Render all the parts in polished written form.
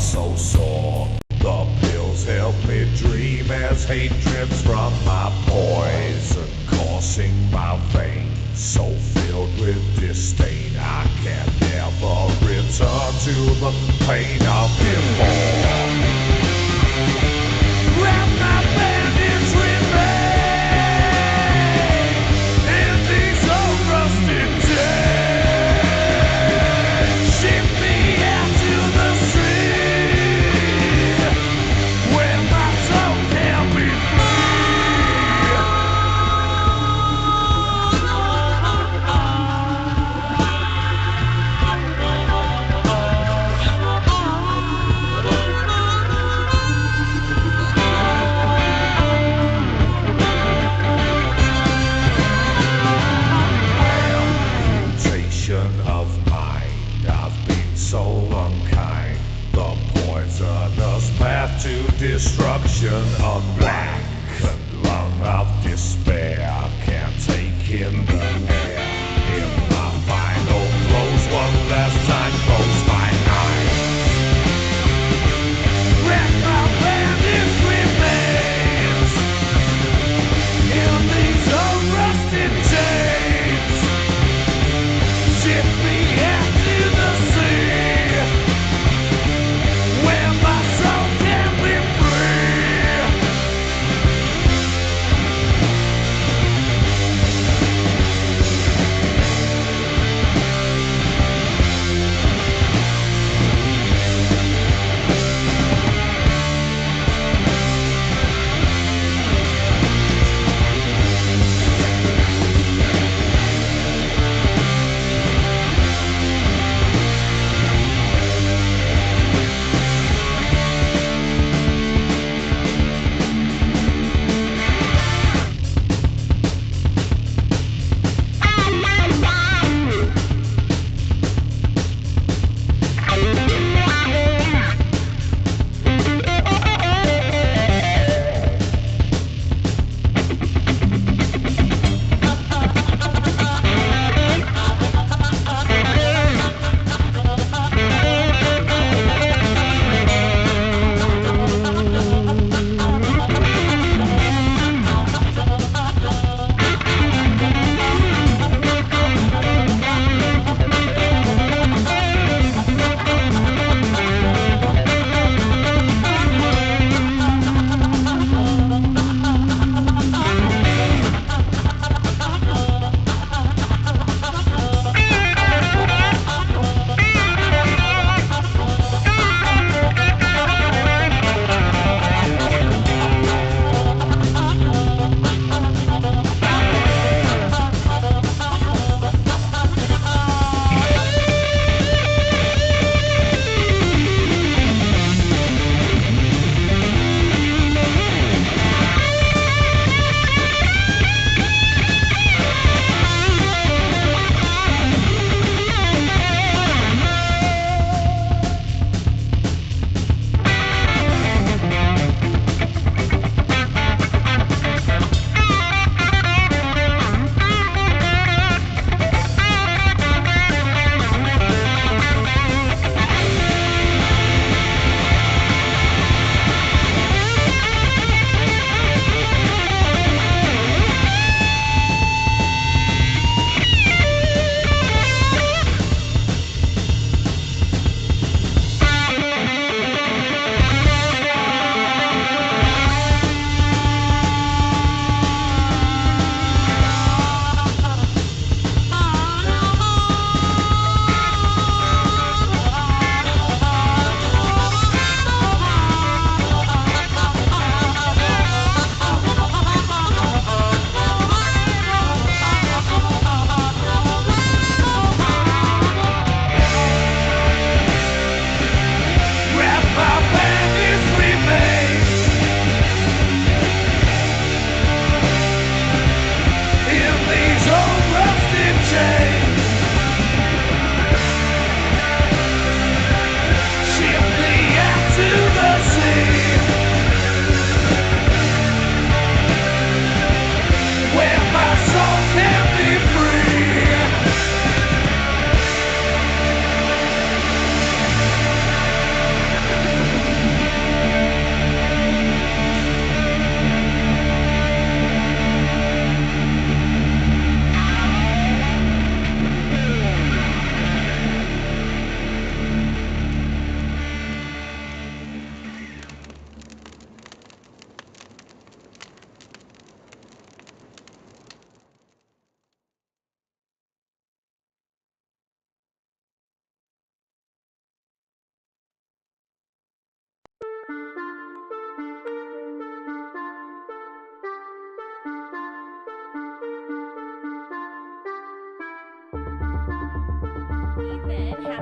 so sore. The pills help me dream as hate drips from my poison, coursing my veins, so filled with disdain I can never return to the pain of before. Wrap my bandage remain in these old rusted days. Ship me out to the sea where my soul can be of mind. I've been so unkind. The poisonous path to destruction, unblackened lung of despair. Can't take in the air. In my final close, one last time, close my eyes. Wrap my bandage remains in these old rusted chains. Ship me out to the sea where my soul can be free.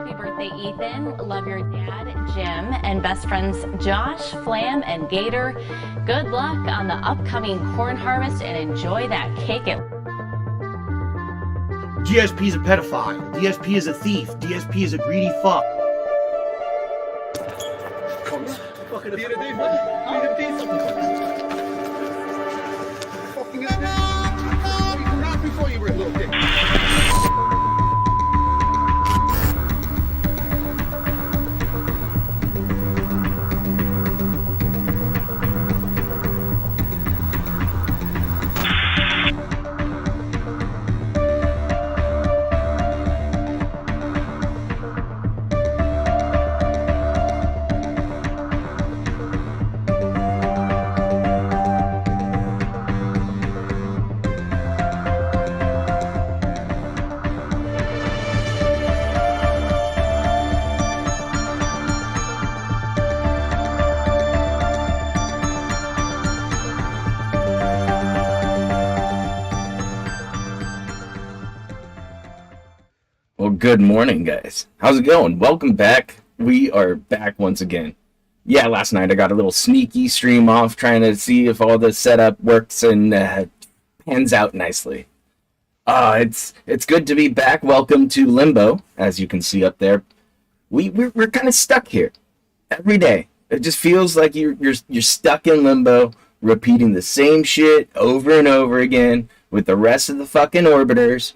Happy birthday, Ethan. Love your dad, Jim, and best friends Josh, Flam, and Gator. Good luck on the upcoming corn harvest and enjoy that cake. DSP is a pedophile. DSP is a thief. DSP is a greedy fuck. Well, good morning, guys. How's it going? Welcome back. We are back once again. Yeah, last night I got a little sneaky stream off trying to see if all the setup works and pans out nicely. It's good to be back. Welcome to Limbo, as you can see up there. We're kind of stuck here every day. It just feels like you're stuck in limbo, repeating the same shit over and over again with the rest of the fucking orbiters.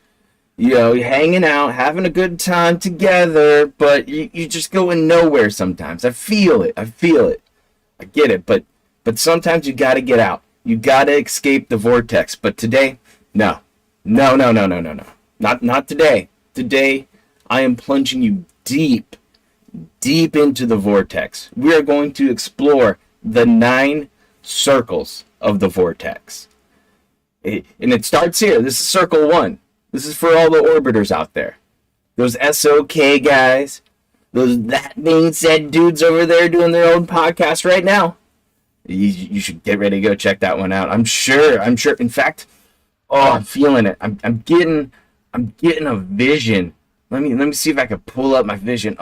You know, you're hanging out, having a good time together, but you just going nowhere sometimes. I feel it. I get it, but sometimes you gotta get out. You gotta escape the vortex. But today, no. Not today. Today, I am plunging you deep into the vortex. We are going to explore the 9 circles of the vortex. And it starts here. This is circle 1. This is for all the orbiters out there. Those SOK guys. Those that being said dudes over there doing their own podcast right now. You should get ready to go check that one out. I'm sure. In fact, I'm feeling it. I'm getting a vision. Let me see if I can pull up my vision.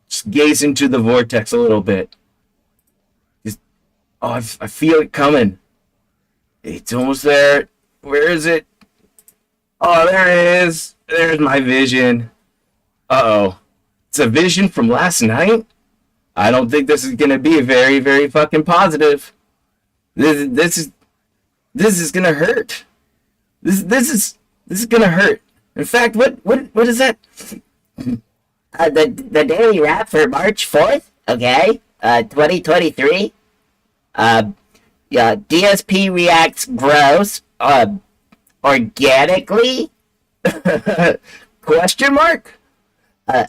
Just gaze into the vortex a little bit. I feel it coming. It's almost there. Where is it? Oh, there it is. There's my vision. Uh-oh. It's a vision from last night? I don't think this is going to be very, very fucking positive. This is going to hurt. This is going to hurt. In fact, what is that? The daily wrap for March 4th, okay, 2023. DSP reacts gross, organically? Question mark?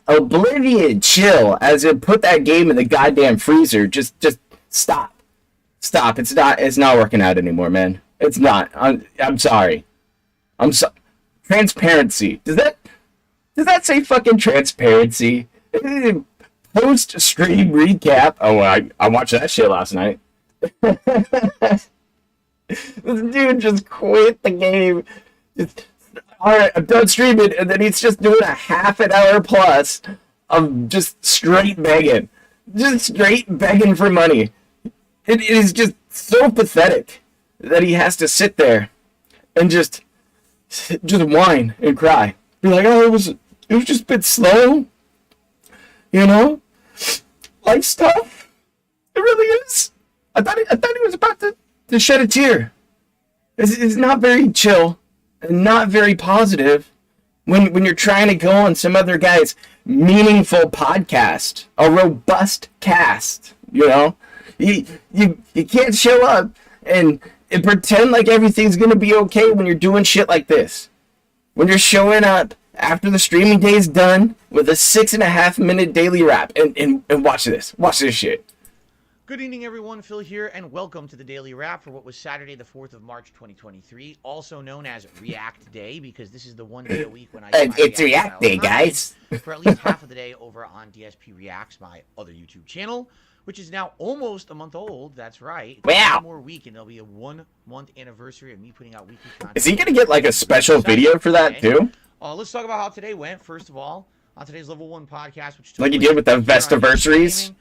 Oblivion, chill, as in put that game in the goddamn freezer. Just stop. It's not working out anymore, man. It's not. I'm sorry. Transparency. Does that say fucking transparency? Post stream recap. Oh, I watched that shit last night. This dude just quit the game. Alright, I'm done streaming, and then he's just doing a half an hour plus of just straight begging. Just straight begging for money. It is just so pathetic that he has to sit there and just whine and cry. Be like, it was just a bit slow. You know? Life's tough. It really is. I thought he was about to shed a tear. It's not very chill and not very positive when you're trying to go on some other guy's meaningful podcast, a robust cast. You know, you can't show up and pretend like everything's gonna be okay when you're doing shit like this. When you're showing up after the streaming day is done with a 6.5 minute daily wrap and watch this shit. Good evening, everyone. Phil here, and welcome to the Daily Wrap for what was Saturday, the 4th of March, 2023, also known as React Day, because this is the one day a week when I it's React Day, guys. For at least half of the day over on DSP Reacts, my other YouTube channel, which is now almost a month old. That's right. Wow. One more week, and there'll be a 1-month anniversary of me putting out weekly content. Is he gonna get like a special video for that too? Let's talk about how today went. First of all, On today's Level 1 podcast, which Like you did with the Vestiversaries?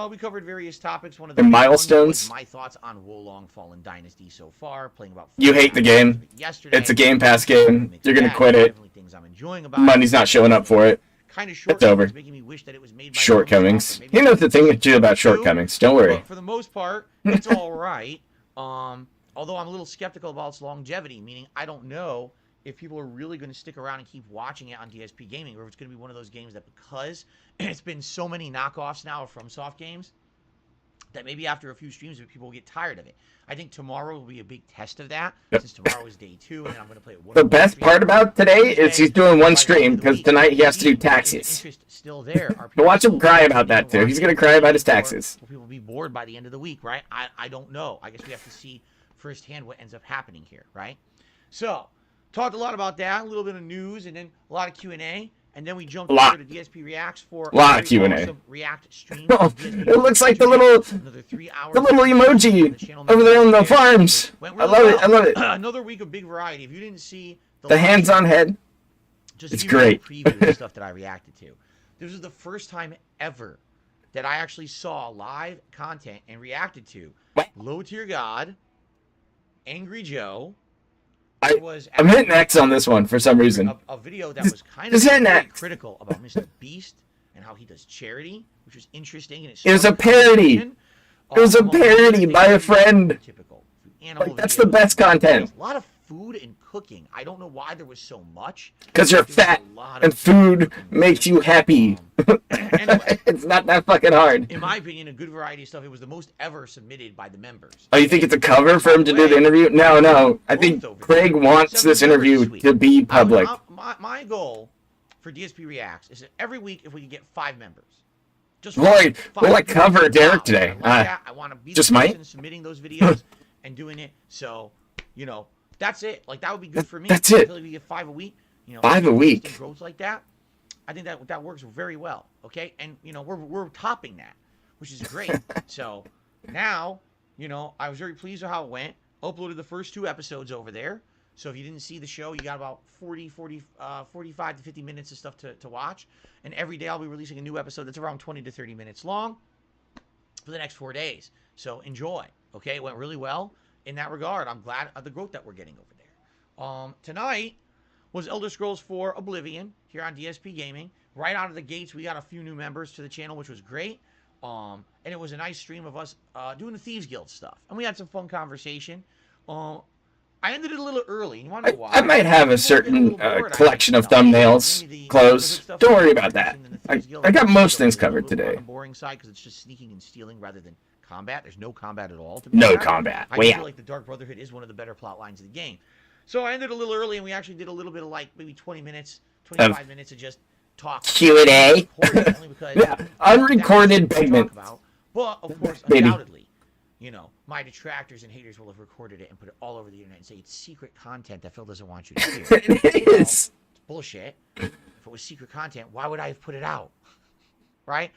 We covered various topics. One of And big ones milestones? was my thoughts on Wolong Fallen Dynasty so far. Playing about You hate the game. yesterday. It's a Game Pass game. You're gonna quit it. Definitely things I'm enjoying about Money's not showing up for it. Kind of short. It's over. Making me wish that it was made by Shortcomings. Microsoft, or maybe He knows the thing too about Two, shortcomings. Don't worry. But for the most part, it's all right. Although I'm a little skeptical about its longevity, meaning I don't know if people are really going to stick around and keep watching it on DSP Gaming, or if it's going to be one of those games that, because it's been so many knockoffs now of FromSoft games, that maybe after a few streams people will get tired of it. I think tomorrow will be a big test of that, since tomorrow is day 2, and I'm going to play it one The more best stream. part about today is he's doing one stream By the end of the because week, tonight he has to do see if the taxes. interest still there. Are But watch him people cry still about that watching too. He's gonna cry about his or taxes. Will people be bored by the end of the week, right? I don't know. I guess we have to see firsthand what ends up happening here, right? So, talked a lot about that, a little bit of news, and then a lot of Q&A, and then we jumped Lot. over to DSP Reacts for Lot of very Q&A. awesome React stream. Oh, DSP it looks like the yesterday. little- Another 3 hours The little of emoji the channel over there on the membership there, farms. which went I really love it. well. I love it. Another week of big variety. If you didn't see The live hands-on head. just It's to give you a great. preview of the stuff that I reacted to. This was the first time ever that I actually saw live content and reacted to What? Low Tier God, Angry Joe. I- There was I'm hitting X on this one for some reason. a video that was kind of Just hitting very X. critical about Mr. Beast and how he does charity, which was interesting. And It was a parody. It was a parody by a friend. Typical. Animal Like, that's the videos. best content. A lot of food and cooking. I don't know why there was so much. Because you're There was a fat lot of and food makes you happy. Anyway, It's not that fucking hard. in my opinion, a good variety of stuff. It was the most ever submitted by the members. Oh, you think it's a cover for him to do the interview? No. I think Craig wants this interview to be public. My goal for DSP Reacts is that every week, if we can get 5 members. Just Lloyd, five will I cover members. Derek Wow, today? I like that. I want to be just the might. person submitting those videos and doing it. So, that's it. Like, that would be good for me. That's it. Until we get 5 a week. 5 a week. consistent growth like that. I think that works very well. Okay, and we're topping that, which is great. So now, I was very pleased with how it went. Uploaded the first 2 episodes over there. So if you didn't see the show, you got about 45 to 50 minutes of stuff to watch. And every day I'll be releasing a new episode that's around 20 to 30 minutes long for the next 4 days. So enjoy. Okay, it went really well in that regard. I'm glad of the growth that we're getting over there. Tonight was Elder Scrolls 4 Oblivion here on DSP Gaming. Right out of the gates, we got a few new members to the channel, which was great. And it was a nice stream of us doing the Thieves Guild stuff. And we had some fun conversation. I ended it a little early. You want to know why? I might have a certain collection of thumbnails closed. Don't worry about that. I got most things covered today. On the boring side because it's just sneaking and stealing rather than combat. There's no combat at all. To be No fair. combat. I Well, feel like the Dark Brotherhood is one of the better plot lines of the game. So I ended a little early, and we actually did a little bit of maybe 20 minutes, 25 minutes of just talk. Q&A. Only because Yeah, unrecorded pegment. But of course, Maybe. undoubtedly, my detractors and haters will have recorded it and put it all over the internet and say it's secret content that Phil doesn't want you to hear. It Well, is. it's bullshit. If it was secret content, why would I have put it out? Right?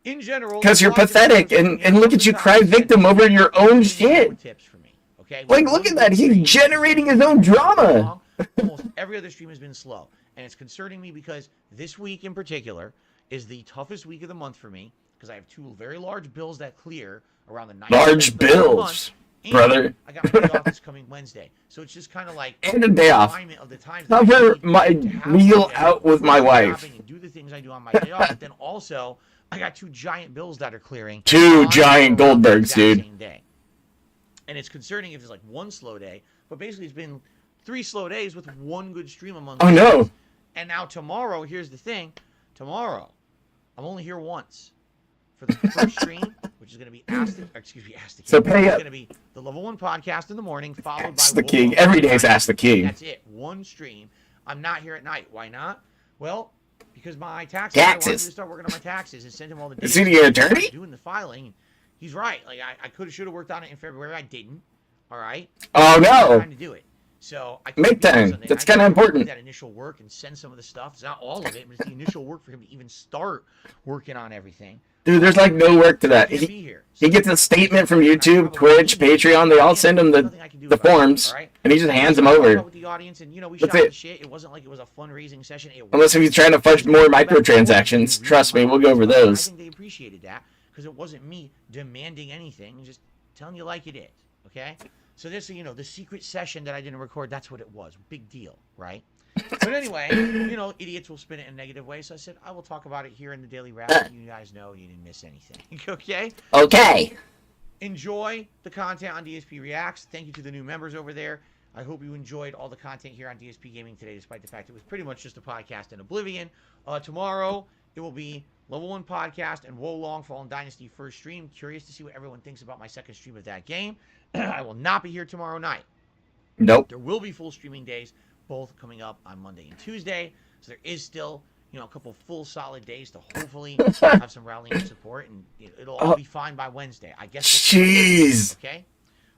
In general, Because you're a lot of pathetic, different and look at you cry victim over your own shit. Tips for me, okay? Like, look at that. He's generating his own drama. Almost every other stream has been slow, and it's concerning me because this week in particular is the toughest week of the month for me because I have 2 very large bills that clear around the 9th Large of the month, bills, and brother. I got my day off this coming Wednesday, so it's just kind of like And a day off. alignment of the times that I Cover need my to have meal day out with for my shopping wife. and do the things I do on my day off, but then also I got 2 giant bills that are clearing. 2 on giant around the Goldbergs, exact dude. same day. And it's concerning if it's like 1 slow day, but basically it's been 3 slow days with 1 good stream among Oh, the no. days. And now tomorrow, here's the thing. Tomorrow, I'm only here once for the first stream, which is going to be Ask the King. So pay It's up. going to be the Level 1 podcast in the morning, followed Ask by the King. Wolf Every day is Podcast. Ask the King. That's it. 1 stream. I'm not here at night. Why not? Well, because my taxes. I wanted Taxes. to start working on my taxes and send him all the Is data. he the attorney? Doing the filing. He's right. Like I could have, should have worked on it in February. I didn't. All right. Oh, I didn't have no. time to do it. So I couldn't Make do it time. Sunday That's night. kinda I had to do important. That initial work and send some of the stuff. It's not all of it, but it's the initial work for him to even start working on everything. Dude, there's like no work to that. Can't He be here. gets a statement from YouTube, Twitch, Patreon. They all send him the forms. All right. And he just hands them I talked over. about with the audience, and we That's shot it. the shit. It wasn't like it was a fundraising session. Unless if he's trying to fudge more microtransactions. Trust me, we'll go over I those. think they appreciated that because it wasn't me demanding anything, just telling you like it is. Okay. So this, the secret session that I didn't record, that's what it was. Big deal, right? But anyway, idiots will spin it in a negative way. So I said, I will talk about it here in the Daily Wrap. You guys know you didn't miss anything. Okay? Okay. Enjoy the content on DSP Reacts. Thank you to the new members over there. I hope you enjoyed all the content here on DSP Gaming today, despite the fact it was pretty much just a podcast in oblivion. Tomorrow, it will be Level 1 Podcast and Wo Long Fallen Dynasty first stream. Curious to see what everyone thinks about my second stream of that game. I will not be here tomorrow night. Nope. There will be full streaming days, both coming up on Monday and Tuesday. So there is still, a couple full solid days to hopefully have some rallying support, and it'll all be fine by Wednesday. I guess. Jeez. Okay.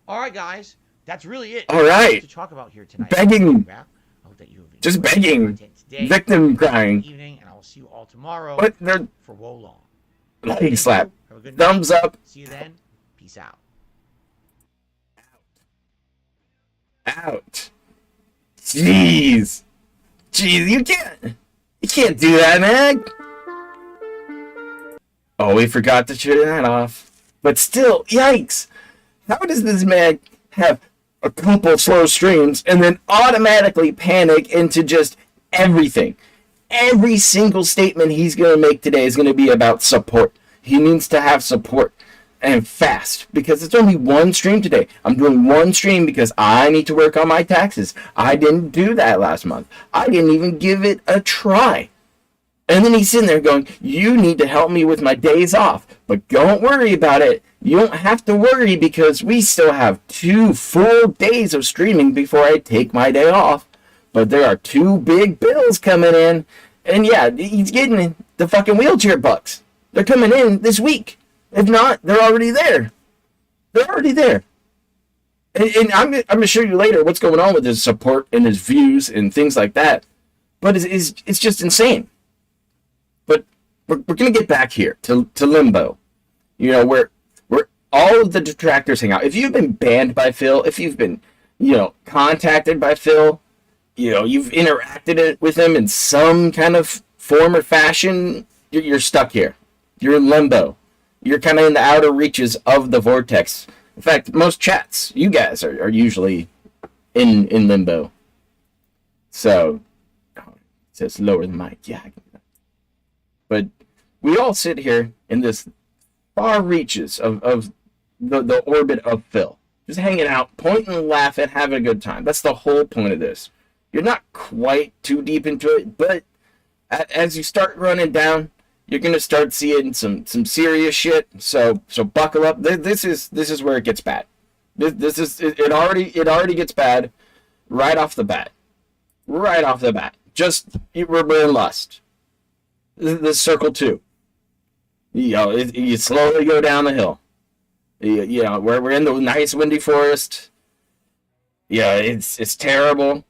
All right, guys. That's really it. All right. To talk about here tonight. Begging. I hope that you have Just enjoyed begging. the content today, Victim crying. evening, and I will see you all tomorrow But they're for Wo Long. leg slap. Have a good night. Thumbs up. See you then. Peace out. Out. Jeez. Jeez, you can't do that, man. Oh, we forgot to turn that off. But still, yikes. How does this man have a couple slow streams and then automatically panic into just everything? Every single statement he's going to make today is going to be about support. He needs to have support. And fast, because it's only one stream today. I'm doing one stream because I need to work on my taxes. I didn't do that last month. I didn't even give it a try. And then he's sitting there going, you need to help me with my days off. But don't worry about it. You don't have to worry because we still have 2 full days of streaming before I take my day off. But there are 2 big bills coming in. And yeah, he's getting the fucking wheelchair bucks. They're coming in this week. If not, they're already there. They're already there. And I'm going to show you later what's going on with his support and his views and things like that. But it's just insane. But we're going to get back here to Limbo. Where all of the detractors hang out. If you've been banned by Phil, if you've been, contacted by Phil, you've interacted with him in some kind of form or fashion, you're stuck here. You're in limbo. You're kind of in the outer reaches of the Vortex. In fact, most chats, you guys are usually in limbo. So, it says lower the mic. Yeah. But we all sit here in this far reaches of the orbit of Phil. Just hanging out, pointing, laughing, having a good time. That's the whole point of this. You're not quite too deep into it, but as you start running down, you're gonna start seeing some serious shit. So buckle up. This is where it gets bad. It already gets bad right off the bat. Right off the bat. Just we're in lust. This is circle 2. You slowly go down the hill. We're in the nice windy forest. Yeah, it's terrible.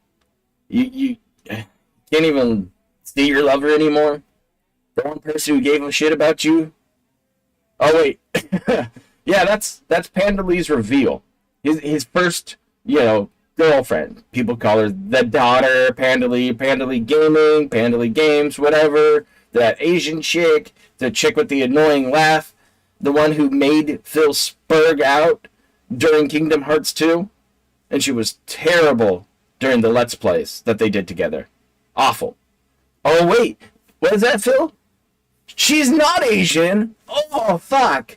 You can't even see your lover anymore. The one person who gave a shit about you. Oh wait, yeah, that's Pandalee's reveal. His first, girlfriend. People call her the daughter, Pandalee Gaming, Pandalee Games, whatever. That Asian chick, the chick with the annoying laugh, the one who made Phil spurg out during Kingdom Hearts 2, and she was terrible during the Let's Plays that they did together. Awful. Oh wait, what is that, Phil? She's not Asian! Oh, fuck!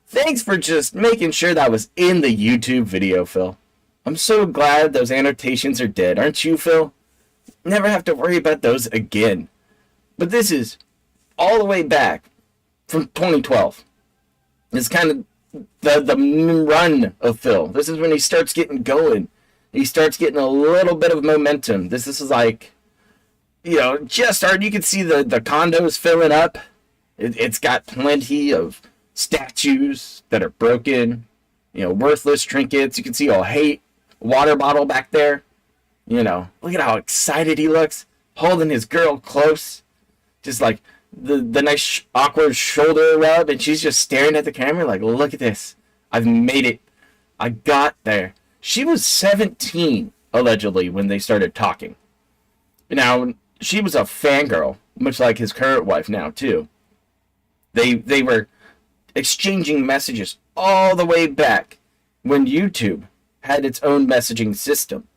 Thanks for just making sure that was in the YouTube video, Phil. I'm so glad those annotations are dead, aren't you, Phil? Never have to worry about those again. But this is all the way back from 2012. It's kind of the run of Phil. This is when he starts getting going. He starts getting a little bit of momentum. This is like, just starting. You can see the condos filling up. It's got plenty of statues that are broken, worthless trinkets. You can see a hate water bottle back there. Look at how excited he looks, holding his girl close. Just like the nice awkward shoulder rub, and she's just staring at the camera like, look at this. I've made it. I got there. She was 17 allegedly, when they started talking. Now, she was a fangirl, much like his current wife now, too. They were exchanging messages all the way back when YouTube had its own messaging system.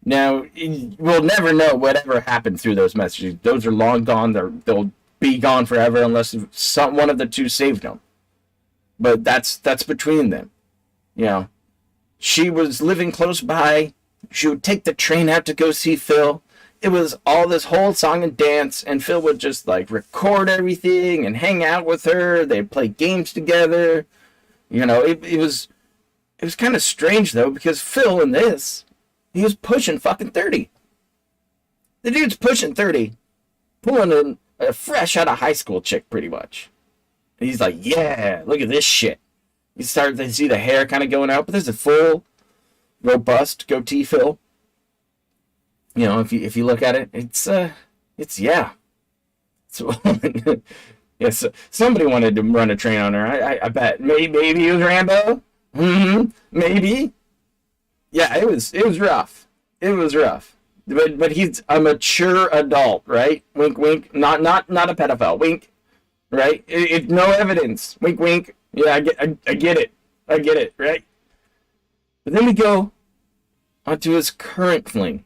Now, we'll never know whatever happened through those messages. Those are long gone. They'll be gone forever unless one of the two saved them. But that's between them. You know, she was living close by. She would take the train out to go see Phil. It was all this whole song and dance, and Phil would just like record everything and hang out with her. They'd play games together. You know, it was kind of strange though, because Phil in this, he was pushing fucking 30. The dude's pushing 30, pulling in a fresh out of high school chick pretty much. And he's like, yeah, look at this shit. You start to see the hair kind of going out, but there's a full, robust goatee Phil. You know, if you look at it, it's yeah. So, yes, somebody wanted to run a train on her. I bet. Maybe it was Rambo. Maybe. Yeah, it was rough. It was rough. But he's a mature adult, right? Wink, wink. Not a pedophile. Wink. Right? It's no evidence. Wink, wink. Yeah, I get it. I get it. Right? But then we go onto his current fling.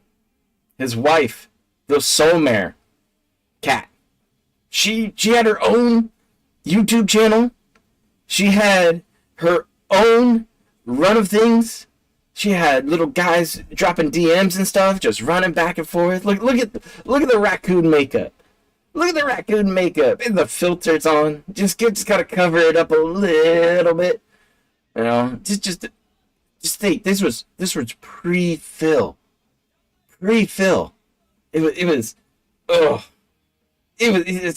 His wife, the soul mare, Kat. She had her own YouTube channel. She had her own run of things. She had little guys dropping DMs and stuff, just running back and forth. Look at the raccoon makeup. Look at the raccoon makeup. And the filters on. Just gotta cover it up a little bit. You know, just think this was pre-Phil. Pre-Phil. It's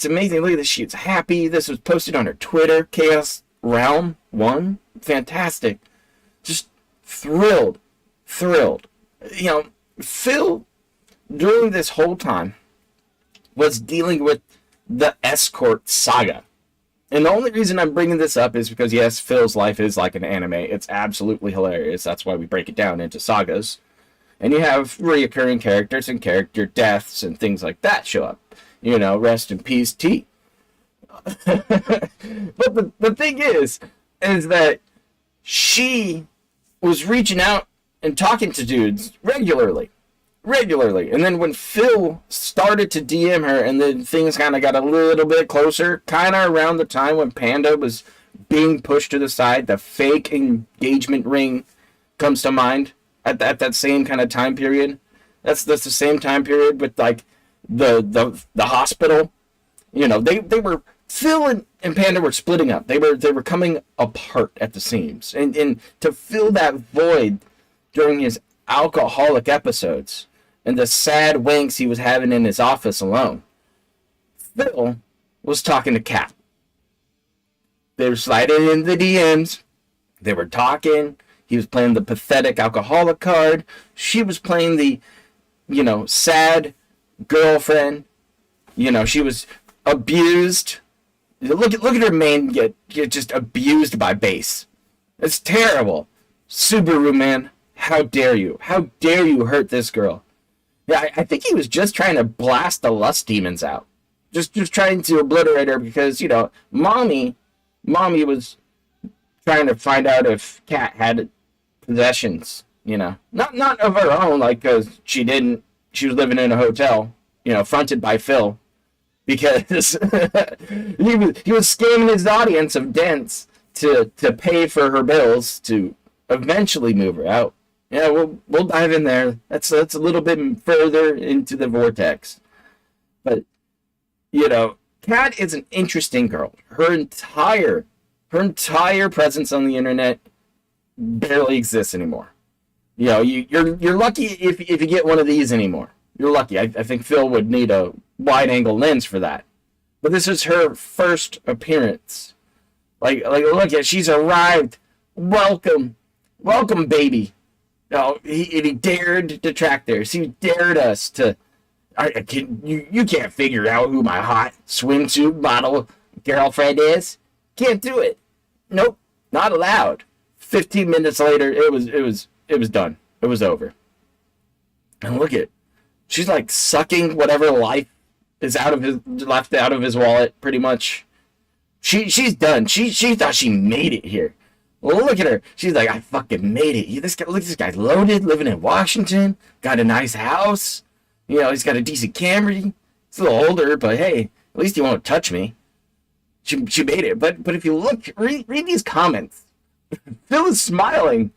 amazing. Look at this. She's happy. This was posted on her Twitter. Chaos Realm 1. Fantastic. Just thrilled. You know, Phil, during this whole time, was dealing with the escort saga. And the only reason I'm bringing this up is because, yes, Phil's life is like an anime. It's absolutely hilarious. That's why we break it down into sagas. And you have reoccurring characters and character deaths and things like that show up. You know, rest in peace, T. But the thing is that she was reaching out and talking to dudes regularly. And then when Phil started to DM her and then things kind of got a little bit closer, kind of around the time when Panda was being pushed to the side, the fake engagement ring comes to mind. At that same kind of time period. That's the same time period with like the hospital. You know, they were Phil and Panda were splitting up. They were coming apart at the seams. And to fill that void during his alcoholic episodes and the sad winks he was having in his office alone, Phil was talking to Kat. They were sliding in the DMs. They were talking. He was playing the pathetic alcoholic card. She was playing the, you know, sad girlfriend. You know, she was abused. Look at her man get just abused by bass. It's terrible. Subaru, man, how dare you? How dare you hurt this girl? Yeah, I think he was just trying to blast the lust demons out. Just trying to obliterate her because, you know, mommy was trying to find out if Kat had possessions, you know, not of her own, like, because she was living in a hotel, you know, fronted by Phil, because he was scamming his audience of dents to pay for her bills to eventually move her out. Yeah, we'll dive in there. That's a little bit further into the vortex, but you know, Kat is an interesting girl. Her entire presence on the internet barely exists anymore. You know, you're lucky if you get one of these anymore. You're lucky. I think Phil would need a wide angle lens for that. But this is her first appearance. Like look at, she's arrived. Welcome, baby. You know, he dared detractors. He dared us to. You can't figure out who my hot swimsuit model girlfriend is. Can't do it. Nope, not allowed. 15 minutes later, it was done. It was over. And look at, she's like sucking whatever life is left out of his wallet, pretty much. She's done. She thought she made it here. Well, look at her. She's like, I fucking made it. Look at this guy, loaded, living in Washington, got a nice house. You know, he's got a decent Camry. He's a little older, but hey, at least he won't touch me. She made it. But if you look, read these comments. Phil is smiling.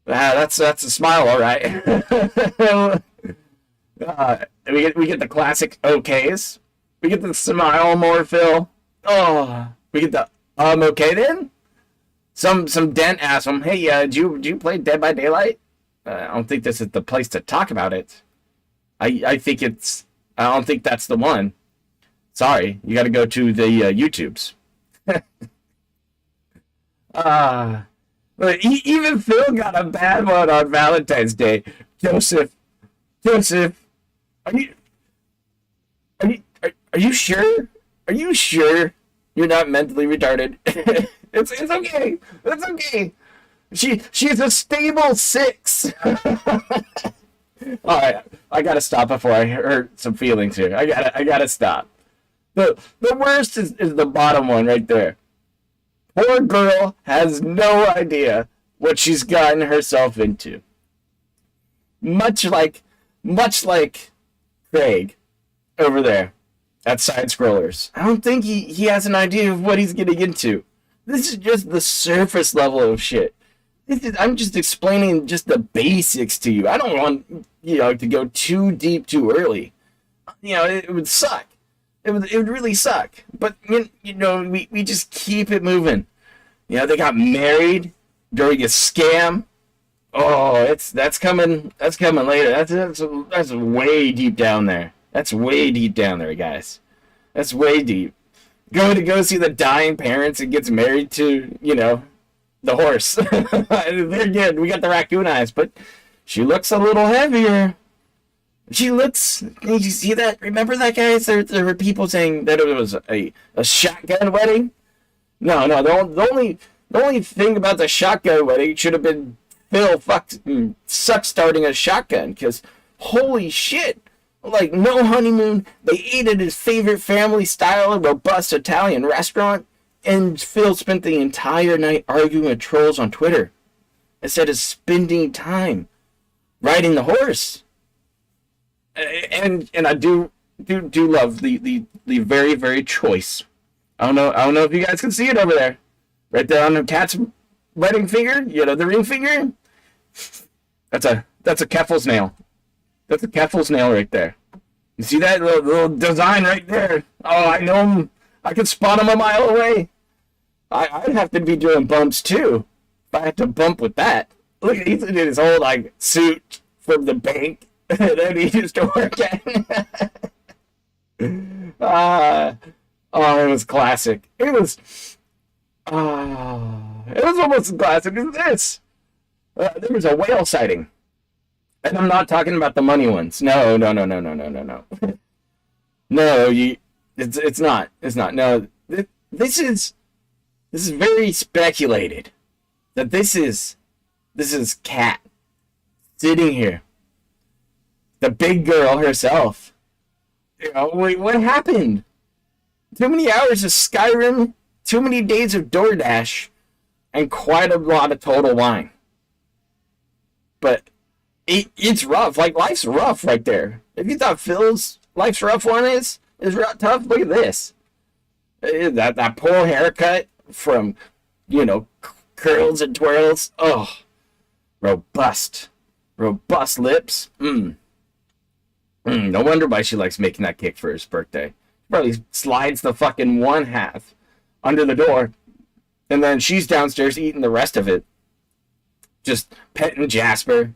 That's a smile, all right. We get the classic okays. We get the smile more, Phil. Oh, we get the okay then. Some dent asked him, hey, do you play Dead by Daylight? I don't think this is the place to talk about it. I don't think that's the one. Sorry, you got to go to the YouTubes. Even Phil got a bad one on Valentine's Day. Joseph, are you sure? Are you sure you're not mentally retarded? It's okay. It's okay. She's a stable 6. All right, I gotta stop before I hurt some feelings here. I gotta stop. The worst is the bottom one right there. Poor girl has no idea what she's gotten herself into. Much like Craig over there at Side Scrollers. I don't think he has an idea of what he's getting into. This is just the surface level of shit. I'm just explaining just the basics to you. I don't want to go too deep too early. It would suck. It would really suck. But we just keep it moving. They got married during a scam. Oh, that's coming later. That's way deep down there. That's way deep down there, guys. That's way deep. Going to go see the dying parents and gets married to, the horse. They're good. We got the raccoon eyes, but she looks a little heavier. She looks. Did you see that? Remember that, guys? There were people saying that it was a shotgun wedding. No. The only thing about the shotgun wedding should have been Phil suck starting a shotgun, because holy shit. Like, no honeymoon. They ate at his favorite family-style, robust Italian restaurant, and Phil spent the entire night arguing with trolls on Twitter instead of spending time riding the horse. And I do love the very, very choice. I don't know if you guys can see it over there, right there on the cat's wedding finger. The ring finger. That's a Keffel's nail. That's a Keffel's nail right there. You see that little design right there? Oh, I know him. I can spot him a mile away. I'd have to be doing bumps too if I had to bump with that. Look, he's in his old suit from the bank that he used to work at. It was classic. It was almost as classic as this. There was a whale sighting. And I'm not talking about the money ones. No. No, it's not. It's not. No, this is very speculated. That this is Kat sitting here. The big girl herself. Wait, what happened? Too many hours of Skyrim, too many days of DoorDash, and quite a lot of Total Wine. But it's rough. Life's rough right there. If you thought Phil's life's rough one is tough, look at this. That poor haircut from, curls and twirls. Oh, robust lips. No wonder why she likes making that cake for his birthday. Probably slides the fucking one half under the door, and then she's downstairs eating the rest of it. Just petting Jasper,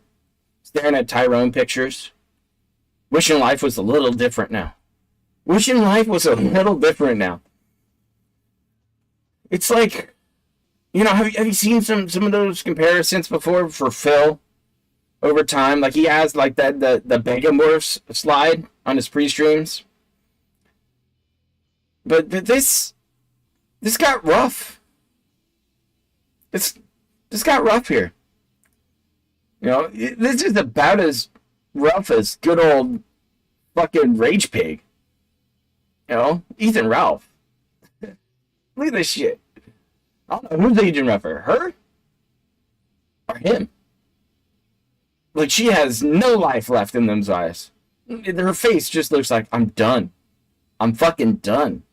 staring at Tyrone pictures. Wishing life was a little different now. It's like, have you seen some of those comparisons before for Phil over time? Like, he has the Megamorphs slide on his pre-streams. But this got rough. This got rough here. You know, this is about as rough as good old fucking Rage Pig. You know, Ethan Ralph. Look at this shit. I don't know who's aging rougher, her or him. Like, she has no life left in them's eyes. Her face just looks like, I'm done. I'm fucking done.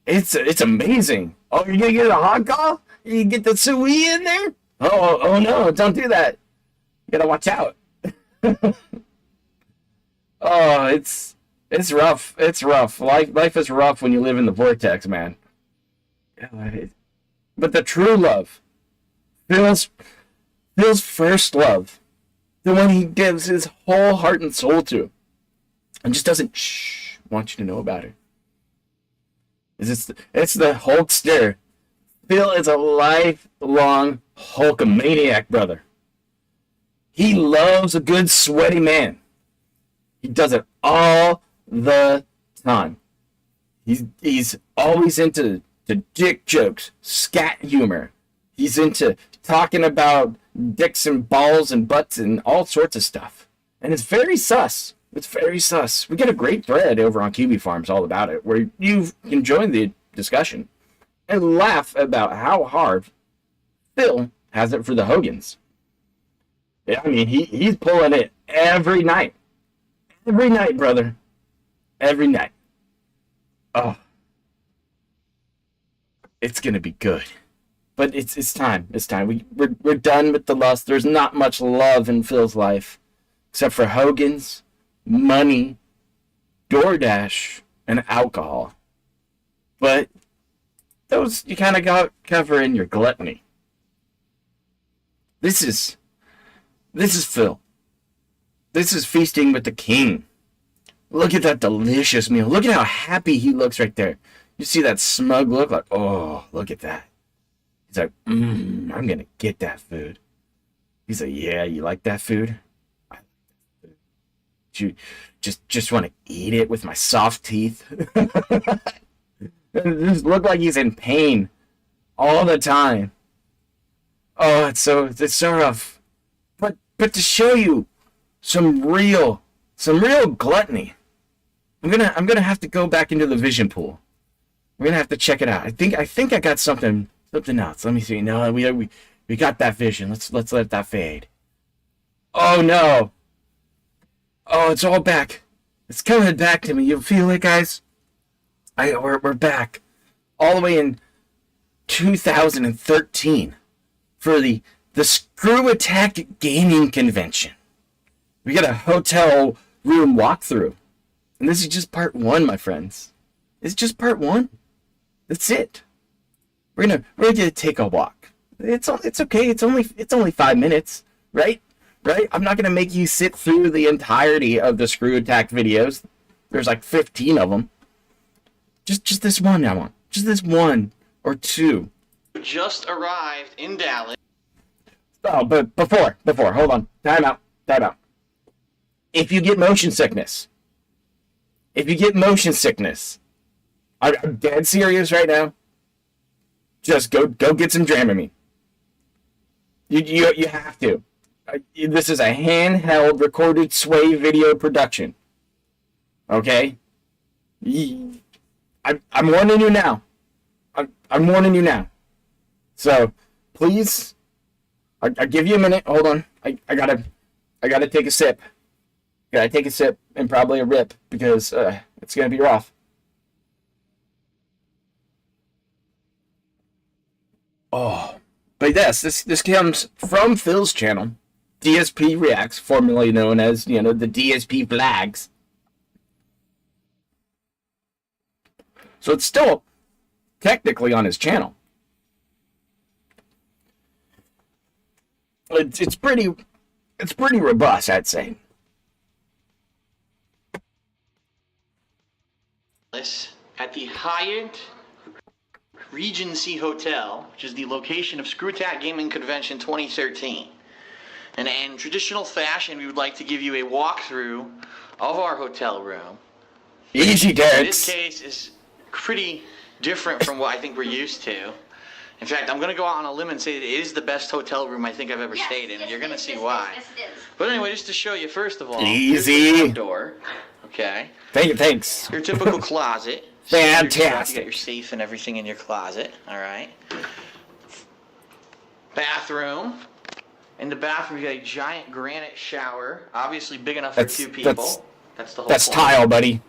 It's amazing. Oh, you're gonna get a hot call? You get the sui in there? Oh no, don't do that. You gotta watch out. Oh, it's rough. It's rough. Life is rough when you live in the Vortex, man. But the true love, Phil's first love, the one he gives his whole heart and soul to, and just doesn't want you to know about it. It's the Hulkster. Phil is a lifelong Hulkamaniac, brother. He loves a good sweaty man. He does it all the time. He's always into the dick jokes, scat humor. He's into talking about dicks and balls and butts and all sorts of stuff. And it's very sus. It's very sus. We get a great thread over on QB Farms all about it, where you can join the discussion and laugh about how hard Phil has it for the Hogans. Yeah, I mean, he's pulling it every night. Every night, brother. Every night. Oh. It's gonna be good. But it's time. It's time. We're done with the lust. There's not much love in Phil's life. Except for Hogan's, money, DoorDash, and alcohol. But those you kind of got cover in your gluttony. This is Phil. This is feasting with the king. Look at that delicious meal. Look at how happy he looks right there. You see that smug look? Like, oh, look at that. He's like, I'm going to get that food. He's like, yeah, you like that food? I like that food. You just want to eat it with my soft teeth? It just look like he's in pain all the time. Oh, it's so rough. But to show you some real gluttony, I'm gonna have to go back into the vision pool. We're gonna have to check it out. I think I got something else. Let me see. No, we got that vision. Let's let that fade. Oh no. Oh, it's all back. It's coming back to me. You feel it, guys? We're back, all the way in 2013 for the Screw Attack Gaming Convention. We got a hotel room walkthrough, and this is just part one, my friends. It's just part one. That's it. We're gonna take a walk. It's okay. It's only 5 minutes, right? Right? I'm not gonna make you sit through the entirety of the Screw Attack videos. There's like 15 of them. Just this one I want. Just this one or two. Just arrived in Dallas. Oh, but before, hold on. Time out. If you get motion sickness, I'm dead serious right now. Just go get some Dramamine. You have to. This is a handheld recorded sway video production. Okay? I'm warning you now. I'm warning you now. So, please, I give you a minute. Hold on. I gotta take a sip. Gotta take a sip and probably a rip because it's gonna be rough. Oh, but yes, this comes from Phil's channel, DSP Reacts, formerly known as the DSP Flags. So it's still technically on his channel. It's pretty robust, I'd say. At the Hyatt Regency Hotel, which is the location of Screw Attack Gaming Convention 2013. And in traditional fashion, we would like to give you a walkthrough of our hotel room. Easy, Derich. This case is pretty different from what I think we're used to. In fact, I'm going to go out on a limb and say that it is the best hotel room I think I've ever stayed in, and you're going to see why. Yes, it is. But anyway, just to show you, first of all, Easy. here's the front door. Okay. Thanks. Your typical closet. Fantastic. You got your safe and everything in your closet. All right. Bathroom. In the bathroom, you got a giant granite shower, obviously big enough for two people. That's the whole That's point. tile, buddy.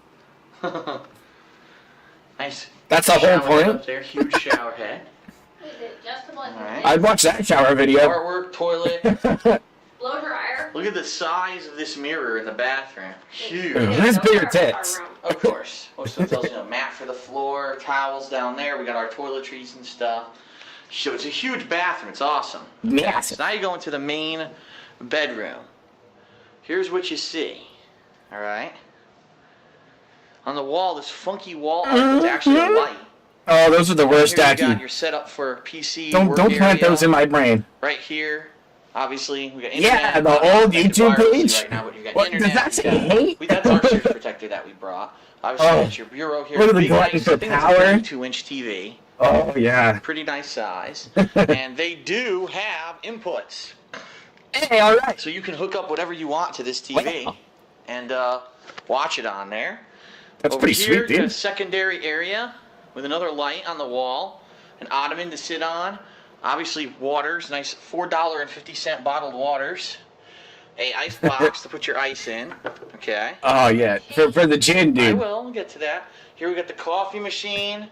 Nice. That's the whole shower point. Up there, huge shower head. Is it adjustable? All right. I'd watch that shower video. Artwork, toilet. Blow dryer. Look at the size of this mirror in the bathroom. Huge. Who's bigger tits? Of course. Most hotels, you know, mat for the floor, towels down there. We got our toiletries and stuff. So it's a huge bathroom. It's awesome. Massive. So now you go into the main bedroom. Here's what you see. All right. On the wall, this funky wall art that's actually a light. Oh, those are the worst, Here you got Jackie. your setup for PC. Don't work plant area. those in my brain. Right here. Obviously, we got Yeah, internet. the old That's YouTube privacy page? Right now, but you got What, internet, does that you say got- hate? That's our surge protector that we brought. Obviously, Oh. that's your bureau here. Look at the Big, button nice, for I think it's a power. 32-inch TV. Oh, yeah. Pretty nice size. And they do have inputs. Hey, all right. So you can hook up whatever you want to this TV Wow. and watch it on there. That's Over pretty here, sweet, you got a dude. secondary area with another light on the wall, an ottoman to sit on, obviously waters, nice $4.50 bottled waters, a ice box to put your ice in, okay? Oh, yeah. For the gin, I dude. will, we'll get to that. Here we got the coffee machine,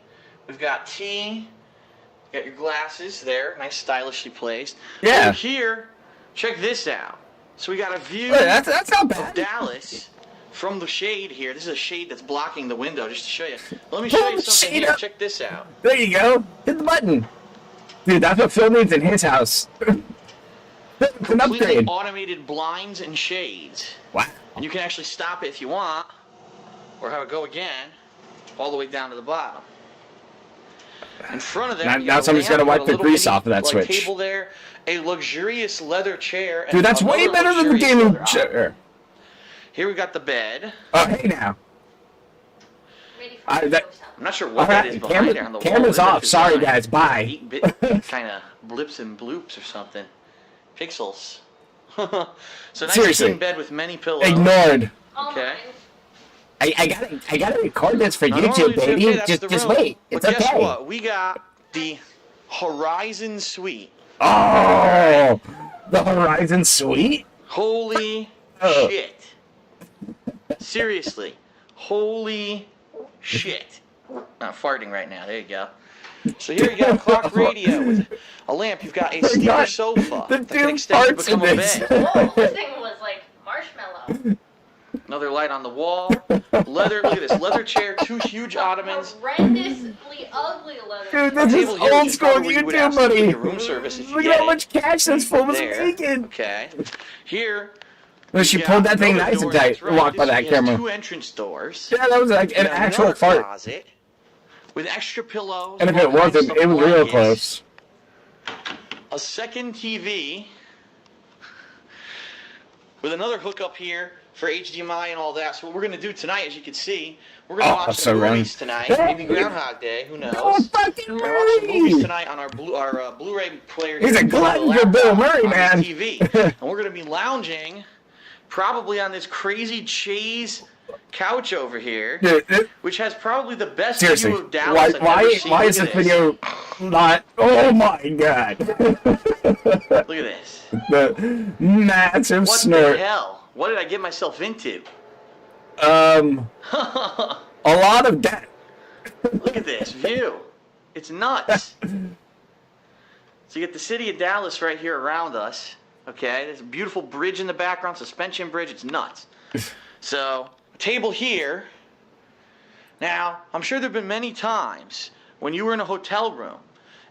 we've got tea, got your glasses there, nice stylishly placed. Yeah. Over here, check this out. So we got a view Wait, that's not of bad. Dallas from the shade here. This is a shade that's blocking the window, just to show you. Let me show Pull you the something shade here. up. Check this out. There you go. Hit the button. Dude, that's what Phil needs in his house. It's an Completely upgrade. automated blinds and shades. Wow. And you can actually stop it if you want, or have it go again, all the way down to the bottom. In front of that, Now somebody's got to wipe the grease off of that switch. Table there, a luxurious leather chair. And Dude, that's way another better than the luxurious gaming leather chair. Here we got the bed. Oh, hey now. Ready for the that- ghost house. I'm not sure what that is behind there on the wall. Camera's What is off. that Sorry, design? guys. Bye. 8-bit kind of blips and bloops or something. Pixels. So nice Seriously. king bed with many pillows. Ignored. All Okay. mine. I gotta record this for Now, YouTube, normally it's baby. okay, that's the Just room. wait. But It's guess okay. what? We got the Horizon Suite. Oh, the Horizon Suite. Holy Oh. shit. Seriously. Holy shit. I'm farting right now. There you go. So here you got a clock radio with a lamp. You've got a sleeper God, sofa the that can dude extend to farts in become a this. bed. Whoa, this thing was like marshmallow. Another light on the wall. Leather. Look at this. Leather chair. Two huge ottomans. Horrendously ugly leather. Dude, A this table is here, old which school probably you would YouTube, absolutely buddy. get room service if you Look get at how it. much cash this fool was There. making. Okay. Here. Well, she you pulled got that thing another nice door, and tight. that's right. Walked by This that one has camera. Two entrance doors. Yeah, that was like You an got actual another fart. closet with extra pillows. And if all it kinds wasn't, of it was real blankets, close. A second TV with another hookup here for HDMI and all that. So what we're gonna do tonight, as you can see, we're gonna watch so some right. movies tonight. Hey. Maybe Groundhog Day. Who knows? Oh, fucking We're gonna watch some movies Murray! tonight on our Blu-ray player. He's here a in front of the glutton for Bill laptop Murray, on the man. TV, and we're gonna be lounging, probably on this crazy chaise couch over here, Dude, which has probably the best seriously, view of Dallas I've why ever seen. why Look is at this video not? Oh my god! Look at this. The massive What snort. the hell? What did I get myself into? A lot of debt. Look at this view. It's nuts. So you get the city of Dallas right here around us. Okay, there's a beautiful bridge in the background, suspension bridge. It's nuts. So, a table here. Now, I'm sure there have been many times when you were in a hotel room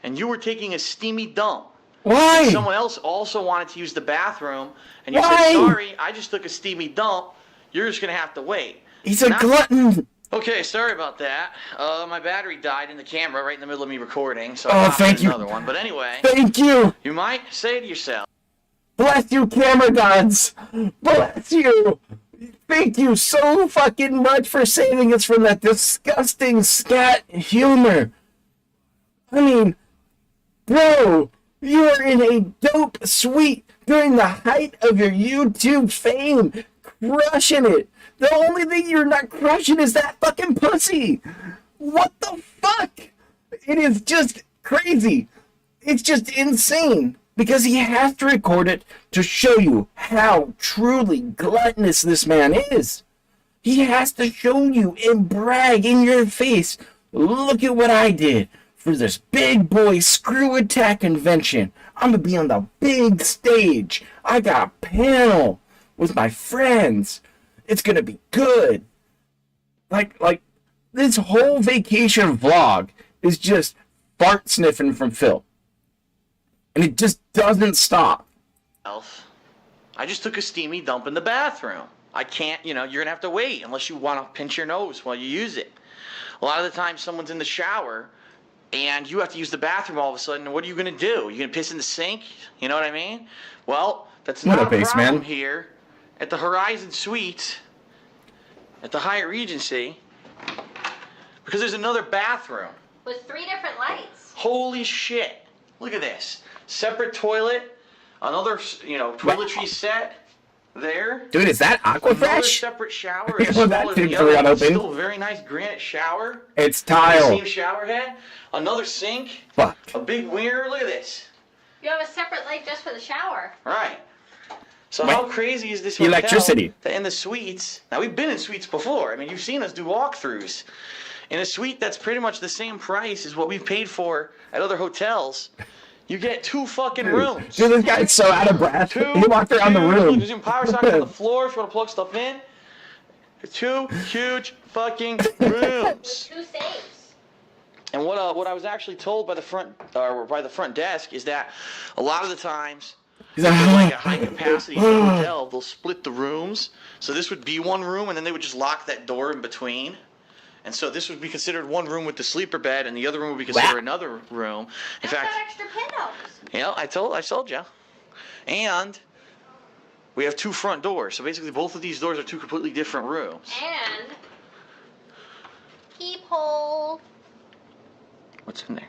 and you were taking a steamy dump. Why? Someone else also wanted to use the bathroom, and you Why? said, "Sorry, I just took a steamy dump. You're just gonna have to wait." He's a Not- glutton. Okay, sorry about that. My battery died in the camera right in the middle of me recording, so Oh, I popped thank in you. another one. But anyway, Thank you. you might say to yourself, Bless you, camera gods. Bless you. Thank you so fucking much for saving us from that disgusting scat humor. I mean, Bro, you are in a dope suite during the height of your YouTube fame, crushing it. The only thing you're not crushing is that fucking pussy. What the fuck? It is just crazy. It's just insane. Because he has to record it to show you how truly gluttonous this man is. He has to show you and brag in your face. Look at what I did for this big boy screw attack convention. I'm going to be on the big stage. I got a panel with my friends. It's going to be good. Like this whole vacation vlog is just fart sniffing from Phil. And it just doesn't stop. I just took a steamy dump in the bathroom. I can't, you're going to have to wait unless you want to pinch your nose while you use it. A lot of the time someone's in the shower and you have to use the bathroom all of a sudden. What are you going to do? You're going to piss in the sink? You know what I mean? Well, that's not a problem here at the Horizon Suites at the Hyatt Regency because there's another bathroom. With 3 different lights. Holy shit. Look at this. Separate toilet, another, toiletry set there. Dude, is that Another Aquafresh? separate shower. Well, Smaller that than seems the other. really It's unopened. still a very nice granite shower. It's tile. Same shower head. Another sink. Fuck. A big mirror. Look at this. You have a separate light just for the shower. Right. So What? how crazy is this hotel Electricity. that in the suites, now we've been in suites before. I mean, you've seen us do walkthroughs. In a suite that's pretty much the same price as what we've paid for at other hotels, you get 2 fucking rooms. Dude, this guy's so out of breath. He walked around the Look, room. there's even power socket on the floor if you want to plug stuff in. 2 huge fucking rooms. 2 safes. And what I was actually told by the front desk is that a lot of the times, He's if there's like a like, high capacity hotel, they'll split the rooms. So this would be one room, and then they would just lock that door in between. And so this would be considered one room with the sleeper bed, and the other room would be considered another room. In That's fact, got extra pillows. yeah, I told you. And we have 2 front doors. So basically both of these doors are 2 completely different rooms. And peephole. What's in there?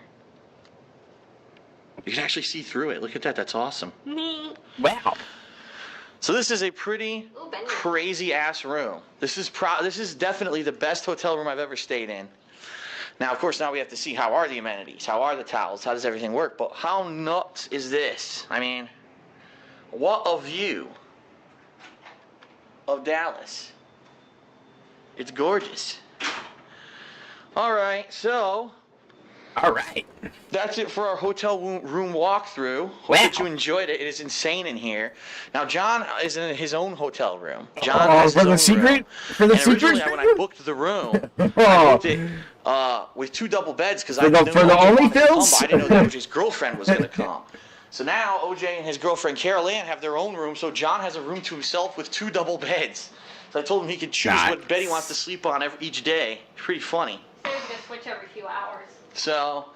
You can actually see through it. Look at that. That's awesome. wow. So this is a pretty Ooh, Benny. crazy ass room. This is definitely the best hotel room I've ever stayed in. Now, of course, now we have to see how are the amenities, how are the towels, how does everything work. But how nuts is this? I mean, what a view of Dallas. It's gorgeous. All right, so All right. that's it for our hotel room walkthrough. Hope that you enjoyed it. It is insane in here. Now, John is in his own hotel room. John has for his the own secret? room. For the And secret? originally, when I booked the room, I Oh, booked it with 2 double beds because I For the- knew for the OJ wanted to OnlyFans? come, but I didn't know that OJ's girlfriend was going to come. So now OJ and his girlfriend Carol Ann have their own room. So John has a room to himself with 2 double beds. So I told him he could choose what bed he wants to sleep on each day. Pretty funny. So you can switch every few hours. So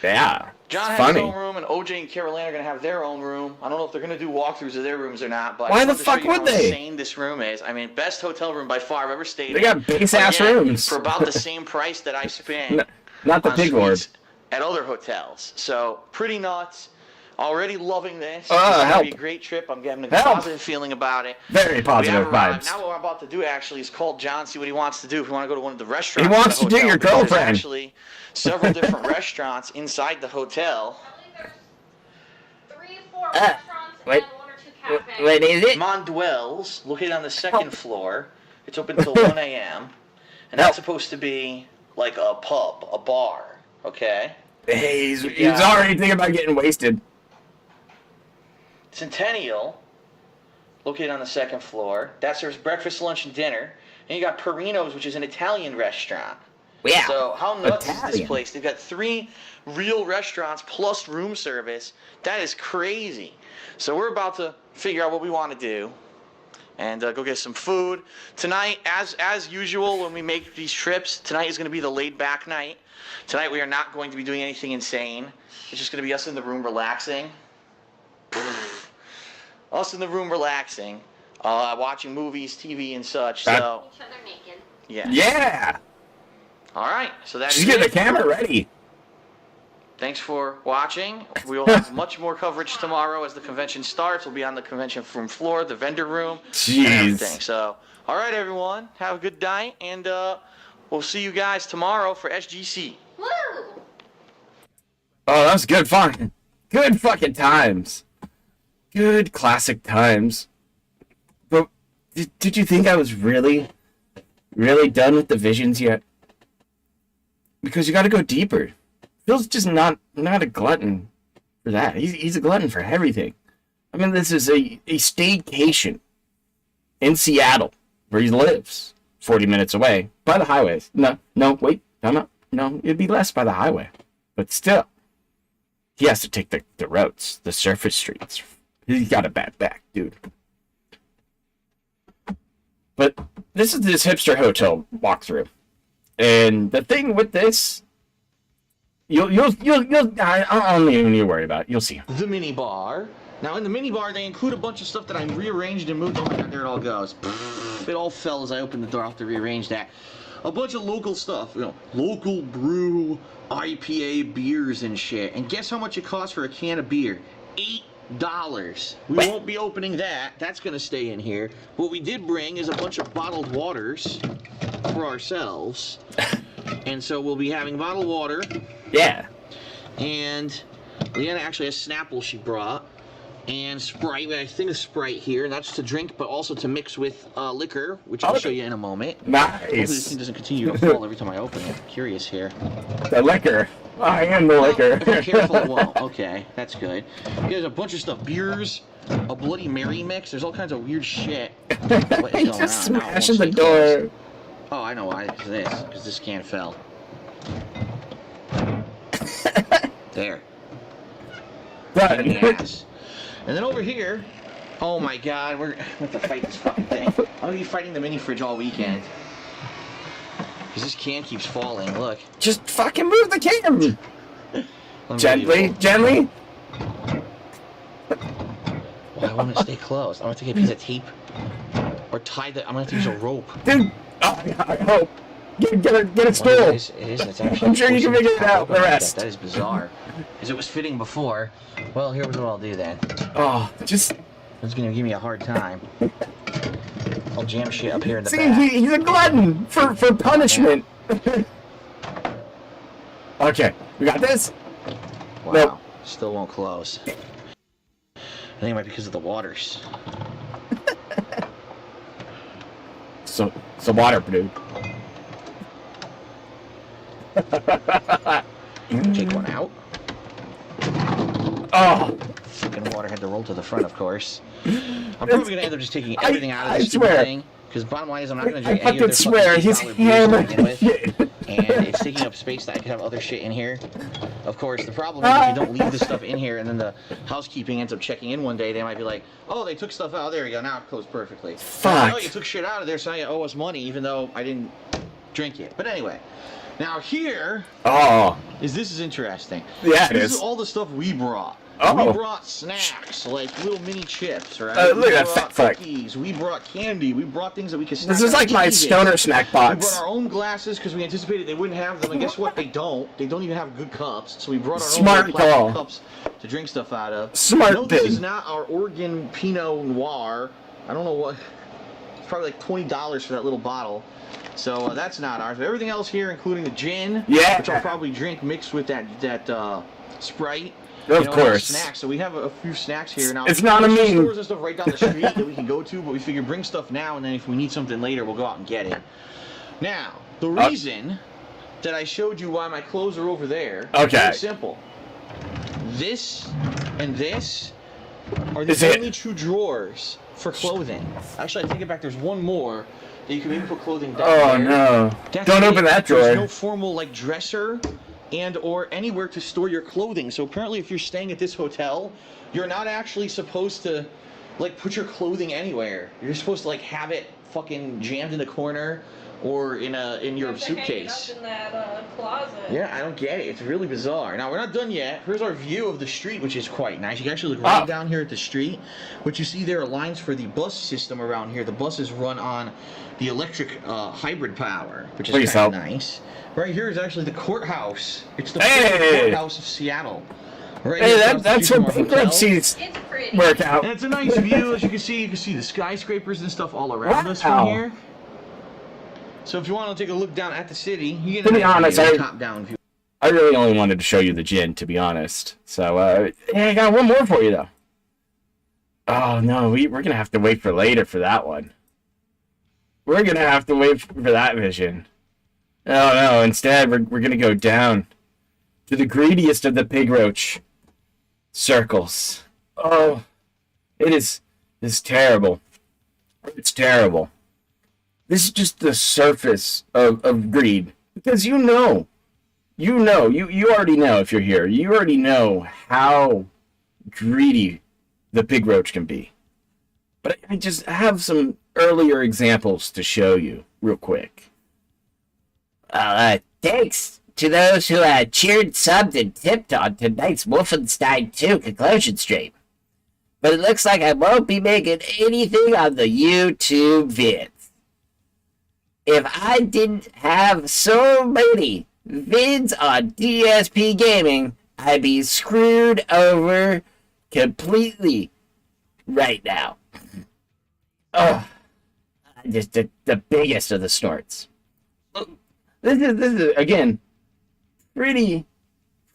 yeah. John It's has funny. his own room, and OJ and Carol Ann are going to have their own room. I don't know if they're going to do walkthroughs of their rooms or not, but Why I the wanted to show fuck you would how they? insane this room is. I mean, best hotel room by far I've ever stayed They in. got base-ass Again, rooms. for about the same price that I spent Not the on pig lord. suites at other hotels. So, pretty nuts. Already loving this. It's help. going to be a great trip. I'm having a Help. positive feeling about it. Very We positive have arrived. vibes. Now what I'm about to do actually is call John, see what he wants to do. If we want to go to one of the restaurants. He wants in to the do your hotel, because girlfriend. There's actually several different restaurants inside the hotel. I believe there's 3, 4 Ah, restaurants wait. and 1 or 2 cafes. What is it? Monduel's, located on the 2nd floor. It's open till 1 a.m. And that's supposed to be like a pub, a bar. Okay. Hey, he's Yeah. already thinking about getting wasted. Centennial, located on the 2nd floor. That serves breakfast, lunch, and dinner. And you got Perino's, which is an Italian restaurant. Yeah. So how nuts is this Italian. place? They've got 3 real restaurants plus room service. That is crazy. So we're about to figure out what we want to do and go get some food. Tonight, as usual when we make these trips, tonight is going to be the laid back night. Tonight we are not going to be doing anything insane. It's just going to be us in the room relaxing. Us in the room relaxing, watching movies, TV, and such. So, Each other naked. yeah. Yeah. All right. So that's She's getting the camera ready. thanks for watching. We will have much more coverage tomorrow as the convention starts. We'll be on the convention room floor, the vendor room, and everything. So, all right, everyone, have a good night, and we'll see you guys tomorrow for SGC. Woo! Oh, that was good fun. Good fucking times. Good classic times. But did you think I was really done with the visions yet? Because you got to go deeper. Phil's just not a glutton for that. He's a glutton for everything. I mean, this is a staycation in Seattle where he lives, 40 minutes away by the highways. No, wait, no, it'd be less by the highway, but still, he has to take the roads, the surface streets. He's got a bad back, dude. But this is this hipster hotel walkthrough, and the thing with this, I don't even need to worry about it. You'll see. The mini bar. Now, in the mini bar, they include a bunch of stuff that I rearranged and moved. Oh my god, there it all goes. It all fell as I opened the door. I'll have to rearrange that. A bunch of local stuff, local brew, IPA beers and shit. And guess how much it costs for a can of beer? $8. We won't be opening that. That's going to stay in here. What we did bring is a bunch of bottled waters for ourselves. And so we'll be having bottled water. Yeah. And Leanna actually has Snapple she brought. And Sprite, I think of Sprite here, and that's to drink, but also to mix with liquor, which I'll show you in a moment. Nice. Hopefully this thing doesn't continue to fall every time I open it. I'm curious here. The liquor. I am the liquor. If you're careful, it won't. Okay, that's good. There's a bunch of stuff. Beers, a Bloody Mary mix. There's all kinds of weird shit. What is He going just on? smashing the door. Oh, I know why. It's this, because this can fell. There. Done. Yes. And then over here, oh my god, we're going to have to fight this fucking thing. I'm going to be fighting the mini fridge all weekend. Because this can keeps falling, look. Just fucking move the can. Gently. Why won't it stay closed? I'm going to take a piece of tape. Or tie the, I'm going to have to use a rope. Dude, I hope. Get a stool. It is, it's actually I'm sure you can figure it out, the rest. That is bizarre. Because it was fitting before. Well, here's what I'll do then. Oh, just... It's going to give me a hard time. I'll jam shit up here in the See, back. he's a glutton for punishment. Okay, we got this. Wow, Nope. Still won't close. I think it might be because of the waters. So water, dude. Take one out. Oh, Fucking water had to roll to the front, of course. I'm probably gonna end up just taking everything out of this I stupid swear. thing. Because bottom line is I'm not gonna I drink any of their fucking swear, fucking he's $8 beers to begin with. hammered. And it's taking up space that I could have other shit in here. Of course, the problem is if you don't leave the stuff in here and then the housekeeping ends up checking in one day, they might be like, oh, they took stuff out. There we go. Now it closed perfectly. Fuck. Oh, you took shit out of there, so now you owe us money, even though I didn't drink it. But anyway, now here Oh, this is interesting. Yeah, it This is. is all the stuff we brought. Oh. We brought snacks, like little mini chips, right? Look We at that brought fat fuck. cookies. We brought candy. We brought things that we could snack this is on like my TV. stoner snack We box. brought our own glasses because we anticipated they wouldn't have them, and guess what? They don't. They don't even have good cups. So we brought our Smart own plastic call. cups to drink stuff out of. Smart No, this thing. is not our Oregon Pinot Noir. I don't know what. It's probably like $20 for that little bottle. So that's not ours. But everything else here, including the gin, Yeah. which I'll probably drink mixed with that Sprite. Of and course. Snacks. So we have a few snacks here now. It's not a there's some meme. stores and stuff right down the street that we can go to, but we figure bring stuff now, and then if we need something later, we'll go out and get it. Now, the reason that I showed you why my clothes are over there is Okay. very simple. This and this are Is the it? only two drawers for clothing. Actually, I take it back. There's one more that you can maybe put clothing down Oh there. no! That's Don't it. open that There's drawer. no formal like dresser and or anywhere to store your clothing. So apparently if you're staying at this hotel, you're not actually supposed to like put your clothing anywhere. You're supposed to like have it fucking jammed in the corner or in your You have to hang it suitcase. up in that closet. Yeah, I don't get it. It's really bizarre. Now, we're not done yet. Here's our view of the street, which is quite nice. You can actually look right down here at the street. What you see there are lines for the bus system around here. The buses run on the electric hybrid power, which is kind of nice. Right here is actually the courthouse. It's the courthouse of Seattle. Right here that's what bankruptcies It's pretty. work out. And it's a nice view, as you can see. You can see the skyscrapers and stuff all around us from here. So if you want to take a look down at the city, you can top-down view. I really only wanted to show you the gin, to be honest. So, hey, I got one more for you, though. Oh, no, we're going to have to wait for later for that one. We're going to have to wait for that vision. Oh, no, instead, we're going to go down to the greediest of the pig roach circles. Oh, it's terrible. It's terrible. This is just the surface of greed. Because you already know if you're here. You already know how greedy the pig roach can be. But I just have some earlier examples to show you real quick. Thanks to those who cheered, subbed, and tipped on tonight's Wolfenstein 2 conclusion stream. But it looks like I won't be making anything on the YouTube vids. If I didn't have so many vids on DSP Gaming, I'd be screwed over completely right now. Oh, just the biggest of the snorts. This is again pretty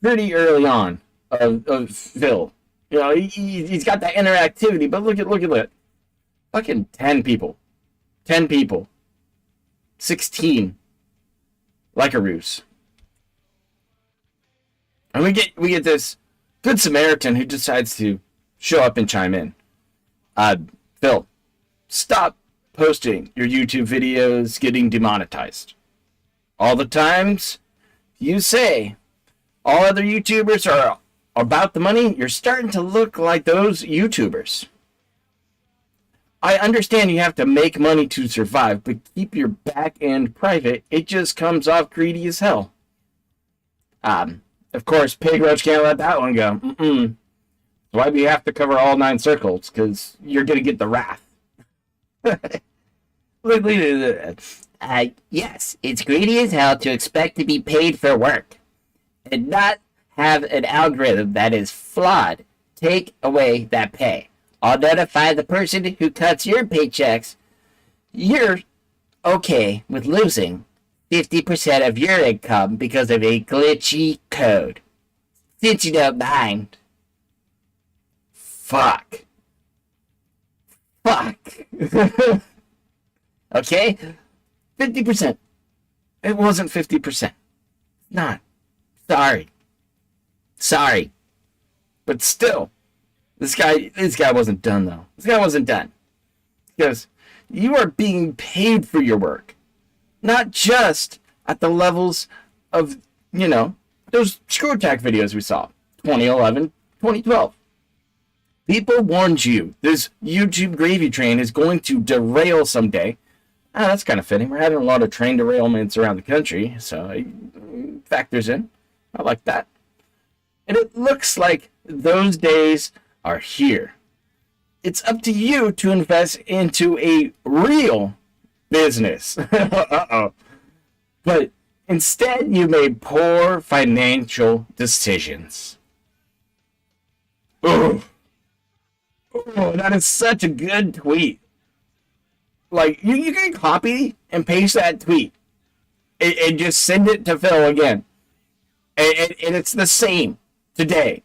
early on of Phil. You know, he's got that interactivity, but look at that. Fucking 10 people. 16 like a ruse. And we get this good Samaritan who decides to show up and chime in. Phil, stop posting your YouTube videos getting demonetized. All the times you say all other YouTubers are about the money, you're starting to look like those YouTubers. I understand you have to make money to survive, but keep your back end private. It just comes off greedy as hell. Of course, Pig Roach can't let that one go. Why do you have to cover all 9 circles? Because you're going to get the wrath. Yes, it's greedy as hell to expect to be paid for work and not have an algorithm that is flawed take away that pay. I'll notify the person who cuts your paychecks. You're okay with losing 50% of your income because of a glitchy code. Since you don't mind. Fuck. Okay? 50%. It wasn't 50%. Not. Sorry. But still, this guy wasn't done, though. This guy wasn't done. Because you are being paid for your work. Not just at the levels of, those screw attack videos we saw. 2011, 2012. People warned you this YouTube gravy train is going to derail someday. That's kind of fitting. We're having a lot of train derailments around the country, so it factors in. I like that. And it looks like those days are here. It's up to you to invest into a real business. Uh-oh. But instead, you made poor financial decisions. Oh, that is such a good tweet. Like, you can copy and paste that tweet and just send it to Phil again. And it's the same today.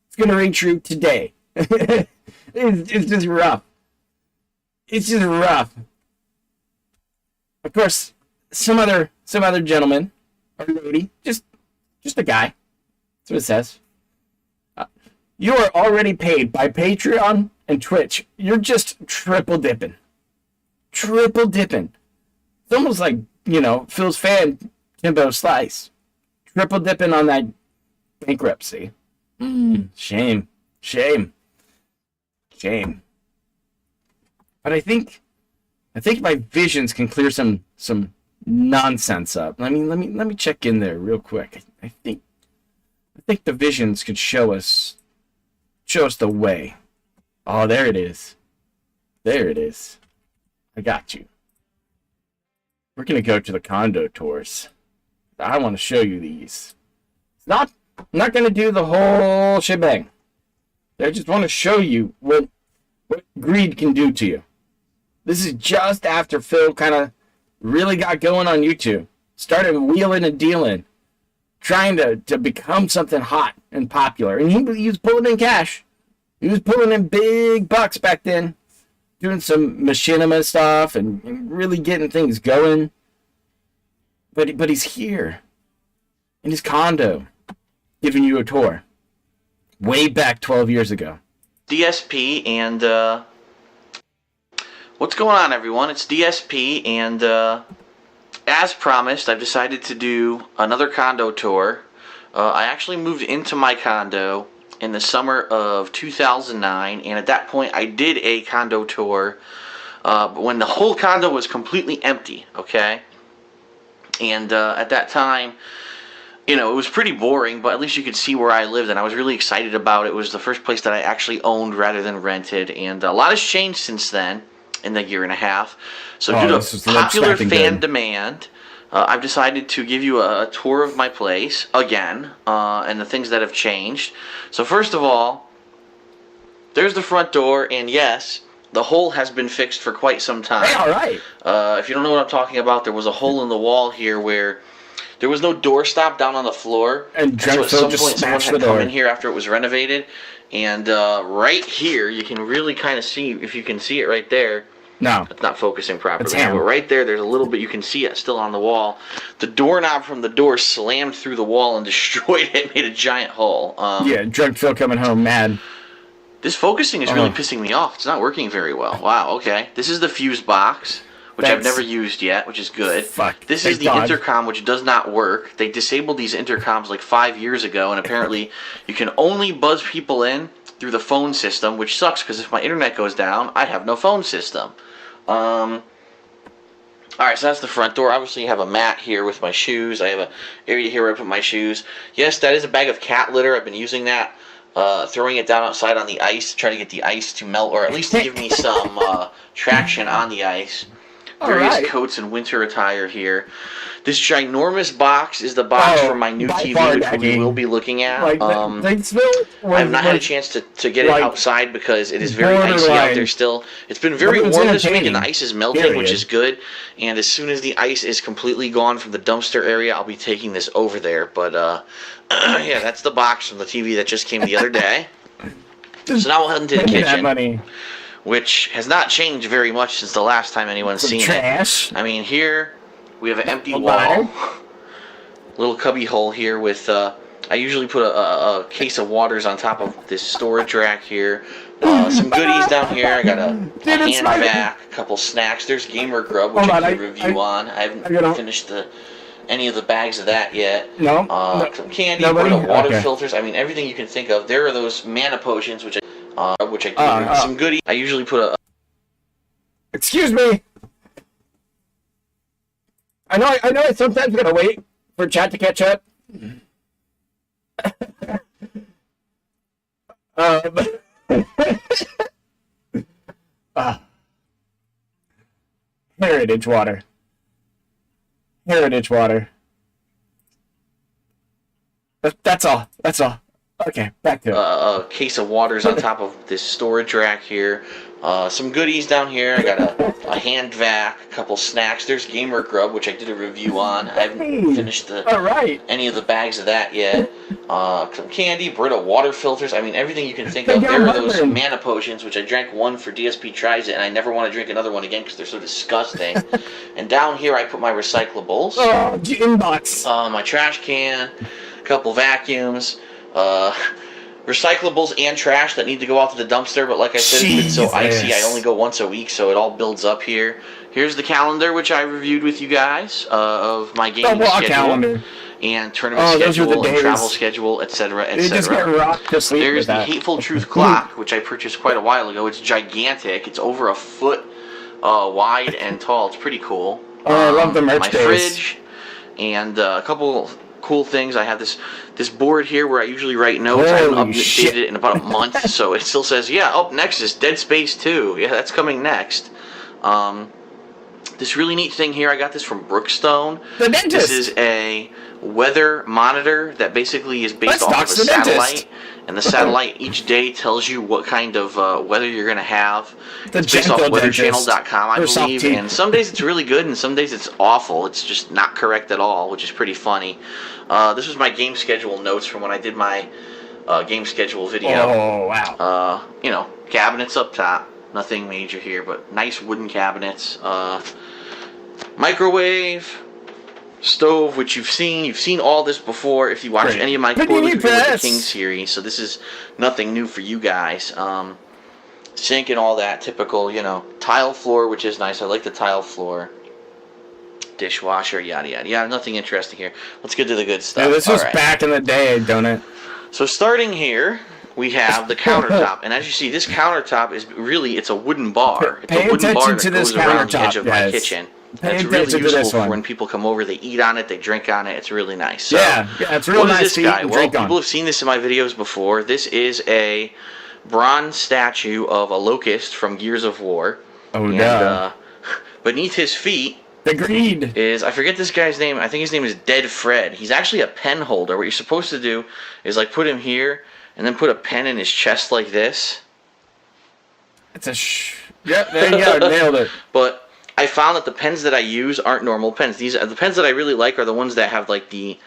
It's going to ring true today. It's just rough. It's just rough. Of course, some other gentleman or lady, just a guy. That's what it says. You are already paid by Patreon and Twitch. You're just triple dipping. It's almost like, Phil's fan, Timbo Slice. Triple dipping on that bankruptcy. Shame. But I think my visions can clear some nonsense up. Let me check in there real quick. I think the visions could show us the way. Oh, there it is. There it is. I got you. We're gonna go to the condo tours. I want to show you these. I'm not gonna do the whole shebang. I just want to show you what greed can do to you. This is just after Phil kind of really got going on YouTube. Started wheeling and dealing. Trying to become something hot and popular. And he was pulling in cash. He was pulling in big bucks back then. Doing some machinima stuff and really getting things going. But he's here. In his condo. Giving you a tour. Way back 12 years ago. DSP and what's going on, everyone? It's DSP and as promised, I've decided to do another condo tour. I actually moved into my condo in the summer of 2009, and at that point I did a condo tour when the whole condo was completely empty, okay? And at that time, you know, it was pretty boring, but at least you could see where I lived, and I was really excited about it. It was the first place that I actually owned rather than rented, and a lot has changed since then in the year and a half. So due to popular fan demand, I've decided to give you a tour of my place again, and the things that have changed. So first of all, there's the front door, and yes, the hole has been fixed for quite some time. Hey, all right. If you don't know what I'm talking about, there was a hole in the wall here where there was no doorstop down on the floor. And so at some just point someone smashed had the come door. in here after it was renovated. And right here, you can really kind of see, if you can see it right there. No. It's not focusing properly. It's him. But right there, there's a little bit, you can see it still on the wall. The doorknob from the door slammed through the wall and destroyed it, made a giant hole. Yeah, drunk Phil coming home mad. This focusing is really pissing me off. It's not working very well. Wow, okay. This is the fuse box, which I've never used yet, which is good. Fuck. This is the intercom, which does not work. They disabled these intercoms like 5 years ago, and apparently you can only buzz people in through the phone system, which sucks because if my internet goes down, I have no phone system. Alright, so that's the front door. Obviously you have a mat here with my shoes. I have an area here where I put my shoes. Yes, that is a bag of cat litter. I've been using that. Throwing it down outside on the ice to try to get the ice to melt, or at least to give me some traction on the ice. Various coats and winter attire here. This ginormous box is the box for my new TV, which we will be looking at. I have not had a chance to get it outside because it is very icy out there still. It's been very warm this week and the ice is melting, which is good. And as soon as the ice is completely gone from the dumpster area, I'll be taking this over there. But yeah, that's the box from the TV that just came the other day. So now we'll head into the kitchen, which has not changed very much since the last time anyone's seen it. I mean, here we have an empty wall, little cubby hole here with, I usually put a case of waters on top of this storage rack here. Some goodies down here. I got a hand vac, a couple snacks. There's Gamer Grub, which I did a review on. I haven't finished any of the bags of that yet. Some candy, water filters. I mean, everything you can think of. There are those mana potions, which I some goodies. I usually put a. Excuse me. I know. I sometimes gotta wait for chat to catch up. Heritage water. Heritage water. That's all. That's all. Okay, back to it. A case of waters on top of this storage rack here. Some goodies down here. I got a hand vac, a couple snacks. There's Gamer Grub, which I did a review on. I haven't finished any of the bags of that yet. Some candy, Brita water filters. I mean, everything you can think of. There are those mana potions, which I drank one for DSP Tries It, and I never want to drink another one again because they're so disgusting. And down here I put my recyclables. Oh, inbox. My trash can, a couple vacuums. Recyclables and trash that need to go out to the dumpster, but like I said, it's been so icy, I only go once a week, so it all builds up here. Here's the calendar, which I reviewed with you guys, of my gaming schedule, and tournament schedule, and travel schedule, etc., etc. There's the Hateful Truth clock, which I purchased quite a while ago. It's gigantic. It's over a foot wide and tall. It's pretty cool. Oh, I love the merch my days. fridge, and a couple cool things. I have this board here where I usually write notes. I haven't Holy updated shit. it in about a month, so it still says, yeah, up next is Dead Space 2. Yeah, that's coming next. This really neat thing here, I got this from Brookstone. The dentist. This is a weather monitor that basically is based off of a the dentist. satellite. And the satellite each day tells you what kind of weather you're going to have. It's based off weatherchannel.com, I believe. And some days it's really good, and some days it's awful. It's just not correct at all, which is pretty funny. This was my game schedule notes from when I did my game schedule video. Oh, wow. You know, cabinets up top. Nothing major here, but nice wooden cabinets. Microwave. Stove, which you've seen all this before if you watch any of my quarterly with the King series, so this is nothing new for you guys. Sink and all that, typical, you know. Tile floor, which is nice. I like the tile floor. Dishwasher, yada yada yada. Nothing interesting here. Let's get to the good stuff. Yeah, this was back in the day, don't it? So starting here, we have the countertop, and as you see, this countertop is really, it's a wooden bar. It's a wooden bar that goes around the edge of my kitchen. It's really useful for when people come over. They eat on it, they drink on it. It's really nice. So, yeah, it's really nice. What is this guy? Well, people have seen this in my videos before. This is a bronze statue of a locust from Gears of War. Oh, no. Beneath his feet, the greed is, I forget this guy's name. I think his name is Dead Fred. He's actually a pen holder. What you're supposed to do is like put him here and then put a pen in his chest like this. It's a Yep, there you go. Nailed it. But I found that the pens that I use aren't normal pens. The pens that I really like are the ones that have like the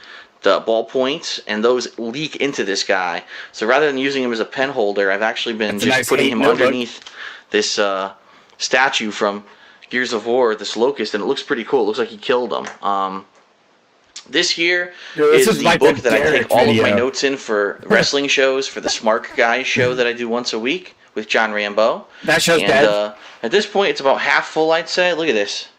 ball points, and those leak into this guy. So rather than using him as a pen holder, I've actually been just putting him underneath this statue from Gears of War, this locust, and it looks pretty cool. It looks like he killed him. This here is the like book that I take all of my notes in for wrestling shows, for the Smart Guys show that I do once a week with John Rambo. That show's dead. At this point, it's about half full, I'd say. Look at this.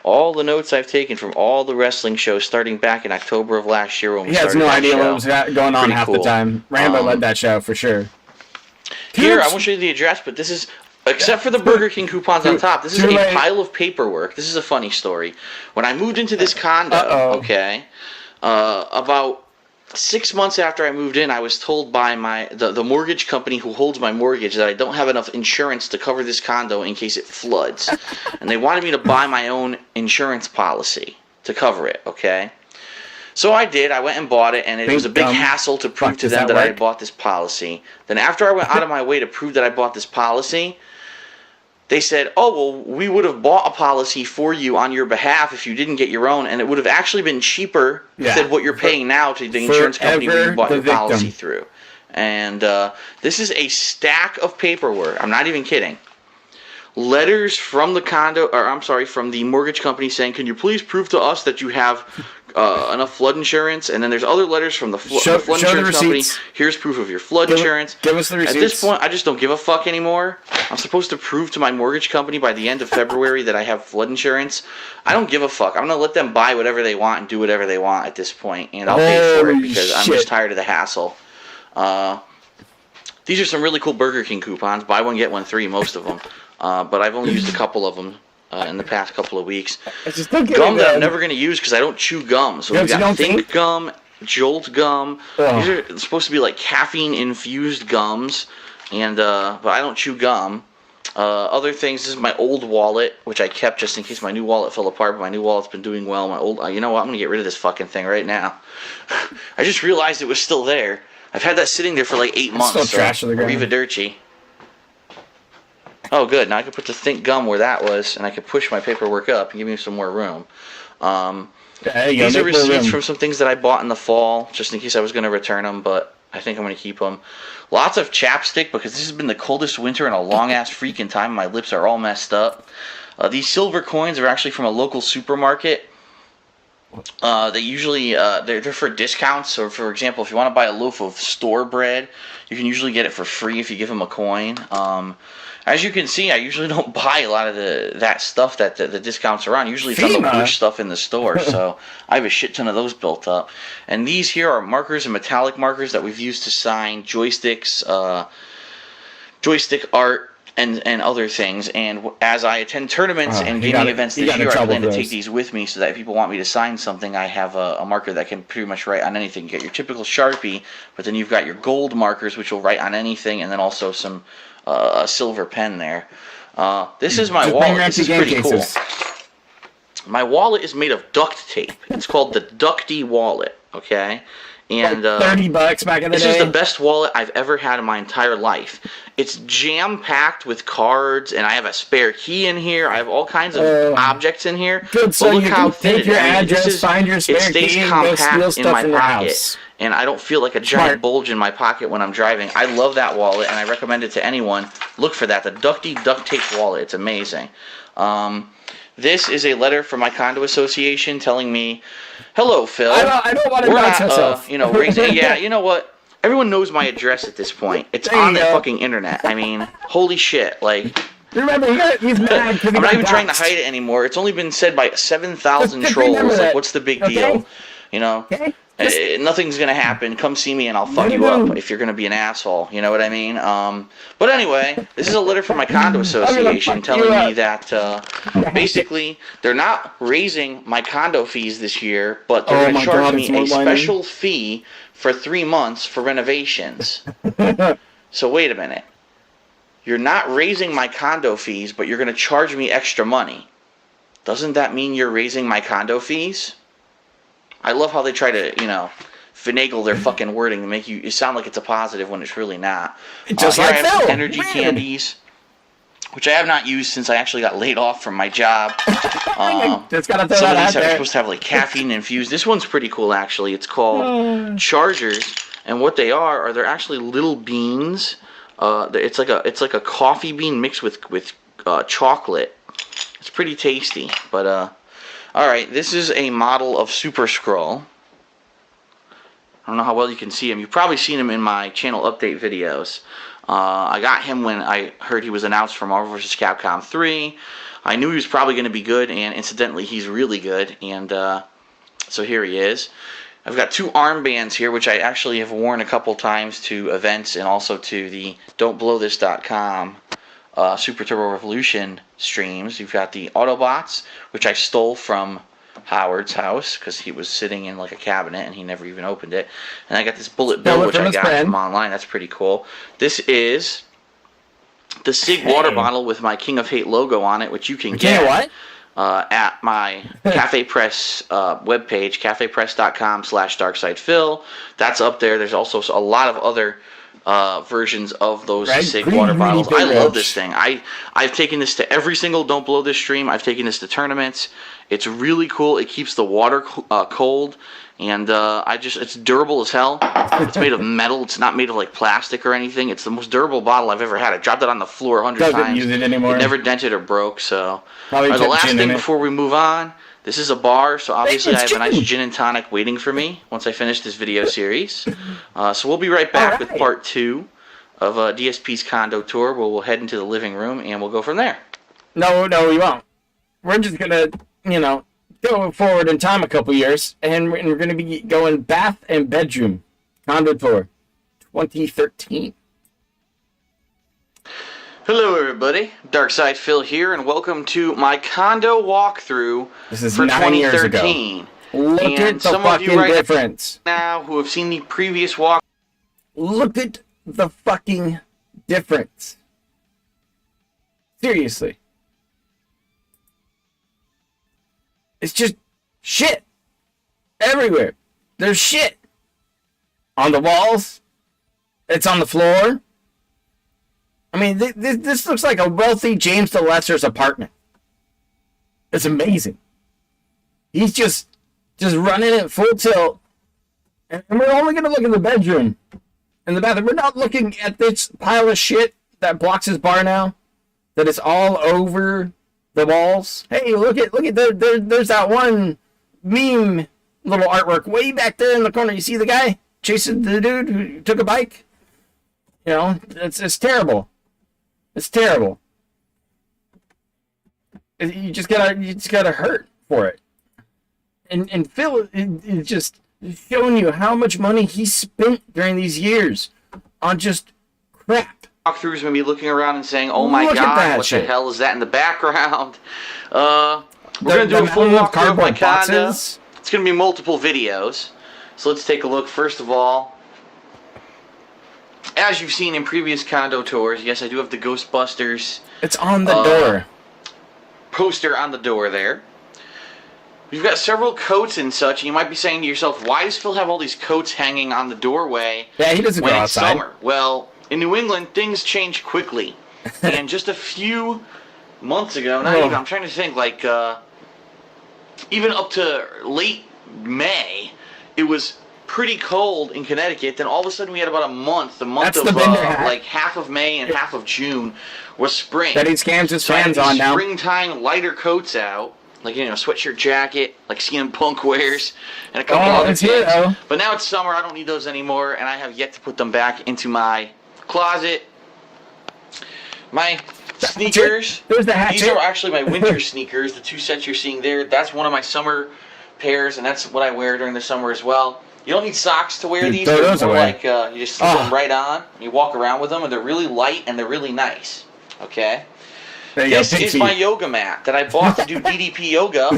All the notes I've taken from all the wrestling shows starting back in October of last year when we started. He has no idea what was going on half the time. Rambo led that show for sure. Here, I won't show you the address, but this is, except for the Burger King coupons on top, this is a pile of paperwork. This is a funny story. When I moved into this condo, about 6 months after I moved in, I was told by the mortgage company who holds my mortgage that I don't have enough insurance to cover this condo in case it floods. And they wanted me to buy my own insurance policy to cover it, okay? So I did. I went and bought it, and it was a big hassle to prove to them that I had bought this policy. Then after I went out of my way to prove that I bought this policy, they said, oh, well, we would have bought a policy for you on your behalf if you didn't get your own, and it would have actually been cheaper than what you're paying now to the insurance company where you bought your policy through. And this is a stack of paperwork. I'm not even kidding. Letters from the from the mortgage company saying, can you please prove to us that you have enough flood insurance? And then there's other letters from the flood insurance company. Here's proof of your flood insurance. Give us the receipts. At this point, I just don't give a fuck anymore. I'm supposed to prove to my mortgage company by the end of February that I have flood insurance. I don't give a fuck. I'm going to let them buy whatever they want and do whatever they want at this point, and I'll pay for it because I'm just tired of the hassle. These are some really cool Burger King coupons. Buy one, get one free, most of them. But I've only used a couple of them in the past couple of weeks. Gum that I'm never going to use because I don't chew gum. So we've got Think Gum, Jolt Gum. These are supposed to be like caffeine-infused gums, and but I don't chew gum. Other things, this is my old wallet, which I kept just in case my new wallet fell apart, but my new wallet's been doing well. My old, you know what, I'm going to get rid of this fucking thing right now. I just realized it was still there. I've had that sitting there for like 8 months. Still trash to the ground. Arrivederci. Oh, good. Now I can put the Think Gum where that was, and I can push my paperwork up and give me some more room. These are receipts from some things that I bought in the fall, just in case I was going to return them, but I think I'm going to keep them. Lots of chapstick, because this has been the coldest winter in a long-ass freaking time. My lips are all messed up. These silver coins are actually from a local supermarket. They usually, they're for discounts. So, for example, if you want to buy a loaf of store bread, you can usually get it for free if you give them a coin. As you can see, I usually don't buy a lot of that stuff that the discounts are on. Usually it's on the Bush stuff in the store, so I have a shit ton of those built up. And these here are markers and metallic markers that we've used to sign joysticks, joystick art, and other things. And as I attend tournaments and he gaming got- events he this got in year, I trouble plan to for take those. these with me so that if people want me to sign something, I have a marker that can pretty much write on anything. You get your typical Sharpie, but then you've got your gold markers, which will write on anything, and then also some a silver pen there. This is my Just bring wallet. your This empty is pretty game cool. cases. My wallet is made of duct tape. It's called the Ducty wallet, okay? And $30 back in the this day. is the best wallet I've ever had in my entire life. It's jam-packed with cards, and I have a spare key in here. I have all kinds of objects in here. Good, so but look you how can thin take it is. your I mean, address, find your spare it stays key, and go steal compact in stuff my in your pocket, house. and I don't feel like a giant Smart. bulge in my pocket when I'm driving. I love that wallet, and I recommend it to anyone. Look for that, the Ducty duct tape wallet. It's amazing. This is a letter from my condo association telling me, "Hello, Phil. I don't want to We're dox not, myself. raising. Yeah, you know what? Everyone knows my address at this point. It's There you on the go. fucking internet. I mean, holy shit! Like, Remember, he's mad because I'm not even trying to hide it anymore. It's only been said by 7,000 Just trolls. remember Like, that, what's the big okay? deal? You know, Okay? nothing's gonna happen. Come see me and I'll fuck you up if you're gonna be an asshole. You know what I mean? But anyway, this is a letter from my condo association fuck telling you me that basically they're not raising my condo fees this year, but they're Oh gonna my charge God, me it's a more whining. special fee for 3 months for renovations. So wait a minute. You're not raising my condo fees, but you're going to charge me extra money. Doesn't that mean you're raising my condo fees? I love how they try to, finagle their fucking wording to make you sound like it's a positive when it's really not. Just Here like I have some Phil. energy Weird. candies, which I have not used since I actually got laid off from my job. Just gotta throw Some that of these out are there. supposed to have like caffeine infused. This one's pretty cool actually. It's called chargers, and what they are they're actually little beans. It's like a coffee bean mixed with chocolate. It's pretty tasty. But all right, this is a model of Super Skrull. I don't know how well you can see him. You've probably seen him in my channel update videos. I got him when I heard he was announced for Marvel vs. Capcom 3. I knew he was probably going to be good, and incidentally, he's really good. And so here he is. I've got 2 armbands here, which I actually have worn a couple times to events and also to the Don'tBlowThis.com Super Turbo Revolution streams. You've got the Autobots, which I stole from Howard's house because he was sitting in like a cabinet and he never even opened it. And I got this Bullet Bill, which I got from online. That's pretty cool. This is the Sig water bottle with my King of Hate logo on it, which you can get at my Cafe Press webpage, cafepress.com/darksidephil. That's up there. There's also a lot of other versions of those Sig water bottles. I love this thing. I've taken this to every single Don't Blow This stream. I've taken this to tournaments. It's really cool. It keeps the water cold, and it's durable as hell. It's made of metal. It's not made of like plastic or anything. It's the most durable bottle I've ever had. I dropped it on the floor 100 times. Doesn't use it anymore. It never dented or broke. So Probably the last gin in thing it. before we move on. This is a bar, so obviously it's I have a nice gin. gin and tonic waiting for me once I finish this video series. So we'll be right back with part 2 of DSP's condo tour, where we'll head into the living room and we'll go from there. No, we won't. We're just gonna, go forward in time a couple years, and we're gonna be going bath and bedroom condo tour, 2013. Hello, everybody. Darkside Phil here, and welcome to my condo walkthrough This is for 9 years ago. 2013. Look And at the some of you fucking right difference. now who have seen the previous walk. Look at the fucking difference. Seriously. It's just shit. Everywhere. There's shit. On the walls. It's on the floor. I mean, this looks like a wealthy James the Lesser's apartment. It's amazing. He's just running it full tilt. And we're only going to look in the bedroom. In the bathroom. We're not looking at this pile of shit that blocks his bar now. That is all over the walls. Hey, look at there's that one meme little artwork way back there in the corner. You see the guy chasing the dude who took a bike? It's terrible. It's terrible. You just gotta hurt for it. And Phil is just showing you how much money he spent during these years on just crap. walkthroughs may be looking around and saying, "Oh my Look at God, that what shit. the hell is that in the background?" We're gonna do a full mountain of walkthrough of my cardboard condo. boxes. It's gonna be multiple videos. So let's take a look. First of all, as you've seen in previous condo tours, yes, I do have the Ghostbusters It's on the door. poster on the door there. We've got several coats and such, and you might be saying to yourself, why does Phil have all these coats hanging on the doorway Yeah, he doesn't go when it's outside. summer? Well, in New England, things change quickly. And just a few months ago, not even, I'm trying to think, like, even up to late May, it was pretty cold in Connecticut. Then all of a sudden we had about a month, That's of the Bender hat. like half of May and half of June was spring. That he scams his So I had fans on these now. springtime lighter coats out, like, you know, sweatshirt jacket, like CM Punk wears, and a couple Oh, other it's here, things. though. But now it's summer, I don't need those anymore, and I have yet to put them back into my closet. My sneakers. There's the hatchet. These are actually my winter sneakers. The two sets you're seeing there, that's one of my summer pairs, and that's what I wear during the summer as well. You don't need socks to wear Dude, these. throw They're those more away. like you just slip them right on. You walk around with them, and they're really light and they're really nice. Okay. There you go, This big is feet. my yoga mat that I bought to do DDP yoga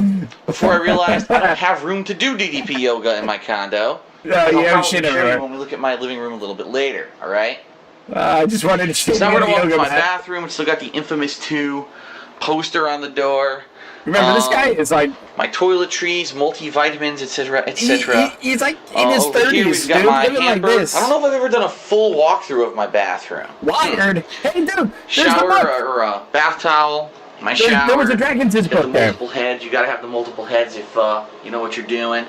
before I realized I don't have room to do DDP yoga in my condo. No, I'll you have probably shit show you everywhere. when we look at my living room a little bit later. All right. I just wanted to show So now you we're the gonna walk to yoga my mat. bathroom. It's still got the infamous 2 poster on the door. Remember, this guy is like... My toiletries, multivitamins, etc., etc. He's like in his Over here 30s, we've got dude. my Living like hamper. this. I don't know if I've ever done a full walkthrough of my bathroom. Wired. Hey, dude, there's the Shower book. or a bath towel. My There- shower. there was a Dragon's Got the book there. multiple heads. You gotta have the multiple heads if you know what you're doing.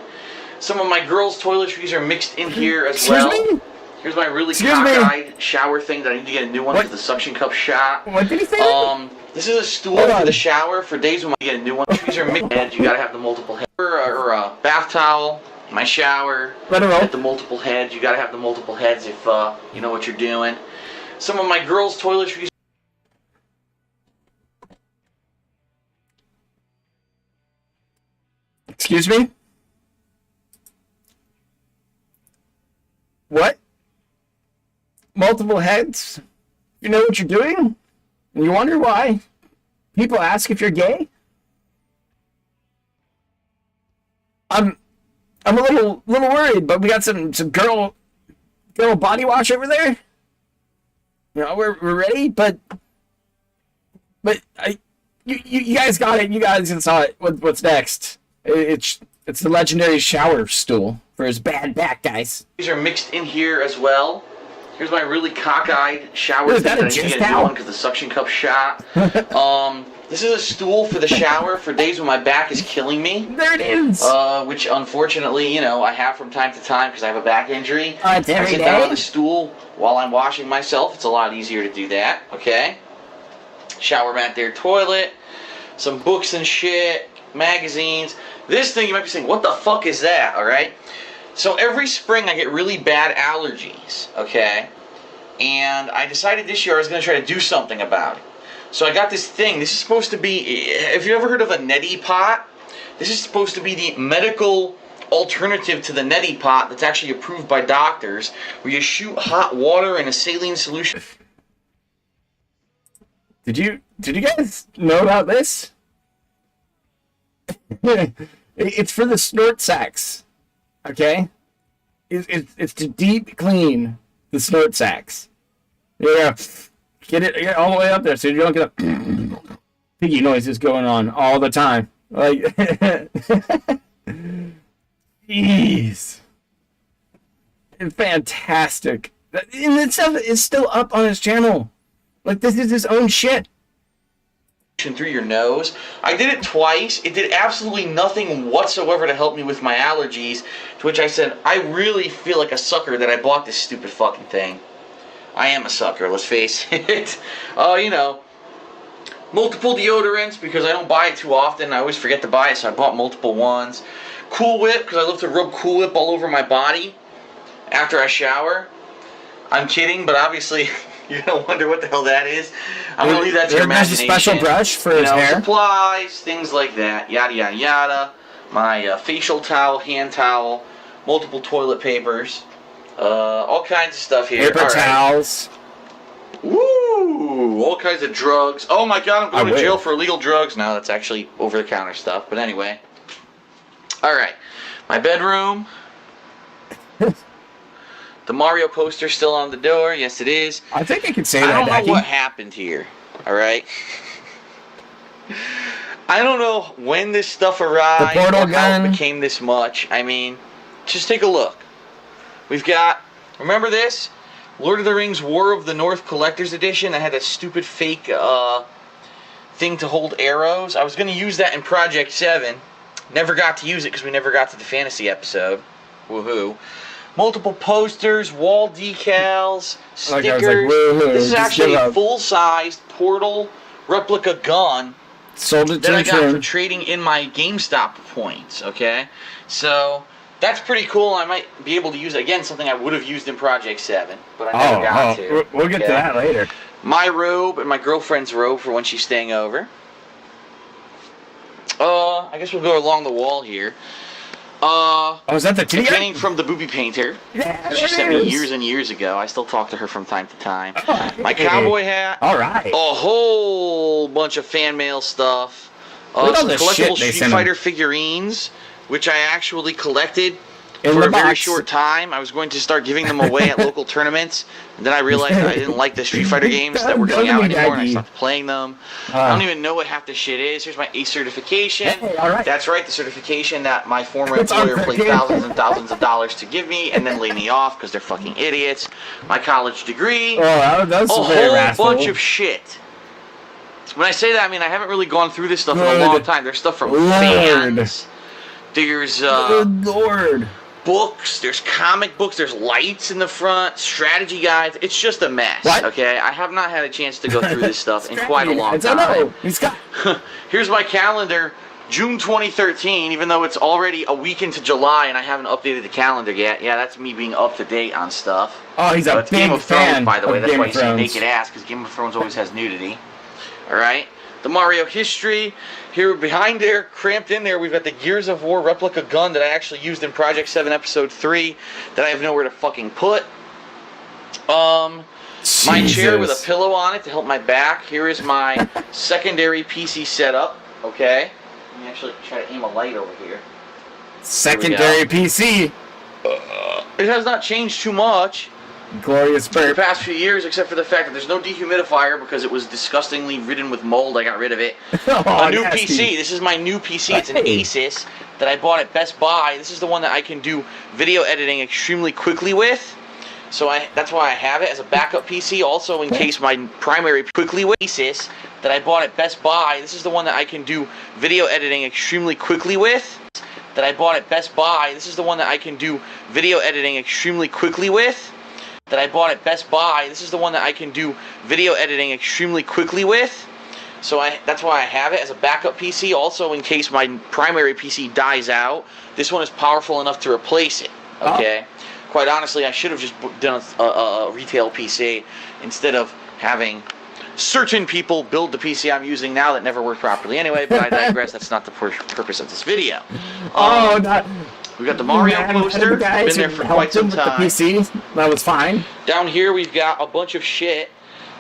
Some of my girls' toiletries are mixed in here as Excuse well. me? Here's my really Excuse me? cockeyed shower thing that I need to get a new one What? because the suction cup shot. What did he say? This is a stool Hold for on. the shower for days when I get a new one. These are mixed heads. You gotta have the multiple heads. Or a bath towel. My shower. Let it roll. Got the multiple heads. You gotta have the multiple heads if you know what you're doing. Some of my girls' toiletries. Excuse me? What? Multiple heads? You know what you're doing? And you wonder why? People ask if you're gay? I'm a little worried, but we got some girl body wash over there. You know, we're ready, but you guys got it. You guys saw it. What's next? It's the legendary shower stool for his bad back, guys. These are mixed in here as well. Here's my really cockeyed shower Is thing that a I need to jizz get a new towel? one because the suction cup shot. This is a stool for the shower for days when my back is killing me. There it is. Which unfortunately, you know, I have from time to time because I have a back injury. It's I every sit down day? on the stool while I'm washing myself. It's a lot easier to do that. Okay. Shower mat there, toilet, some books and shit, magazines. This thing you might be saying, what the fuck is that? All right. So every spring I get really bad allergies. Okay. And I decided this year I was going to try to do something about it. So I got this thing. This is supposed to be, have you ever heard of a neti pot? This is supposed to be the medical alternative to the neti pot that's actually approved by doctors, where you shoot hot water in a saline solution. Did you guys know about this? It's for the snort sacs. Okay? It's to deep clean the snort sacs. Yeah. Get it all the way up there so you don't get a piggy noises going on all the time. Like, jeez. It's fantastic. And that stuff is still up on his channel. Like, this is his own shit. Through your nose. I did it twice. It did absolutely nothing whatsoever to help me with my allergies, to which I said, I really feel like a sucker that I bought this stupid fucking thing. I am a sucker, let's face it. You know, multiple deodorants because I don't buy it too often. I always forget to buy it, so I bought multiple ones. Cool Whip because I love to rub Cool Whip all over my body after I shower. I'm kidding, but obviously you're going to wonder what the hell that is. I'm going to leave that to your There's a imagination. special brush for his hair. Supplies, things like that, yada yada yada. My facial towel, hand towel, multiple toilet papers. All kinds of stuff here. Paper All right. towels. Woo! Ooh, all kinds of drugs. Oh my god, I'm going to will. jail for illegal drugs. No, that's actually over-the-counter stuff. But anyway. Alright. My bedroom. The Mario poster still on the door. Yes, it is. I think I can say I that, don't know Becky. what happened here. Alright? I don't know when this stuff arrived The portal or how gun. it became this much. I mean, just take a look. We've got, remember this? Lord of the Rings War of the North Collector's Edition. I had that stupid fake thing to hold arrows. I was going to use that in Project 7. Never got to use it because we never got to the fantasy episode. Woohoo. Multiple posters, wall decals, Like stickers. I was like, woohoo, This is just actually give a up. full-sized Portal replica gun Sold it that to I the got for trim. trading in my GameStop points, okay? So, that's pretty cool. I might be able to use it. Again, something I would have used in Project 7, but I never got to. We'll get to okay? that later. My robe and my girlfriend's robe for when she's staying over. I guess we'll go along the wall here. Oh, is that the titty Painting guy? from the Booby Painter. Yeah, She there sent it me is. years and years ago. I still talk to her from time to time. Oh, My hey. cowboy hat. All right. A whole bunch of fan mail stuff. Look at all Some the collectible shit they Street sent 'em. Fighter figurines, which I actually collected In for the a very box. short time. I was going to start giving them away at local tournaments, and then I realized that I didn't like the Street Fighter games that were coming out Doesn't he, anymore, and I Daggy? stopped playing them. I don't even know what half this shit is. Here's my ACE certification. Hey, all right. That's right, the certification that my former It's employer on paid the thousands and thousands of dollars to give me, and then lay me off because they're fucking idiots. My college degree. Oh, that's A very whole wrathful. bunch of shit. When I say that, I mean I haven't really gone through this stuff in a Good long time. There's stuff from Lord. fans. There's Good lord. books. There's comic books. There's lights in the front. Strategy guides. It's just a mess. What? Okay, I have not had a chance to go through this stuff in quite a long I don't know. time. He's got. Here's my calendar. June 2013, even though it's already a week into July and I haven't updated the calendar yet. Yeah, that's me being up to date on stuff. Oh, he's a But it's big Game of Thrones, fan by the way. of That's Game why of you see Thrones. naked ass, because Game of Thrones always has nudity. Alright? The Mario history. Here behind there, cramped in there, we've got the Gears of War replica gun that I actually used in Project 7 Episode 3 that I have nowhere to fucking put. My chair with a Jesus. pillow on it to help my back. Here is my secondary PC setup. Okay? Let me actually try to aim a light over here. Secondary PC. It has not changed too much Glorious for the burp. past few years, except for the fact that there's no dehumidifier because it was disgustingly ridden with mold. I got rid of it. Oh, A new nasty. PC. This is my new PC. It's an Hey. Asus that I bought at Best Buy. This is the one that I can do video editing extremely quickly with. So that's why I have it as a backup PC. Also, in case my primary quickly with Asus that I bought at Best Buy. This is the one that I can do video editing extremely quickly with. That I bought at Best Buy. This is the one that I can do video editing extremely quickly with. That I bought at Best Buy. This is the one that I can do video editing extremely quickly with. So that's why I have it as a backup PC. Also, in case my primary PC dies out, this one is powerful enough to replace it. Okay? Quite honestly, I should have just done a retail PC instead of having certain people build the PC I'm using now that never worked properly anyway, but I digress. That's not the purpose of this video. Oh, not. We got the Mario Man, poster. the guys Been there who for helped quite some him with time. The PC. That was fine. Down here we've got a bunch of shit,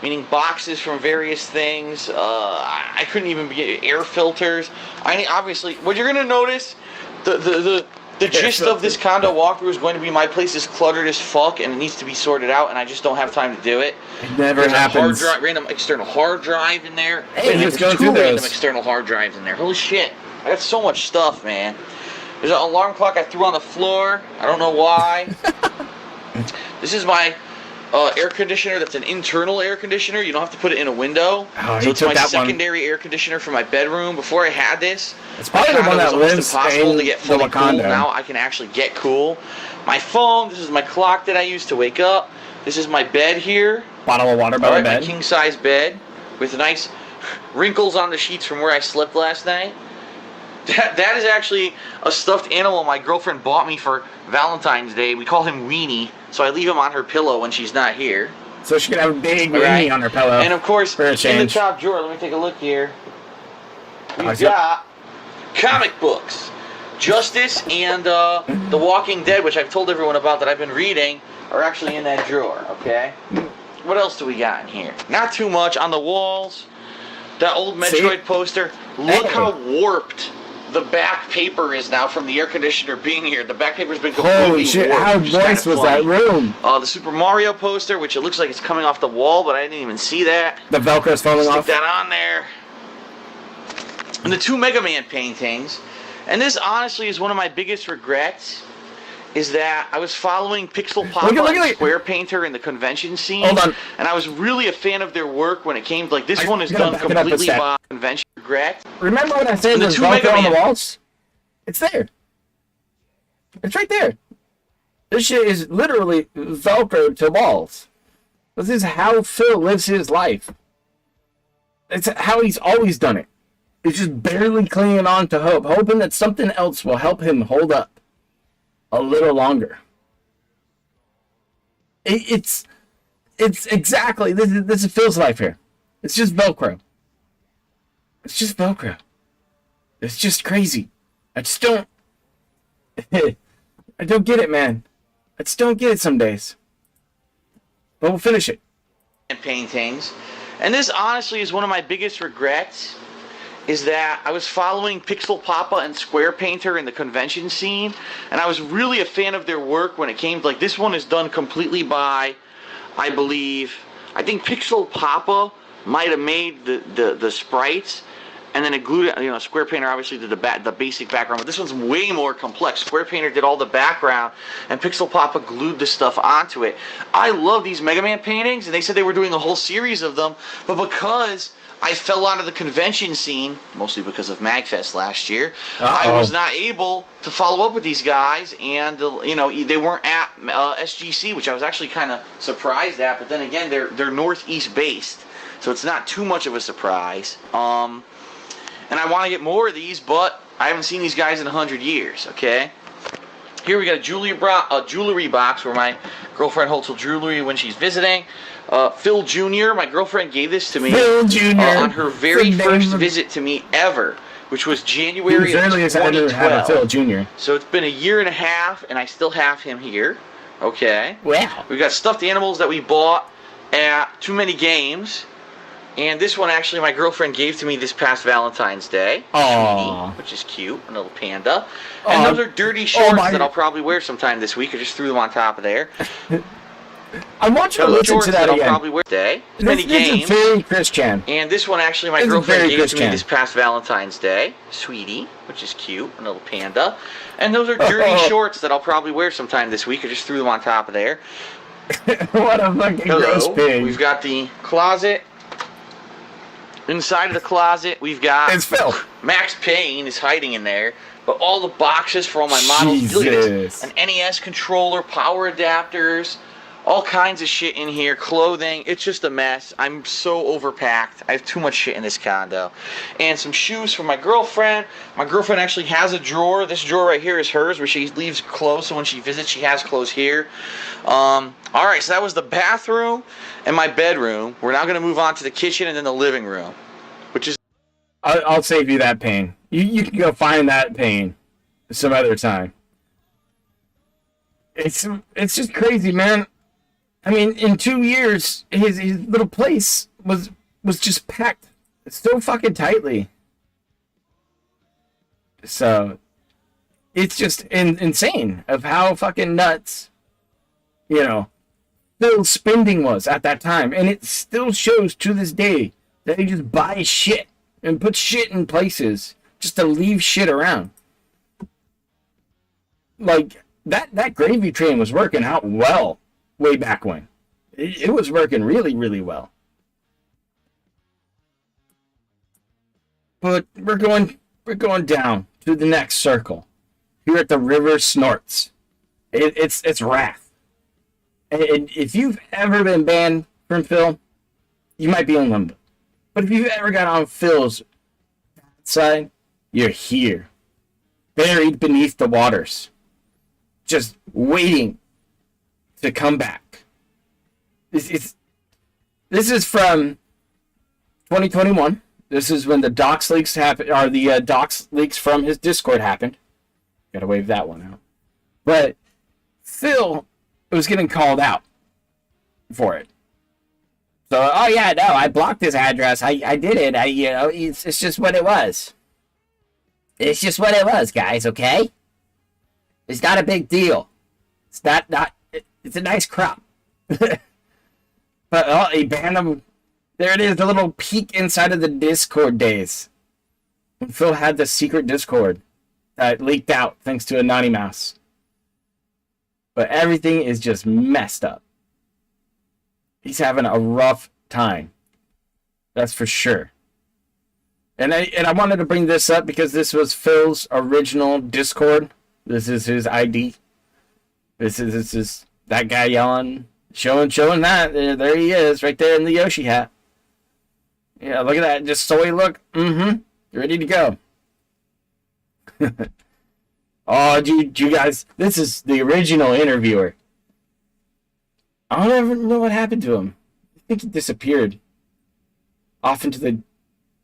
meaning boxes from various things. I couldn't even get air filters. Obviously, what you're gonna notice, the gist of this condo walkthrough is going to be my place is cluttered as fuck and it needs to be sorted out, and I just don't have time to do it. It never There's happens. a random external hard drive in there. Hey, Wait, just there's go two through random those. external hard drives in there. Holy shit! I got so much stuff, man. There's an alarm clock I threw on the floor. I don't know why. This is my air conditioner. That's an internal air conditioner. You don't have to put it in a window. Oh, So he it's took my that one. secondary air conditioner for my bedroom. Before I had this, It's probably my the one condo that was almost lives impossible in to get the fully cool. Wakanda. Now I can actually get cool. My phone. This is my clock that I use to wake up. This is my bed here. Bottle of water by All the right, my bed. king size bed with nice wrinkles on the sheets from where I slept last night. That is actually a stuffed animal my girlfriend bought me for Valentine's Day. We call him Weenie, so I leave him on her pillow when she's not here. So she could have a big All right. weenie on her pillow. And of course, For a in the change. top drawer, let me take a look here. Oh, We've so- got comic books. Justice and The Walking Dead, which I've told everyone about that I've been reading, are actually in that drawer, okay? What else do we got in here? Not too much. On the walls, that old Metroid poster. Look how warped the back paper is now from the air conditioner being here. The back paper's been completely Holy shit, warped, how which is kinda moist was funny. that room? The Super Mario poster, which it looks like it's coming off the wall, but I didn't even see that. The Velcro's falling Stick off. that on there. And the 2 Mega Man paintings. And this honestly is one of my biggest regrets, is that I was following Pixel Papa and Square Painter in the convention scene. Hold on. And I was really a fan of their work when it came to, like, this one is gotta done back it up a completely step. by convention regret. Remember when I said And the there's 2 Mega Velcro on the Man- walls? It's there. It's right there. This shit is literally Velcro to walls. This is how Phil lives his life. It's how he's always done it. He's just barely clinging on to hope, hoping that something else will help him hold up a little longer. It's exactly this is Phil's life here. It's just Velcro. It's just Velcro. It's just crazy. I just don't. I don't get it, man. I just don't get it some days. But we'll finish it. And paintings. And this honestly is one of my biggest regrets, is that I was following Pixel Papa and Square Painter in the convention scene, and I was really a fan of their work when it came to, like, this one is done completely by, I think Pixel Papa might have made the sprites, and then it glued it, you know, Square Painter obviously did the basic background, but this one's way more complex. Square Painter did all the background, and Pixel Papa glued the stuff onto it. I love these Mega Man paintings, and they said they were doing a whole series of them, but because I fell out of the convention scene, mostly because of MagFest last year, I was not able to follow up with these guys, and you know, they weren't at SGC, which I was actually kind of surprised at, but then again, they're Northeast based, so it's not too much of a surprise. And I want to get more of these, but I haven't seen these guys in 100 years, okay? Here we got a jewelry box where my girlfriend holds her jewelry when she's visiting. Phil Jr., my girlfriend gave this to me Phil Jr. On her very first visit to me ever, which was January of 2012. Phil Jr. So it's been a year and a half, and I still have him here, okay? Wow. We've got stuffed animals that we bought at Too Many Games. And this one, actually, my girlfriend gave to me this past Valentine's Day. Aww. Sweetie, which is cute. A little panda. And those are dirty shorts that I'll probably wear sometime this week. I just threw them on top of there. I want you to listen to that I'll again. probably wear today. This is very Christian. And this one, actually, my girlfriend gave to me this past Valentine's Day. Sweetie, which is cute. A little panda. And those are dirty shorts that I'll probably wear sometime this week. I just threw them on top of there. What a fucking gross pig. We've got the closet. Inside of the closet, we've got... It's Phil. Max Payne is hiding in there. But all the boxes for all my models. Look at this. An NES controller, power adapters, all kinds of shit in here, clothing. It's just a mess. I'm so overpacked. I have too much shit in this condo. And some shoes for my girlfriend. My girlfriend actually has a drawer. This drawer right here is hers, where she leaves clothes, so when she visits, she has clothes here. Alright, so that was the bathroom and my bedroom. We're now going to move on to the kitchen and then the living room, which is... I'll save you that pain. You can go find that pain some other time. It's just crazy, man. I mean, in 2 years, his little place was just packed so fucking tightly. So it's just insane of how fucking nuts, you know, Phil's spending was at that time, and it still shows to this day that he just buys shit and puts shit in places just to leave shit around. Like that gravy train was working out well way back when. It was working really, really well. But we're going down to the next circle. Here at the River Snorts. It's Wrath. And if you've ever been banned from Phil, you might be in limbo. But if you've ever got on Phil's side, you're here. Buried beneath the waters. Just waiting to come back. This is from 2021. This is when the docs leaks happened, or the docs leaks from his Discord happened. Gotta wave that one out. But Phil was getting called out for it. So, oh yeah, no, I blocked his address. I did it. It's just what it was. It's just what it was, guys, okay? It's not a big deal. It's it's a nice crop. But, oh, he banned him. There it is, the little peek inside of the Discord days. Phil had the secret Discord that leaked out thanks to a Naughty Mouse. But everything is just messed up. He's having a rough time. That's for sure. And I wanted to bring this up because this was Phil's original Discord. This is his ID. This is that guy yelling, showing that. There he is, right there in the Yoshi hat. Yeah, look at that. Just soy look. Ready to go. Oh, you guys, this is the original interviewer. I don't ever know what happened to him. I think he disappeared. Off into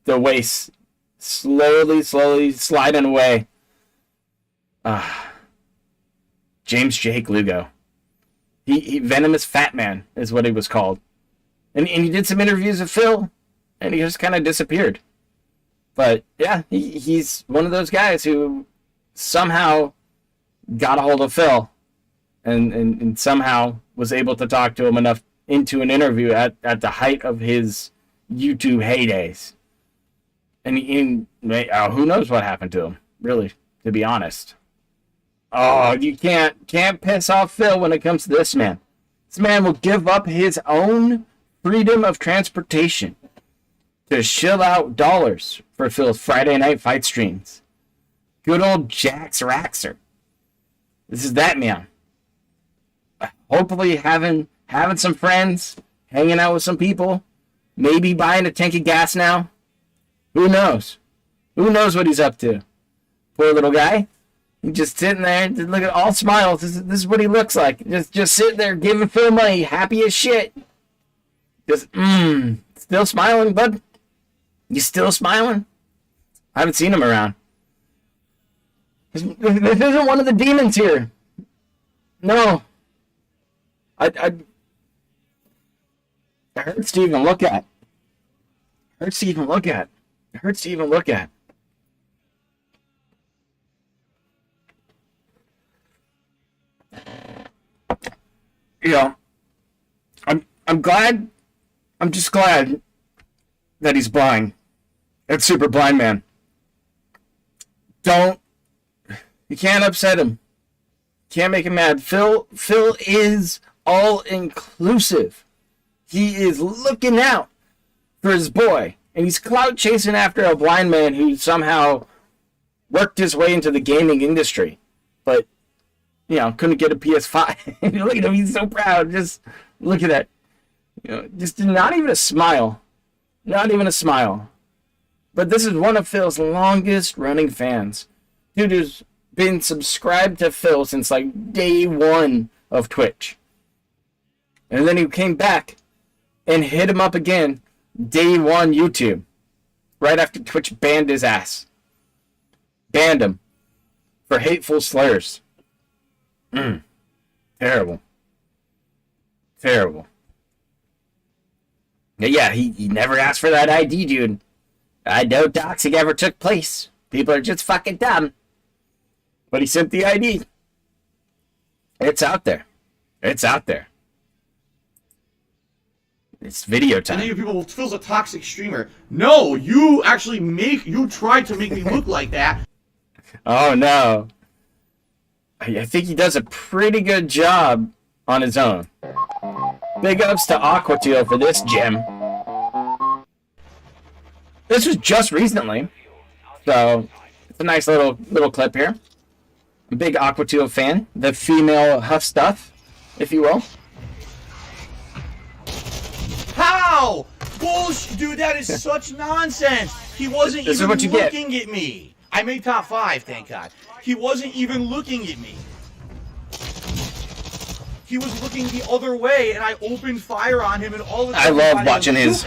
the waste. Slowly sliding away. James Jake Lugo. He Venomous Fat Man is what he was called. And he did some interviews with Phil, and he just kind of disappeared. But yeah, he's one of those guys who somehow got a hold of Phil and somehow was able to talk to him enough into an interview at the height of his YouTube heydays. And who knows what happened to him, really, to be honest. Oh, you can't piss off Phil when it comes to this man. This man will give up his own freedom of transportation to shill out dollars for Phil's Friday night fight streams. Good old Jax Raxer. This is that man. Hopefully having some friends, hanging out with some people, maybe buying a tank of gas now. Who knows? Who knows what he's up to? Poor little guy. He's just sitting there, just look at all smiles. This is what he looks like. Just sitting there giving Phil money, happy as shit. Just still smiling, bud. You still smiling? I haven't seen him around. This isn't one of the demons here. No. I hurts to even look at. Hurts to even look at. It hurts to even look at. You know, I'm glad. I'm just glad that he's blind. That super blind man. You can't upset him. Can't make him mad. Phil is all inclusive. He is looking out for his boy. And he's clout chasing after a blind man who somehow worked his way into the gaming industry. But, couldn't get a PS5. Look at him, he's so proud. Just look at that. Just not even a smile. Not even a smile. But this is one of Phil's longest running fans. Dude has been subscribed to Phil since like day one of Twitch. And then he came back and hit him up again day one YouTube. Right after Twitch banned his ass. Banned him for hateful slurs. Terrible. Terrible. Yeah, he never asked for that ID, dude. No doxing ever took place. People are just fucking dumb. But he sent the ID. It's out there. It's out there. It's video time. And then people, well, Phil's a toxic streamer. No, you tried to make me look like that. Oh, no. I think he does a pretty good job on his own. Big ups to Aquateel for this, Jim. This was just recently, so it's a nice little clip here. I'm a big Aquateel fan, the female Huff Stuff, if you will. How? Bullshit, dude, that is such nonsense. He wasn't even looking at me. I made top 5, thank God. He wasn't even looking at me. He was looking the other way, and I opened fire on him, and all of a sudden I love watching his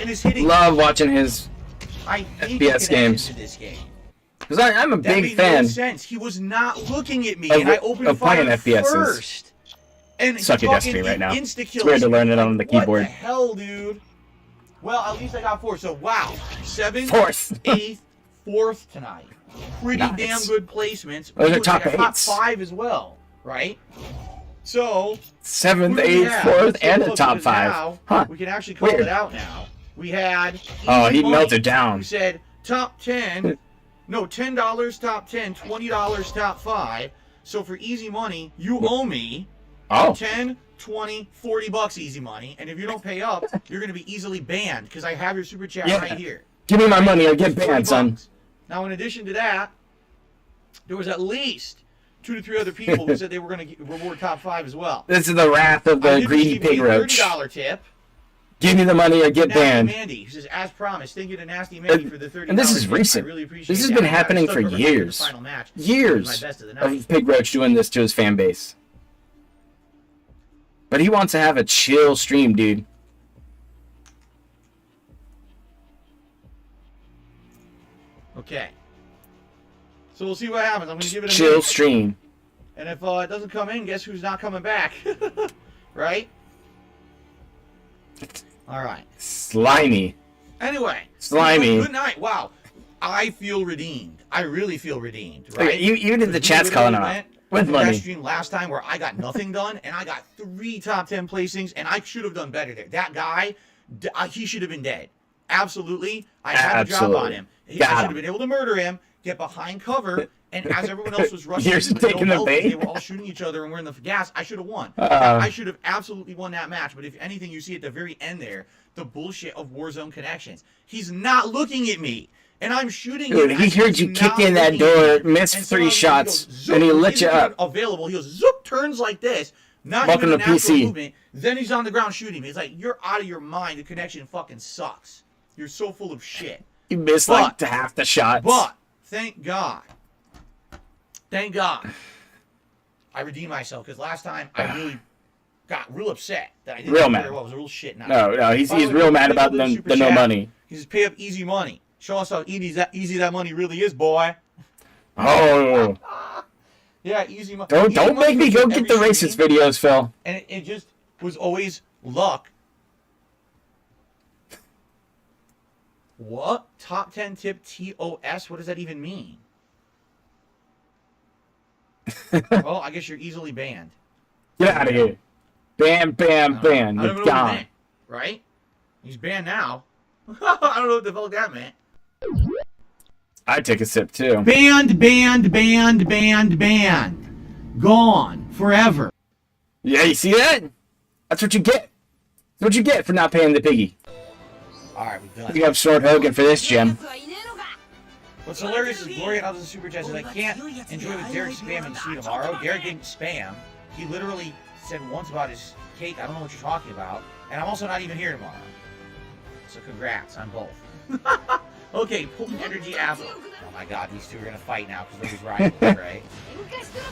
FPS games. This game. Because I'm a big fan. No sense. He was not looking at me, and I opened fire FPSs. first. And Suck at Destiny right now. It's weird to learn it on the keyboard. What the hell, dude? Well, at least I got 4. So wow, 7th, Fourth. 8th, 4th tonight. Pretty Nice. damn good placements. Those are Ooh, top I got top eights. 5 as well, right? So 7th, who do we 8th, have? 4th, Let's take and a a look, top because 5. now Huh. we can actually call Weird. it out now. We had. Oh, Easy he Money, melted down. who said top 10. No, $10 top 10, $20 top 5. So for easy money, you owe me Oh. 10, 20, $40 easy money. And if you don't pay up, you're going to be easily banned because I have your super chat Yeah. right here. Give me my money or get It's banned, son. $40. Now, in addition to that, there was at least 2 to 3 other people who said they were going to reward top 5 as well. This is the wrath of I the did greedy receive pig a roach. $30 tip. Give me the money or get Nasty banned. Mandy, who says, as promised, thank you to Nasty Mandy for the $30. And this is tip. recent. I really appreciate This has that. been I happening stuck for over to the years. final match. Years My best of the night. of Pig Roach doing this to his fan base. But he wants to have a chill stream, dude. Okay. So we'll see what happens. I'm going to give it a Chill minute. stream. And if it doesn't come in, guess who's not coming back? Right? All right. Slimy. Anyway. Slimy. Good night. Wow. I feel redeemed. I really feel redeemed, Okay, right? even if the Because chat's we calling literally out. went With through money. That stream last time where I got nothing done, and I got 3 top 10 placings, and I should have done better there. That guy, he should have been dead. Absolutely. I had a job Absolutely. on him. I Got should him. have been able to murder him, get behind cover, and as everyone else was rushing, You're in with taking the health, bait? they were all shooting each other and we're in the gas. I should have won. Uh-oh. I should have absolutely won that match. But if anything, you see at the very end there, the bullshit of Warzone connections. He's not looking at me. And I'm shooting Dude, him he as heard he's you not kick in that looking at door, me. missed And 3 somehow shots, he goes, zoop, and he lit he's you up. Available. He goes, zoop, turns like this. Not Welcome even a to natural PC. movement. Then he's on the ground shooting me. It's like, you're out of your mind. The connection fucking sucks. You're so full of shit. You missed like half the shots. But thank God, I redeemed myself because last time I really got real upset that I didn't Real do mad. very well. It was a real shit night. No, he's By the way, real mad people about in the Super no Chat, money. He says, pay up easy money. Show us how easy that money really is, boy. Oh, Yeah, easy money. don't make me go get the racist videos, Phil. And it just was always luck. What? Top 10 tip TOS? What does that even mean? Well, I guess you're easily banned. Get out of here. Bam, bam, bam. I You're don't know what it gone. meant, right? He's banned now. I don't know what the fuck that meant. I'd take a sip too. Banned. Gone. Forever. Yeah, you see that? That's what you get. That's what you get for not paying the piggy. Alright, we're done. You have short Hogan for this, Jim. What's hilarious is Gloria does the super chat says I can't enjoy with Derich spamming see tomorrow. Derich didn't spam. He literally said once about his cake. I don't know what you're talking about. And I'm also not even here tomorrow. So congrats on both. Okay, Potent Energy Apple. Oh my god, these two are gonna fight now because they're his rivals, right?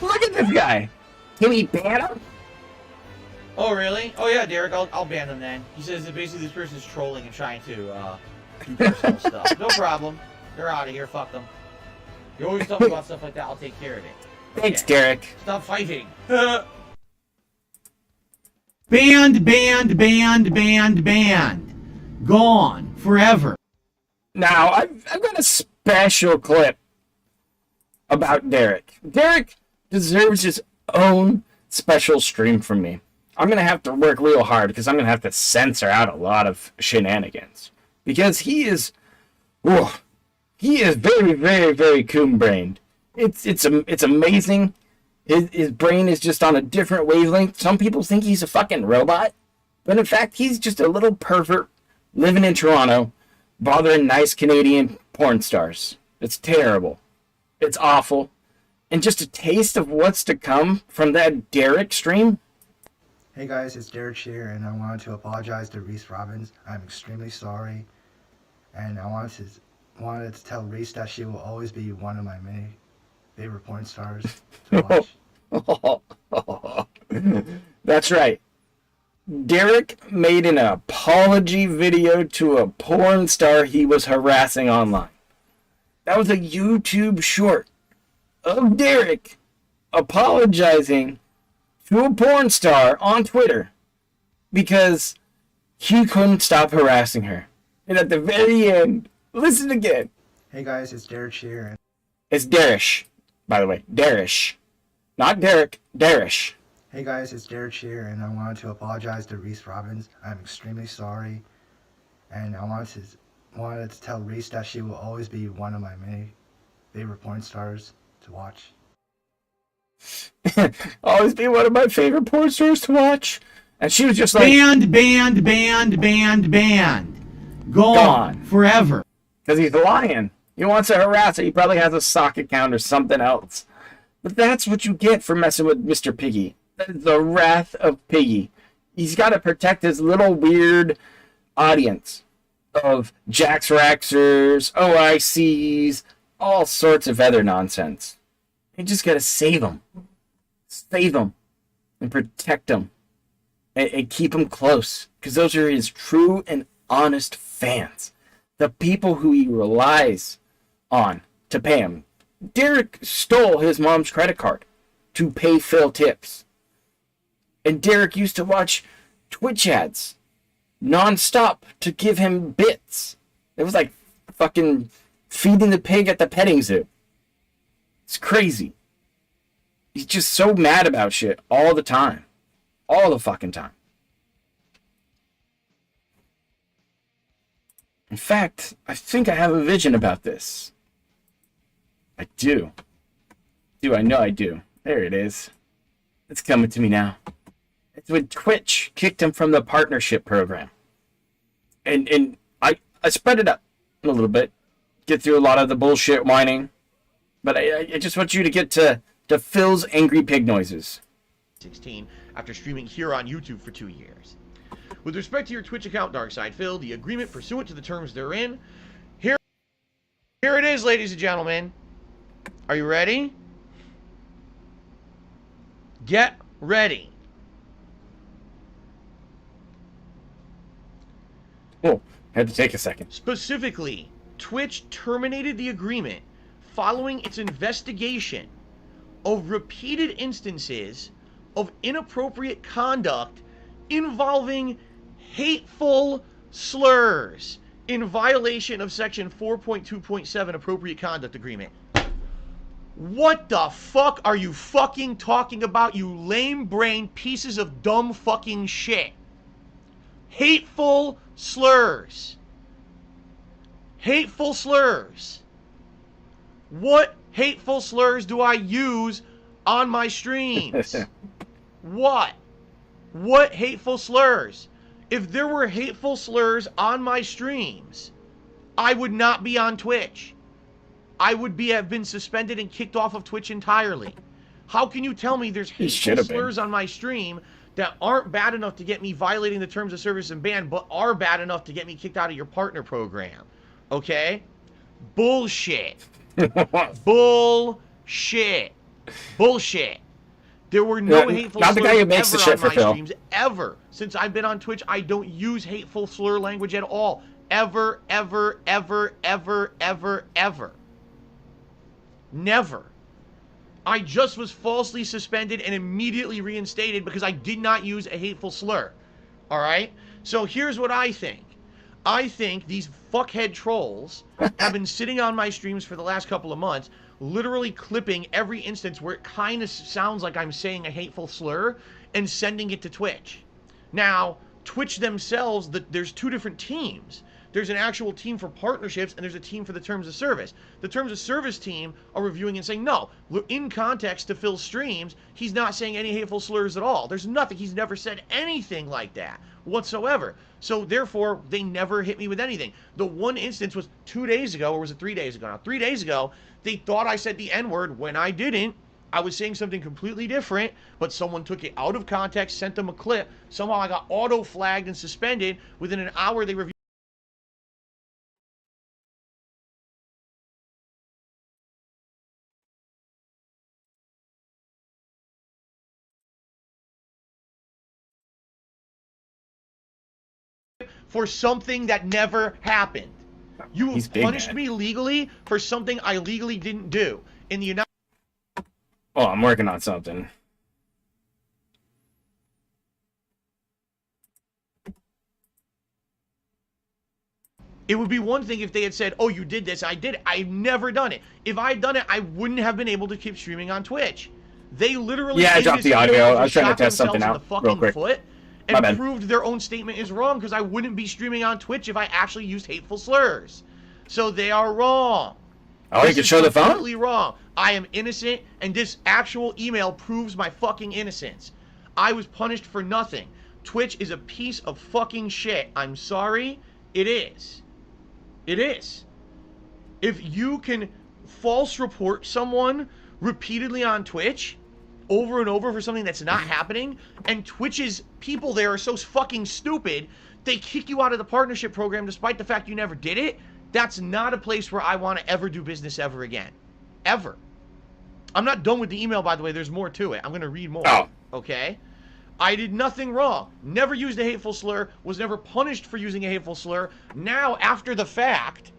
Look at this guy. Can we ban him? Oh really? Oh yeah, Derek, I'll ban them then. He says that basically this person is trolling and trying to do personal stuff. No problem. They're out of here. Fuck them. You always talk about stuff like that. I'll take care of it. Thanks, Okay. Derek. Stop fighting. Banned. Gone. Forever. Now, I've got a special clip about Derek. Derek deserves his own special stream from me. I'm going to have to work real hard because I'm going to have to censor out a lot of shenanigans. Because he is very, very, very coon-brained. It's amazing. His brain is just on a different wavelength. Some people think he's a fucking robot. But in fact, he's just a little pervert living in Toronto, bothering nice Canadian porn stars. It's terrible. It's awful. And just a taste of what's to come from that Derek stream. Hey guys, it's Derich here, and I wanted to apologize to Reese Robbins. I'm extremely sorry, and I wanted to tell Reese that she will always be one of my many favorite porn stars to watch. That's right. Derek made an apology video to a porn star he was harassing online. That was a YouTube short of Derek apologizing to a porn star on Twitter because he couldn't stop harassing her. And at the very end, listen again. Hey guys, it's Derich here. And It's Derich, by the way. Derich. Not Derek, Derich. Hey guys, it's Derich here, and I wanted to apologize to Reese Robbins. I'm extremely sorry, and I wanted to tell Reese that she will always be one of my many favorite porn stars to watch. Always be one of my favorite porn stars to watch. And she was just like, Banned. Gone. Forever. because he's lying. He wants to harass her. He probably has a sock account or something else. But that's what you get for messing with Mr. Piggy. That is the wrath of Piggy. He's got to protect his little weird audience of Jax Raxers, OICs, all sorts of other nonsense. You just got to save them. Save them. And protect them. And keep them close. Because those are his true and honest fans. The people who he relies on to pay him. Derich stole his mom's credit card to pay Phil tips. And Derich used to watch Twitch ads non-stop to give him bits. It was like fucking feeding the pig at the petting zoo. It's crazy. He's just so mad about shit all the time. All the fucking time. In fact, I think I have a vision about this. I do. I know I do. There it is. It's coming to me now. It's when Twitch kicked him from the partnership program. And I spread it up a little bit. Get through a lot of the bullshit whining. But I just want you to get to Phil's angry pig noises. 16 after streaming here on YouTube for 2 years. With respect to your Twitch account, Darkside Phil, the agreement pursuant to the terms therein, here it is, ladies and gentlemen. Are you ready? Get ready. Oh, had to take a second. Specifically, Twitch terminated the agreement following its investigation of repeated instances of inappropriate conduct involving hateful slurs in violation of section 4.2.7 appropriate conduct agreement. What the fuck are you fucking talking about, you lame-brained pieces of dumb fucking shit? Hateful slurs. Hateful slurs. What hateful slurs do I use on my streams? What? What hateful slurs? If there were hateful slurs on my streams, I would not be on Twitch. I would have been suspended and kicked off of Twitch entirely. How can you tell me there's hateful slurs on my stream that aren't bad enough to get me violating the terms of service and ban, but are bad enough to get me kicked out of your partner program? Okay? Bullshit. Bullshit. Bullshit. There were no hateful slurs ever on my streams, ever. Since I've been on Twitch, I don't use hateful slur language at all. Ever, ever, ever, ever, ever, ever. Never. I just was falsely suspended and immediately reinstated because I did not use a hateful slur. Alright? So here's what I think. I think these fuckhead trolls have been sitting on my streams for the last couple of months, literally clipping every instance where it kind of sounds like I'm saying a hateful slur and sending it to Twitch. Now, Twitch themselves, there's two different teams. There's an actual team for partnerships, and there's a team for the terms of service. The terms of service team are reviewing and saying, no, in context to Phil's streams, he's not saying any hateful slurs at all. There's nothing. He's never said anything like that whatsoever. So therefore, they never hit me with anything. The one instance was 2 days ago, or was it 3 days ago? Now, 3 days ago, they thought I said the N-word when I didn't. I was saying something completely different, but someone took it out of context, sent them a clip. Somehow I got auto-flagged and suspended. Within an hour, they reviewed for something that never happened. You punished me legally for something I legally didn't do. In the United Oh, I'm working on something. It would be one thing if they had said, oh, you did this, I did it. I've never done it. If I had done it, I wouldn't have been able to keep streaming on Twitch. They literally I dropped the audio. I was trying to test something out real quick. Foot and proved their own statement is wrong because I wouldn't be streaming on Twitch if I actually used hateful slurs. So they are wrong. Oh, you can show the phone? Completely wrong. I am innocent, and this actual email proves my fucking innocence. I was punished for nothing. Twitch is a piece of fucking shit. I'm sorry. It is. It is. If you can false report someone repeatedly on Twitch over and over for something that's not happening, and Twitch's people there are so fucking stupid, they kick you out of the partnership program despite the fact you never did it, that's not a place where I want to ever do business ever again. Ever. I'm not done with the email, by the way. There's more to it. I'm going to read more. Oh. Okay? I did nothing wrong. Never used a hateful slur. Was never punished for using a hateful slur. Now, after the fact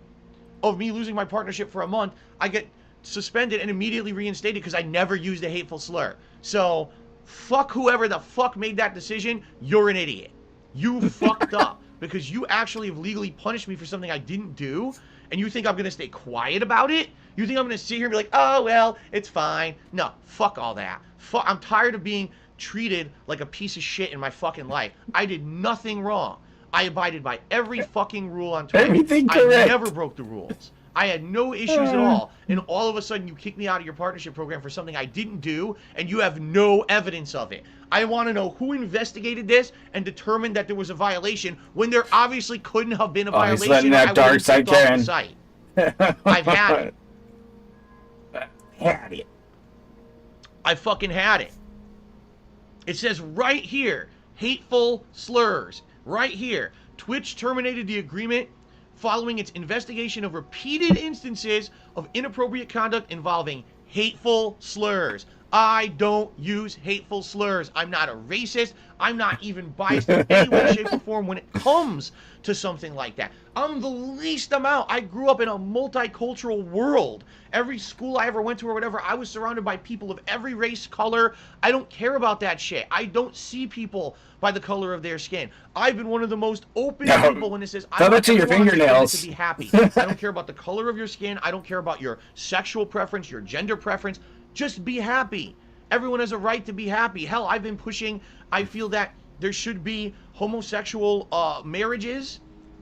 of me losing my partnership for a month, I get suspended and immediately reinstated because I never used a hateful slur. So, fuck whoever the fuck made that decision. You're an idiot. You fucked up because you actually have legally punished me for something I didn't do, and you think I'm going to stay quiet about it? You think I'm going to sit here and be like, oh, well, it's fine. No, fuck all that. I'm tired of being treated like a piece of shit in my fucking life. I did nothing wrong. I abided by every fucking rule on Twitter. Everything correct. I never broke the rules. I had no issues at all. And all of a sudden you kick me out of your partnership program for something I didn't do, and you have no evidence of it. I want to know who investigated this and determined that there was a violation when there obviously couldn't have been a violation. He's letting that dark side Karen. I've had it. Had it. I fucking had it. It says right here, hateful slurs. Right here. Twitch terminated the agreement following its investigation of repeated instances of inappropriate conduct involving hateful slurs. I don't use hateful slurs. I'm not a racist. I'm not even biased in any way, shape, or form when it comes to something like that. I'm the least amount. I grew up in a multicultural world. Every school I ever went to or whatever, I was surrounded by people of every race, color. I don't care about that shit. I don't see people by the color of their skin. I've been one of the most open people when it says, I want to your fingernails to be happy. I don't care about the color of your skin. I don't care about your sexual preference, your gender preference. Just be happy. Everyone has a right to be happy. Hell, I've been pushing, I feel that there should be homosexual marriages.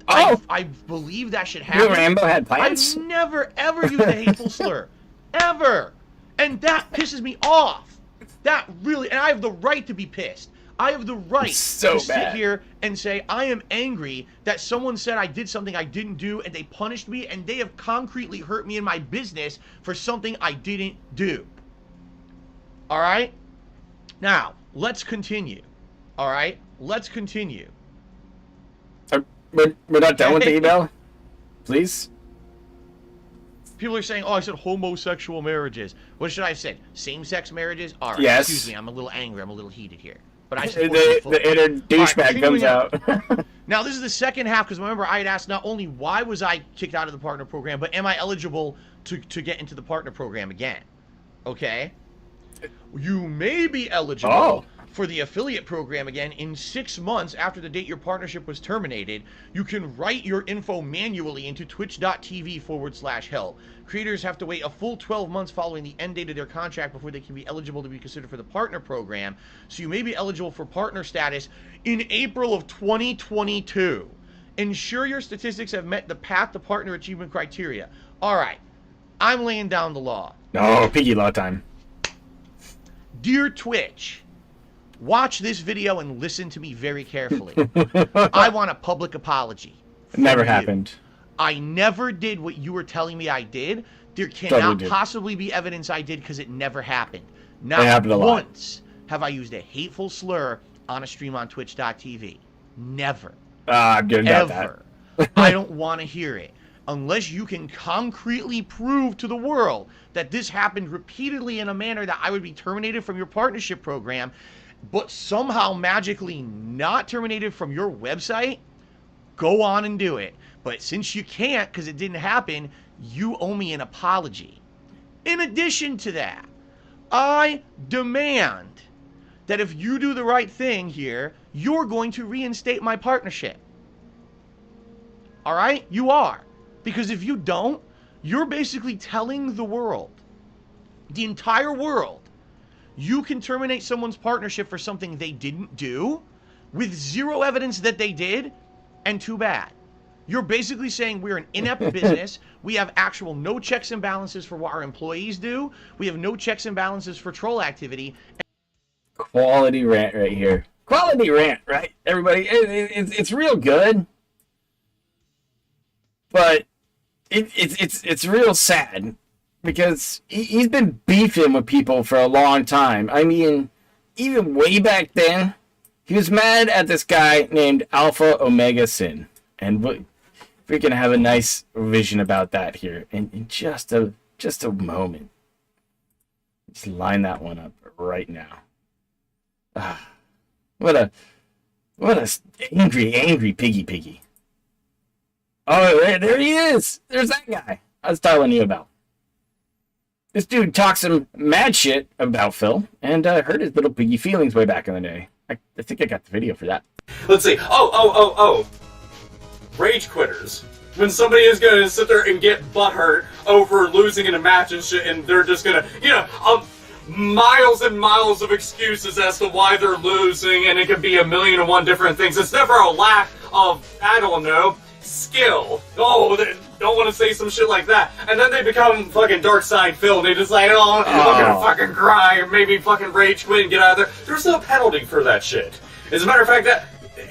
Oh. I believe that should happen. You Rambo had plans? I've never, ever used a hateful slur. Ever. And that pisses me off. That really, and I have the right to be pissed. I have the right to sit here and say, I am angry that someone said I did something I didn't do and they punished me and they have concretely hurt me in my business for something I didn't do. All right? Now, let's continue. All right? Let's continue. We're not done with the email? Please? People are saying, oh, I said homosexual marriages. What should I have said? Same-sex marriages? All right, yes. Excuse me, I'm a little angry. I'm a little heated here. But I the inner douchebag comes out. Now, this is the second half, because remember, I had asked not only why was I kicked out of the partner program, but am I eligible to get into the partner program again? Okay? You may be eligible for the affiliate program again in 6 months after the date your partnership was terminated. You can write your info manually into twitch.tv/help. Creators have to wait a full 12 months following the end date of their contract before they can be eligible to be considered for the partner program. So you may be eligible for partner status in April of 2022. Ensure your statistics have met the path to partner achievement criteria. All right, I'm laying down the law. No, piggy law time. Dear Twitch, watch this video and listen to me very carefully. I want a public apology. Never happened. I never did what you were telling me I did. There cannot possibly be evidence I did because it never happened. Not once have I used a hateful slur on a stream on twitch.tv. Never. I'm good about that. I don't want to hear it. Unless you can concretely prove to the world that this happened repeatedly in a manner that I would be terminated from your partnership program, but somehow magically not terminated from your website, go on and do it. But since you can't because it didn't happen, you owe me an apology. In addition to that, I demand that if you do the right thing here, you're going to reinstate my partnership. All right? You are. Because if you don't, you're basically telling the world, the entire world, you can terminate someone's partnership for something they didn't do with zero evidence that they did, and too bad. You're basically saying we're an inept business. We have actual no checks and balances for what our employees do. We have no checks and balances for troll activity. Quality rant right here. Quality rant, right? Everybody, it's real good, but it's real sad because he's been beefing with people for a long time. I mean, even way back then, he was mad at this guy named Alpha Omega Sin, and we can have a nice vision about that here in just a moment. Just line that one up right now. What a angry piggy. Oh, there he is. There's that guy I was telling you about. This dude talks some mad shit about Phil and hurt his little piggy feelings way back in the day. I think I got the video for that. Let's see. Oh. Rage quitters. When somebody is going to sit there and get butthurt over losing in a match and shit, and they're just going to, miles and miles of excuses as to why they're losing, and it could be 1,000,001 different things. It's never a lack of, I don't know, skill. Oh, they don't want to say some shit like that. And then they become fucking Dark Side Phil, and they just like, I'm gonna fucking cry, or maybe fucking rage quit and get out of there. There's no penalty for that shit. As a matter of fact,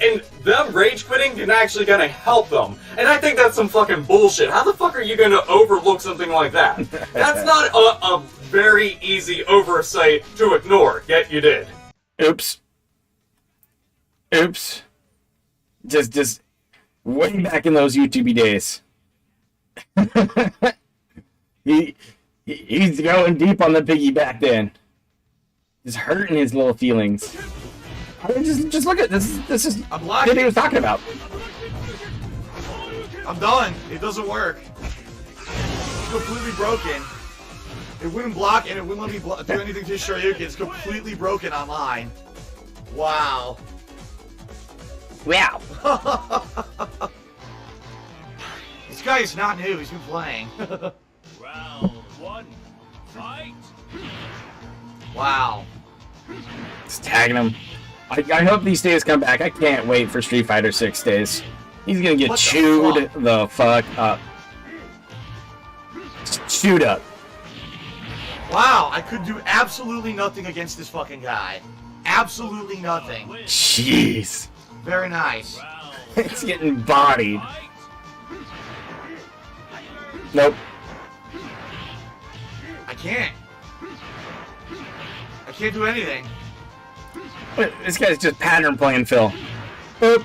and them rage quitting can actually gonna help them. And I think that's some fucking bullshit. How the fuck are you gonna overlook something like that? That's not a very easy oversight to ignore, yet you did. Oops. Just way back in those YouTube days. He's going deep on the piggy back then. Just hurting his little feelings. Just look at this. This is what he was talking about. I'm done. It doesn't work. It's completely broken. It wouldn't block and it wouldn't let me do anything to Shoryuken. It's completely broken online. Wow. Wow. This guy is not new. He's been playing. Round 1, fight! Wow. Just tagging him. I hope these days come back. I can't wait for Street Fighter 6 days. He's gonna get chewed the fuck up. Chewed up. Wow, I could do absolutely nothing against this fucking guy. Absolutely nothing. Jeez. Very nice. It's getting bodied. Nope. I can't do anything. This guy's just pattern playing Phil. Boop.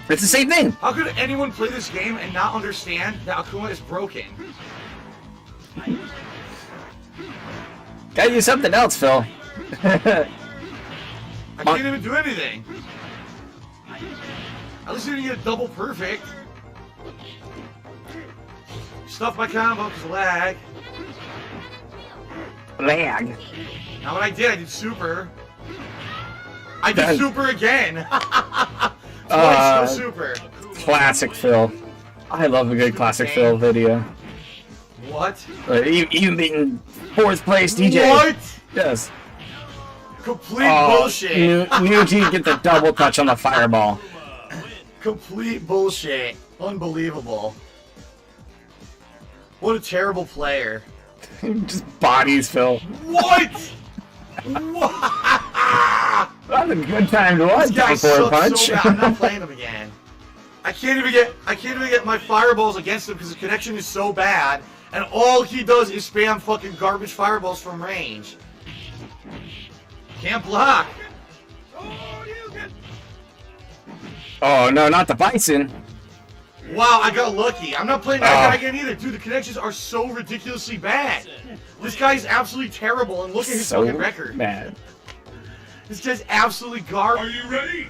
It's the same thing. How could anyone play this game and not understand that Akuma is broken? Gotta use something else, Phil. I can't even do anything. At least I didn't get a double perfect. Stuff my combo because lag. Lag. Now what I did super. I did super again. Twice no super. Classic Phil. I love a good classic Phil video. What? Even beating 4th place DJ. What? Yes. Complete bullshit. New G get the double touch on the fireball. Complete bullshit. Unbelievable. What a terrible player. Just bodies Phil. What? What? That's a good time to watch that forward punch. So bad. I'm not playing him again. I can't even get my fireballs against him because the connection is so bad, and all he does is spam fucking garbage fireballs from range. Can't block. Oh no, not the bison. Wow, I got lucky. I'm not playing that guy again either. Dude, the connections are so ridiculously bad. This guy's absolutely terrible, and look at his fucking record. Bad. This guy's absolutely garbage. Are you ready?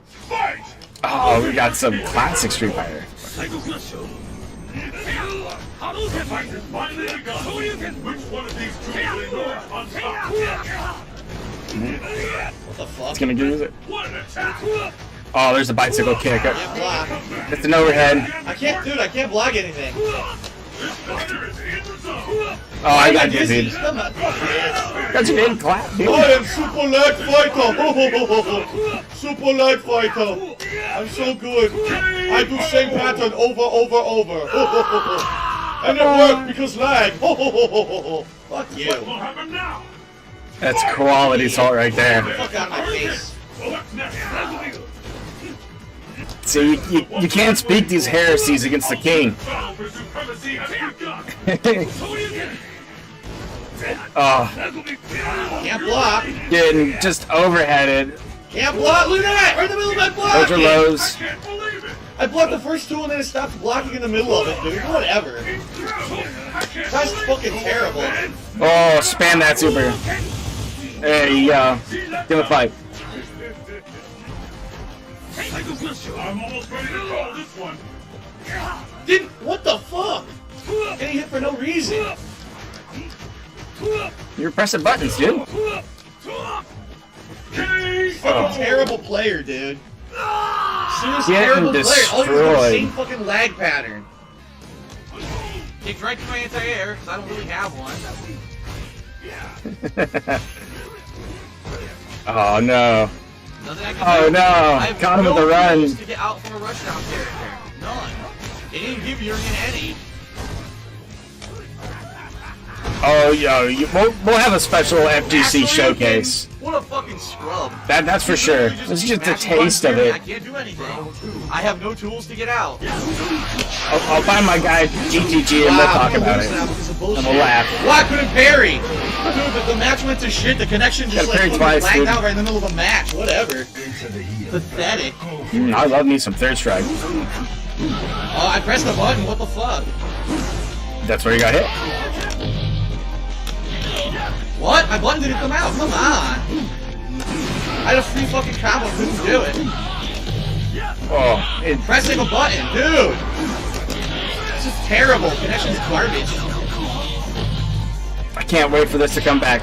Fight! Oh, we got some classic Street Fighter. Fighters finally begun. Which one of these two will endure unstoppable? What the fuck? It's gonna use it. What an attack! Oh, there's a bicycle kick. Can't block. It's an overhead. I can't block anything. Oh, I got you, dude. Come on, fuck this. Because you didn't clap, dude. I am super lag fighter. Super lag fighter. I'm so good. I do same pattern over. And it worked because lag. Fuck you. That's quality salt right there. Fuck out of my face. See, you can't speak these heresies against the king. Oh, Can't block. getting just overheaded. Can't block. Look at that. Right in the middle of my block. Those are lows. I blocked the first two and then it stopped blocking in the middle of it, dude. Whatever. That's fucking terrible. Oh, spam that super. There you go. Give a fight. I'm almost ready to call this one. What the fuck? Getting hit for no reason. You're pressing buttons, dude. Fucking terrible player, dude. Serious Getting terrible player. Always the destroyed. same fucking lag pattern. Kicked right to my anti-air, because I don't really have one. Oh no. Nothing I can Oh do. no. I have Caught him no with the run. tools to get out from a rushdown character. None. They didn't give Jurgen any. Oh, yo, we'll have a special FGC Actually, showcase. What a fucking scrub. That's for sure. Literally This is keep just a mashing taste buttons of here. it. I can't do anything. I have no tools to get out. I'll find my guy GTG and we'll talk about it. And we'll laugh. Well, I couldn't parry. Dude, the match went to shit. The connection just Gotta parry like twice, lagged dude. out right in the middle of a match. Whatever. Pathetic. I love me some third strike. Oh, I pressed the button. What the fuck? That's where you got hit. What? My button didn't come out. Come on. I had a free fucking combo. Couldn't do it. Oh, Pressing a button, dude. This is terrible. Connection's garbage. I can't wait for this to come back.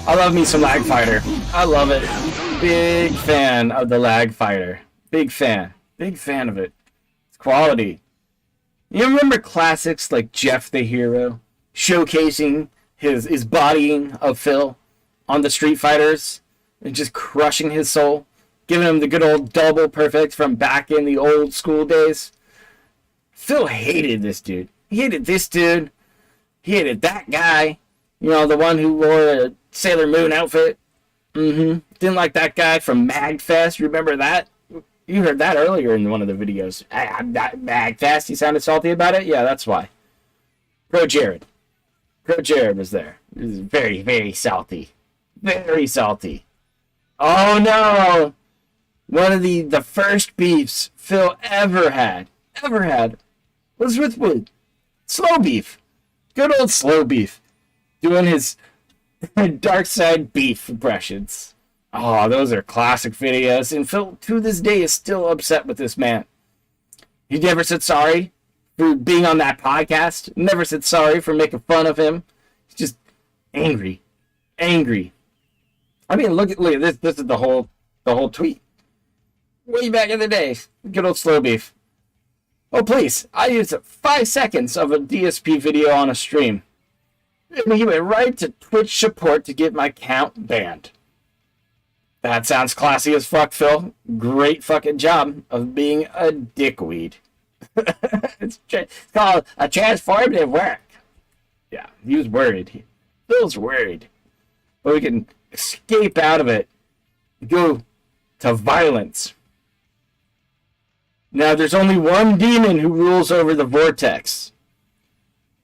I love me some lag fighter. I love it. Big fan of the lag fighter. Big fan. Big fan of it. It's quality. You remember classics like Jeff the Hero showcasing his bodying of Phil on the Street Fighters and just crushing his soul, giving him the good old double perfect from back in the old school days? Phil hated this dude. He hated this dude. He hated that guy. You know, the one who wore a Sailor Moon outfit. Didn't like that guy from Magfest. Remember that? You heard that earlier in one of the videos. Magfest, he sounded salty about it? Yeah, that's why. Pro Jared was there. He was very, very salty. Very salty. Oh no! One of the first beefs Phil ever had was with Wood. Slow beef. Good old slow beef. Doing his dark side beef impressions. Oh, those are classic videos, and Phil to this day is still upset with this man. He never said sorry for being on that podcast. Never said sorry for making fun of him. He's just angry. Angry. I mean, look at this. This is the whole tweet. Way back in the day. Good old slow beef. Oh, please. I used 5 seconds of a DSP video on a stream. And he went right to Twitch support to get my account banned. That sounds classy as fuck, Phil. Great fucking job of being a dickweed. It's called a transformative work. Yeah, he was worried. Phil's worried. But we can escape out of it. Go to violence. Now, there's only one demon who rules over the Vortex.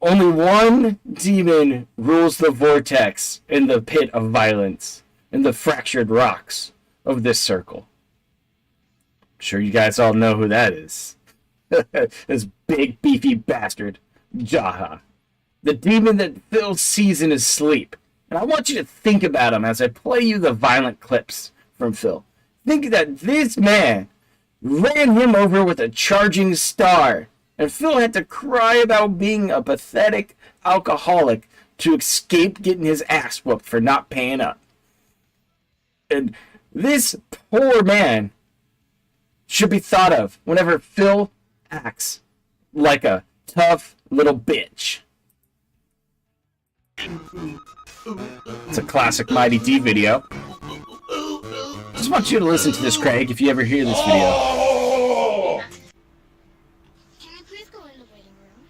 Only one demon rules the Vortex in the pit of violence, in the fractured rocks of this circle. I'm sure you guys all know who that is. This big, beefy bastard, Jaha. The demon that Phil sees in his sleep. And I want you to think about him as I play you the violent clips from Phil. Think that this man ran him over with a charging star. And Phil had to cry about being a pathetic alcoholic to escape getting his ass whooped for not paying up. And this poor man should be thought of whenever Phil acts like a tough little bitch. It's a classic Mighty D video. Just want you to listen to this, Craig, if you ever hear this video. Oh! Can I please go in the waiting room?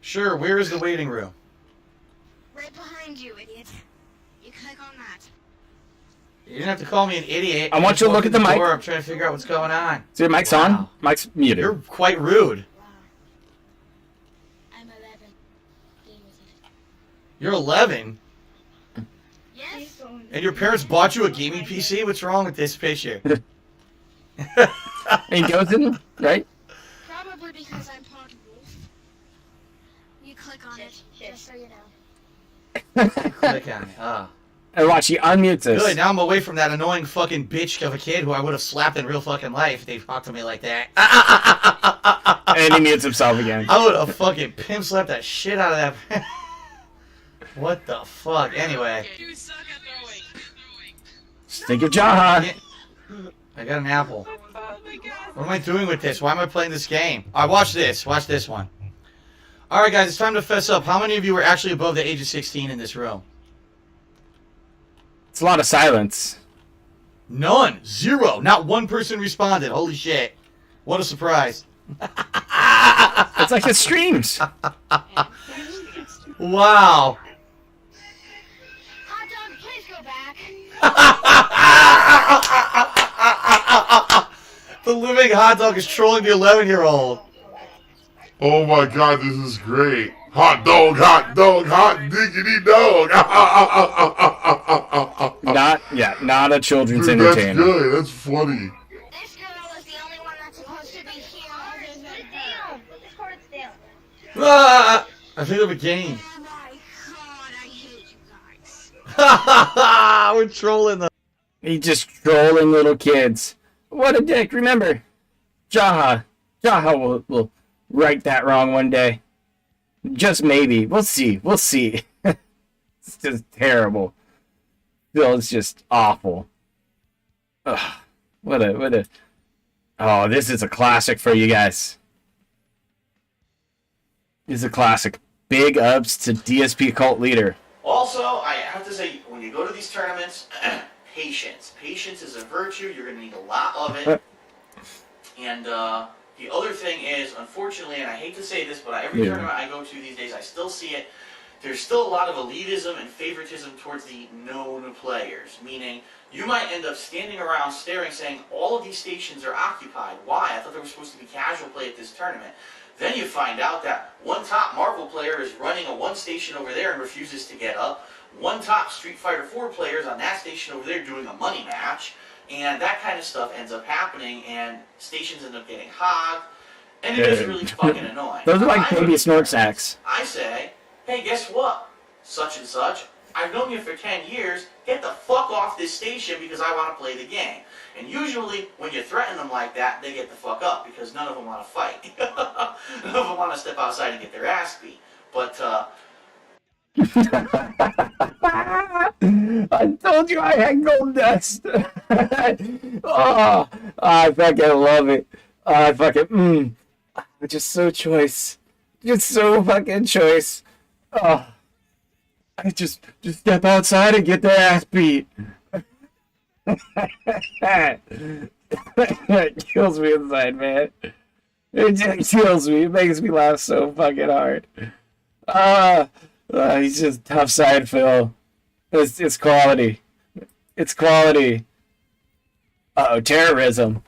Sure, where is the waiting room? Right behind you, idiot. You click on that. You didn't have to call me an idiot. I want you to look at the mic. I'm trying to figure out what's going on. See, mic's Wow. on. Mic's muted. You're quite rude. Wow. I'm 11. Deal with it. You're 11, Yes? and your parents bought you a gaming PC? What's wrong with this picture? And he goes in, right? Probably because I'm part of Wolf. You click on it, just so you know. Click on it. Ah. And watch, he unmutes us. Good, now I'm away from that annoying fucking bitch of a kid who I would have slapped in real fucking life if they talked to me like that. And he mutes himself again. I would have fucking pimp slapped that shit out of that. What the fuck? Anyway. Think of Jaha. I got an apple. What am I doing with this? Why am I playing this game? Alright, watch this. Watch this one. Alright, guys, it's time to fess up. How many of you were actually above the age of 16 in this room? It's a lot of silence. None. Zero. Not one person responded. Holy shit. What a surprise. It's like his streams. Wow. Hot dog, please go back. The living hot dog is trolling the 11-year-old. Oh my god, this is great. Hot dog, hot diggity dog. Not a children's Dude, that's entertainer. good. That's funny. This girl is the only one that's supposed to be here other than down. This cord is down. Ah, I think of a game. Oh my god, I hate you guys. We're trolling them. He's just trolling little kids. What a dick. Remember, Jaha will right that wrong one day. Just maybe. We'll see. It's just terrible. Phil's just awful. Ugh. What a... Oh, this is a classic for you guys. This is a classic. Big ups to DSP Cult Leader. Also, I have to say, when you go to these tournaments, patience. Patience is a virtue. You're going to need a lot of it. And the other thing is, unfortunately, and I hate to say this, but every tournament I go to these days, I still see it. There's still a lot of elitism and favoritism towards the known players. Meaning, you might end up standing around staring, saying, all of these stations are occupied. Why? I thought there was supposed to be casual play at this tournament. Then you find out that one top Marvel player is running a one station over there and refuses to get up. One top Street Fighter 4 player is on that station over there doing a money match. And that kind of stuff ends up happening, and stations end up getting hogged. And it is really fucking annoying. Those are like baby snort sacks. I say, hey, guess what? Such and such, I've known you for 10 years. Get the fuck off this station because I want to play the game. And usually, when you threaten them like that, they get the fuck up because none of them want to fight. None of them want to step outside and get their ass beat. But, I told you I had gold dust. Oh, I fucking love it. I fucking, just so choice. Just so fucking choice. Oh, I just step outside and get their ass beat. It kills me inside, man. It just kills me. It makes me laugh so fucking hard. He's just tough side Phil. It's quality. It's quality. Uh-oh, terrorism.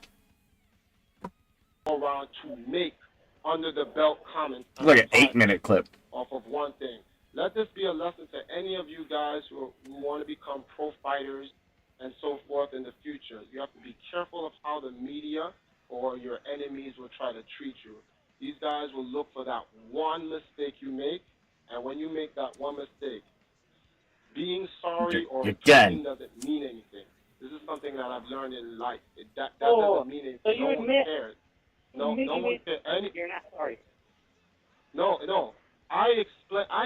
Around to make under the belt comments. Look at 8-minute clip. Off of one thing. Let this be a lesson to any of you guys who want to become pro fighters and so forth in the future. You have to be careful of how the media or your enemies will try to treat you. These guys will look for that one mistake you make, and when you make that one mistake, being sorry or forgiving doesn't mean anything. This is something that I've learned in life. That doesn't mean anything. So you admit, cares. No one cares. You're not sorry. No. I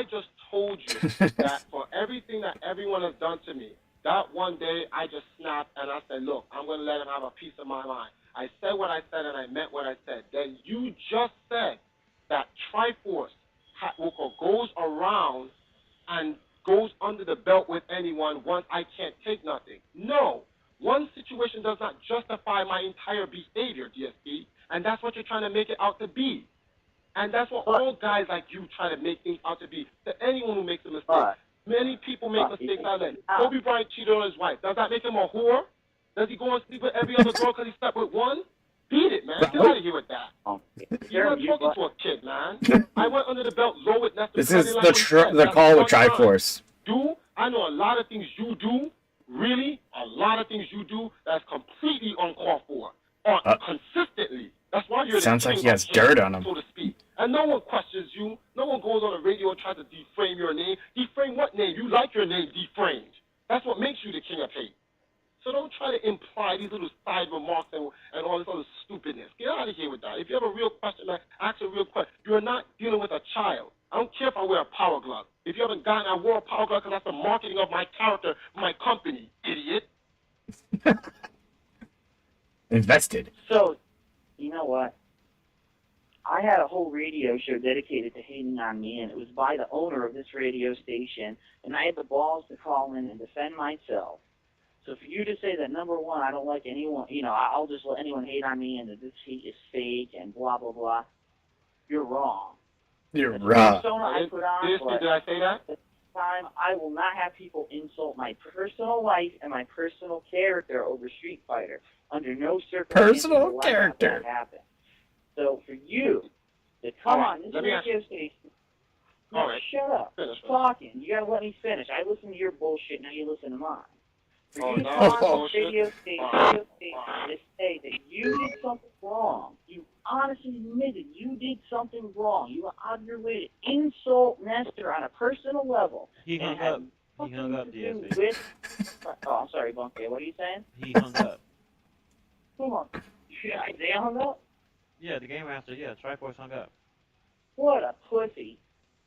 just told you that for everything that everyone has done to me, that one day I just snapped and I said, look, I'm going to let him have a piece of my mind. I said what I said and I meant what I said. Then you just said that Triforce goes around and goes under the belt with anyone once I can't take nothing. No. One situation does not justify my entire behavior, DSP, and that's what you're trying to make it out to be. And that's what all guys like you try to make things out to be. To anyone who makes a mistake. Many people make mistakes out of that. Kobe Bryant cheated on his wife. Does that make him a whore? Does he go and sleep with every other girl because he slept with one? Beat it, man. Get out of here with that. You're not talking to a kid, man. I went under the belt low with Nestor. This is the call of Triforce. I know a lot of things you do, really, a lot of things you do that's completely uncalled for. Consistently. That's why you're sounds like he has dirt on him. So to speak. And no one questions you. No one goes on the radio and tries to deframe your name. Deframe what name? You like your name deframed. That's what makes you the king of hate. So don't try to imply these little side remarks and all this other stupidness. Get out of here with that. If you have a real question, man, ask a real question. You're not dealing with a child. I don't care if I wear a power glove. If you haven't gotten, I wore a power glove because that's the marketing of my character, my company, idiot. Invested. So, you know what? I had a whole radio show dedicated to hating on me, and it was by the owner of this radio station, and I had the balls to call in and defend myself. So for you to say that, number one, I don't like anyone, I'll just let anyone hate on me and that this hate is fake and blah, blah, blah, you're wrong. You're wrong. I put on, did I say that? At the time, I will not have people insult my personal life and my personal character over Street Fighter. Under no circumstances Personal will character. I have that happen. So for you to come on this radio station, shut up. Talking. You gotta let me finish. I listen to your bullshit, now you listen to mine. For you to come on this radio station to say that you did something wrong, you honestly admitted you did something wrong. You went out of your way to insult Nestor on a personal level. He hung up. He hung up, DSP. I'm sorry, Bunky. What are you saying? He hung up. Come on. They hung up? Yeah, the game master, Triforce hung up. What a pussy.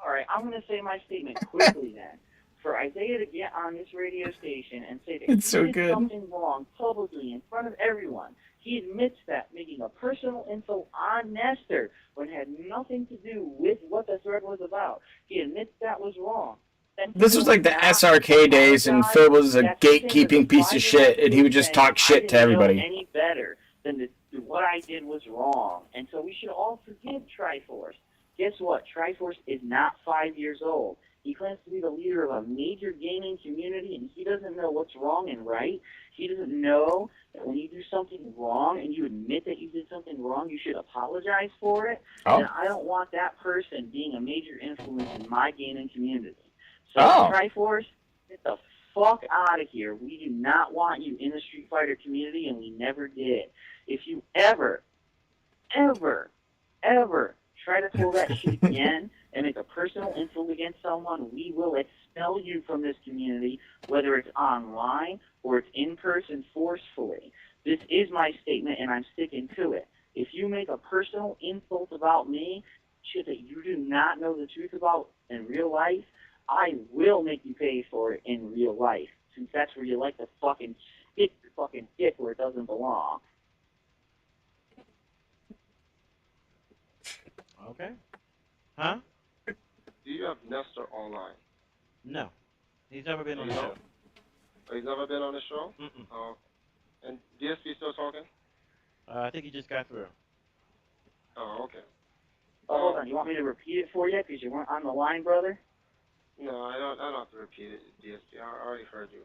Alright, I'm going to say my statement quickly then. For Isaiah to get on this radio station and say that he did something wrong publicly in front of everyone, he admits that, making a personal insult on Nestor when it had nothing to do with what the thread was about. He admits that was wrong. This was like the SRK days, and Phil was a gatekeeping piece of shit, and he would just talk shit to everybody. Any better than what I did was wrong, and so we should all forgive Triforce. Guess what? Triforce is not 5 years old. He claims to be the leader of a major gaming community, and he doesn't know what's wrong and right. He doesn't know that when you do something wrong and you admit that you did something wrong, you should apologize for it. And I don't want that person being a major influence in my gaming community. So Triforce, get the fuck out of here. We do not want you in the Street Fighter community, and we never did. If you ever try to pull that shit again and make a personal insult against someone, we will expel you from this community, whether it's online or it's in person forcefully. This is my statement, and I'm sticking to it. If you make a personal insult about me, shit that you do not know the truth about in real life, I will make you pay for it in real life, since that's where you like to fucking stick your fucking dick where it doesn't belong. Okay. Huh? Do you have Nestor online? No. He's never been on the show. Oh, he's never been on the show? Mm-mm. Oh. And DSP still talking? I think he just got through. Oh, okay. Oh, hold on. You want me to repeat it for you because you weren't on the line, brother? No, I don't have to repeat it, DSP. I already heard you.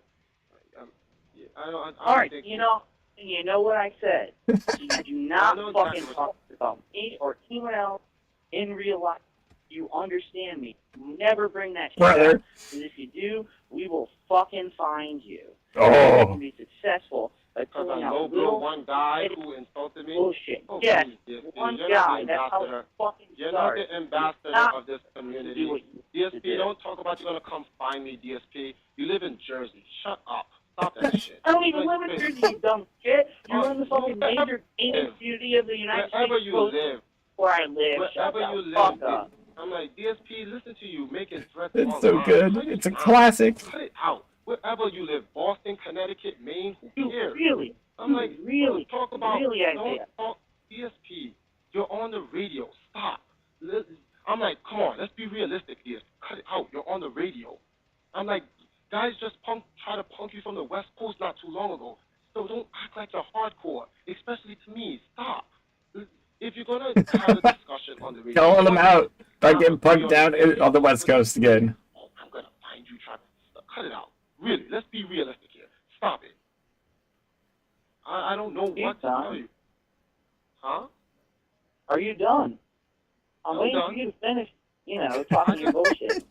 All right, you know what I said. You do not fucking talk about me or anyone else in real life. You understand me. Never bring that shit up. Because if you do, we will fucking find you. You can be successful by pulling out little one guy who insulted me? bullshit. Oh, Yes, please, one you're guy. not the That's how it ambassador. fucking You're not starts. the ambassador of this community. DSP, don't talk about you're going to come find me, DSP. You live in Jersey. Shut up. Stop that shit. I don't even live in Jersey, you dumb shit. You live in the fucking major gaming community of the United Wherever States. you live. Where I live. Wherever you live. I'm like, DSP, listen to you making threats It's online. so good. Cut it It's a out. classic. Cut it out. Wherever you live, Boston, Connecticut, Maine, who cares? Really? I'm like, really, talk about, really, don't Isaiah. talk ESP. You're on the radio. Stop. I'm like, come on, let's be realistic here. Cut it out. You're on the radio. I'm like, guys just try to punk you from the West Coast not too long ago. So don't act like you're hardcore, especially to me. Stop. If you're going to have a discussion on the radio. Calling them out by getting punked down on the West Coast again. Oh, I'm going to find you trying to cut it out. Really, let's be realistic here. Stop it. I don't know what to tell you. Huh? Are you done? I'm waiting for you to finish, talking your bullshit.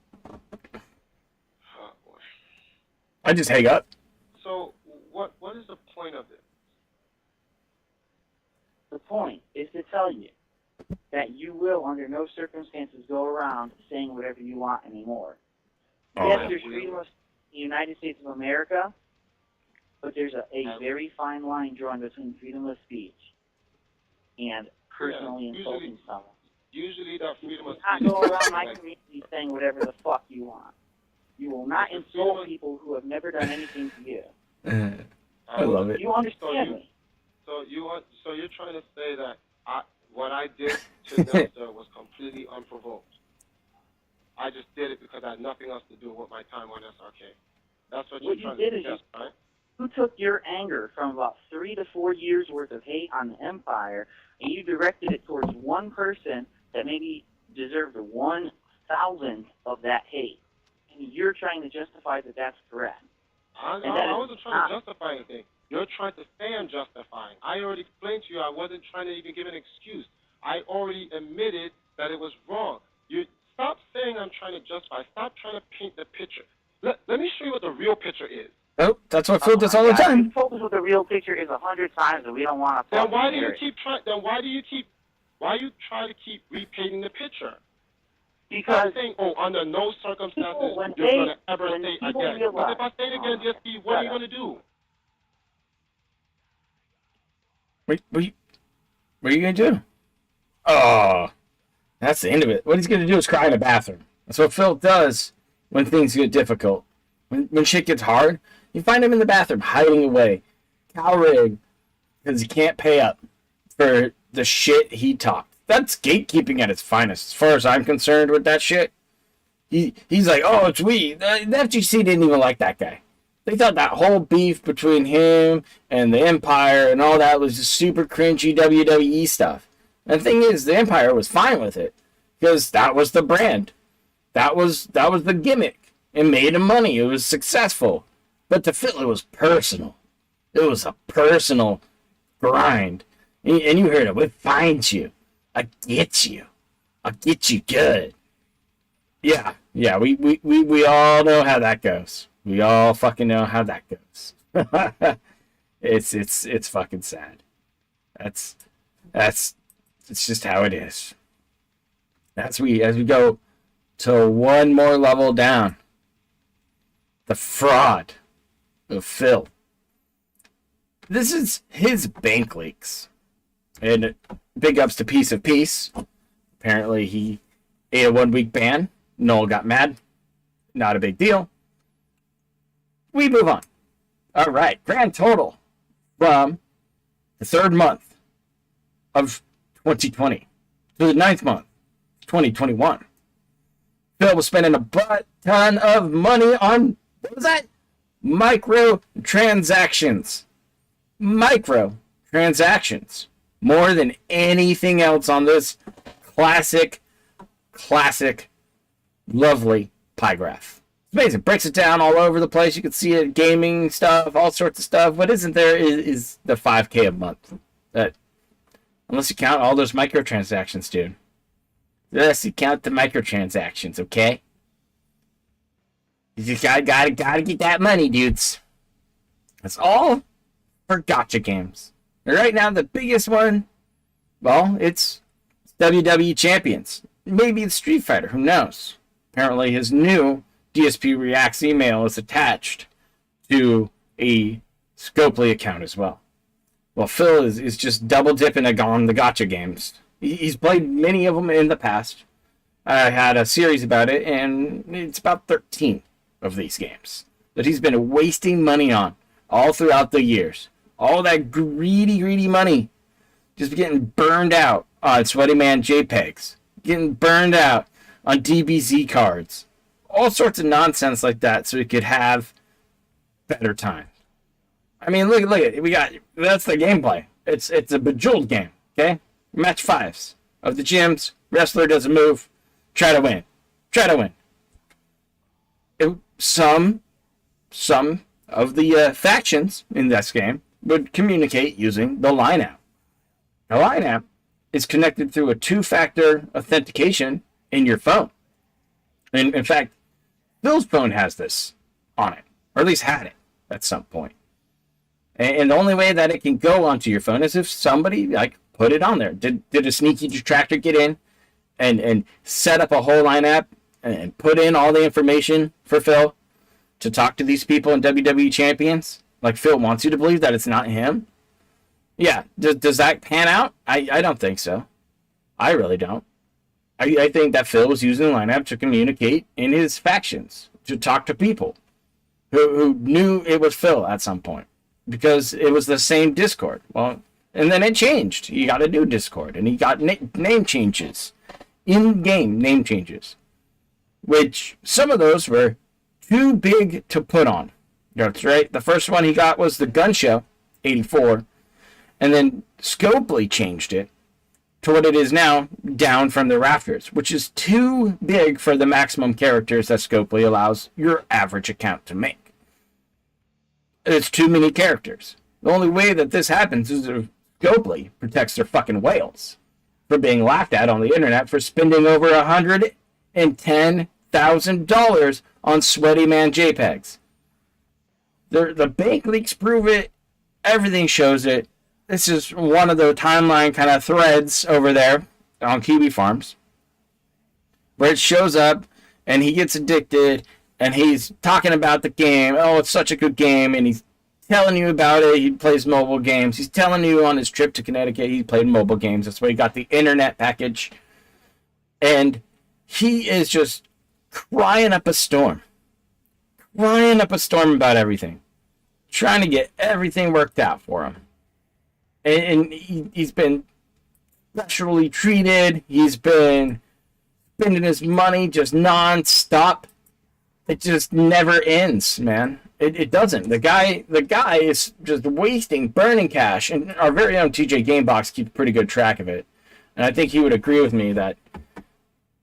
I just hang up. So, what is the point of this? The point is to tell you that you will, under no circumstances, go around saying whatever you want anymore. Yes, there's freedom of the United States of America, but there's a very fine line drawn between freedom of speech and personally insulting someone. Usually that freedom of speech... You not go around my community saying whatever the fuck you want. You will not insult people who have never done anything to you. I love it. You understand me? So you're trying to say that what I did to Nelson was completely unprovoked. I just did it because I had nothing else to do with my time on SRK. That's what you're trying to suggest, right? You took your anger from about 3 to 4 years worth of hate on the Empire, and you directed it towards one person that maybe deserved 1,000th of that hate. And you're trying to justify that that's correct. I wasn't trying to justify anything. You're trying to say I'm justifying. I already explained to you I wasn't trying to even give an excuse. I already admitted that it was wrong. You stop saying I'm trying to justify. Stop trying to paint the picture. Let me show you what the real picture is. Oh, that's what Phil does all the time. You told us what the real picture is 100 times, and we don't want to. Then why do you keep trying? Then why you try to keep repainting the picture? Because stop saying, under no circumstances you're going to ever say again. But if I say it again, just what are you going to do? What are you going to do? Oh, that's the end of it. What he's going to do is cry in the bathroom. That's what Phil does when things get difficult. When shit gets hard, you find him in the bathroom, hiding away. Cowering, because he can't pay up for the shit he talked. That's gatekeeping at its finest, as far as I'm concerned with that shit. He's like, oh, it's we. The FGC didn't even like that guy. They thought that whole beef between him and the Empire and all that was just super cringy WWE stuff. And the thing is, the Empire was fine with it, because that was the brand. That was the gimmick. It made him money. It was successful. But to Phil, it was personal. It was a personal grind. And you heard it. We'll find you. I'll get you. I'll get you good. Yeah. We all know how that goes. We all fucking know how that goes. It's fucking sad. It's just how it is. As we go to one more level down. The fraud of Phil. This is his bank leaks. And big ups to Piece of Peace. Apparently he ate a 1 week ban. Noel got mad. Not a big deal. We move on. All right. Grand total from the 3rd month of 2020 to the 9th month, 2021. Phil was spending a butt ton of money on, what was that? Microtransactions. Microtransactions. More than anything else on this classic, lovely pie graph. It's amazing. Breaks it down all over the place. You can see it, gaming stuff, all sorts of stuff. What isn't there is the 5K a month. Unless you count all those microtransactions, dude. Unless you count the microtransactions, okay? You just gotta get that money, dudes. That's all for gotcha games. And right now, the biggest one, well, it's WWE Champions. Maybe it's Street Fighter, who knows? Apparently, his new DSP Reacts email is attached to a Scopely account as well. Well, Phil is just double dipping on the gotcha games. He's played many of them in the past. I had a series about it, and it's about 13 of these games that he's been wasting money on all throughout the years. All that greedy money just getting burned out on Sweaty Man JPEGs, getting burned out on DBZ cards, all sorts of nonsense like that, so we could have better time. I mean, look at it. That's the gameplay. It's a Bejeweled game, okay? Match 5s of the gyms. Wrestler doesn't move. Try to win. Some of the factions in this game would communicate using the Line app. The Line app is connected through a 2-factor authentication in your phone. And in fact, Phil's phone has this on it, or at least had it at some point. And the only way that it can go onto your phone is if somebody put it on there. Did a sneaky detractor get in and set up a whole Line app and put in all the information for Phil to talk to these people in WWE Champions? Like Phil wants you to believe that it's not him? Yeah. Does that pan out? I don't think so. I really don't. I think that Phil was using the Line app to communicate in his factions, to talk to people who knew it was Phil at some point, because it was the same Discord. Well, and then it changed. He got a new Discord, and he got name changes, in-game name changes, which some of those were too big to put on. That's right. The first one he got was the Gun Show, 84, and then Scopely changed it to what it is now, Down from the Rafters, which is too big for the maximum characters that Scopely allows your average account to make. It's too many characters. The only way that this happens is if Scopely protects their fucking whales from being laughed at on the internet for spending over $110,000 on Sweaty Man JPEGs. The bank leaks prove it. Everything shows it. This is one of the timeline kind of threads over there on Kiwi Farms, where it shows up and he gets addicted and he's talking about the game. Oh, it's such a good game. And he's telling you about it. He plays mobile games. He's telling you on his trip to Connecticut he played mobile games. That's why he got the internet package. And he is just crying up a storm. Crying up a storm about everything. Trying to get everything worked out for him. And he's been sexually treated. He's been spending his money just non-stop. It just never ends, man. It doesn't. The guy is just wasting, burning cash. And our very own TJ Gamebox keeps pretty good track of it. And I think he would agree with me that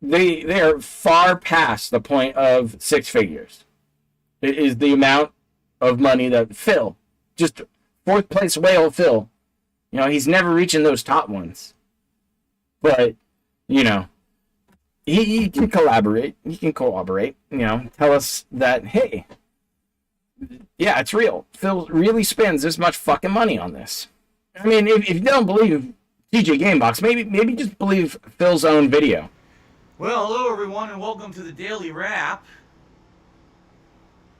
they are far past the point of 6 figures. It is the amount of money that Phil, just 4th place whale Phil, you know, he's never reaching those top ones. But, you know, he can collaborate. He can cooperate, you know, tell us that, hey, yeah, it's real. Phil really spends this much fucking money on this. I mean, if you don't believe TJ Gamebox, maybe just believe Phil's own video. Well, hello everyone, and welcome to the Daily Wrap.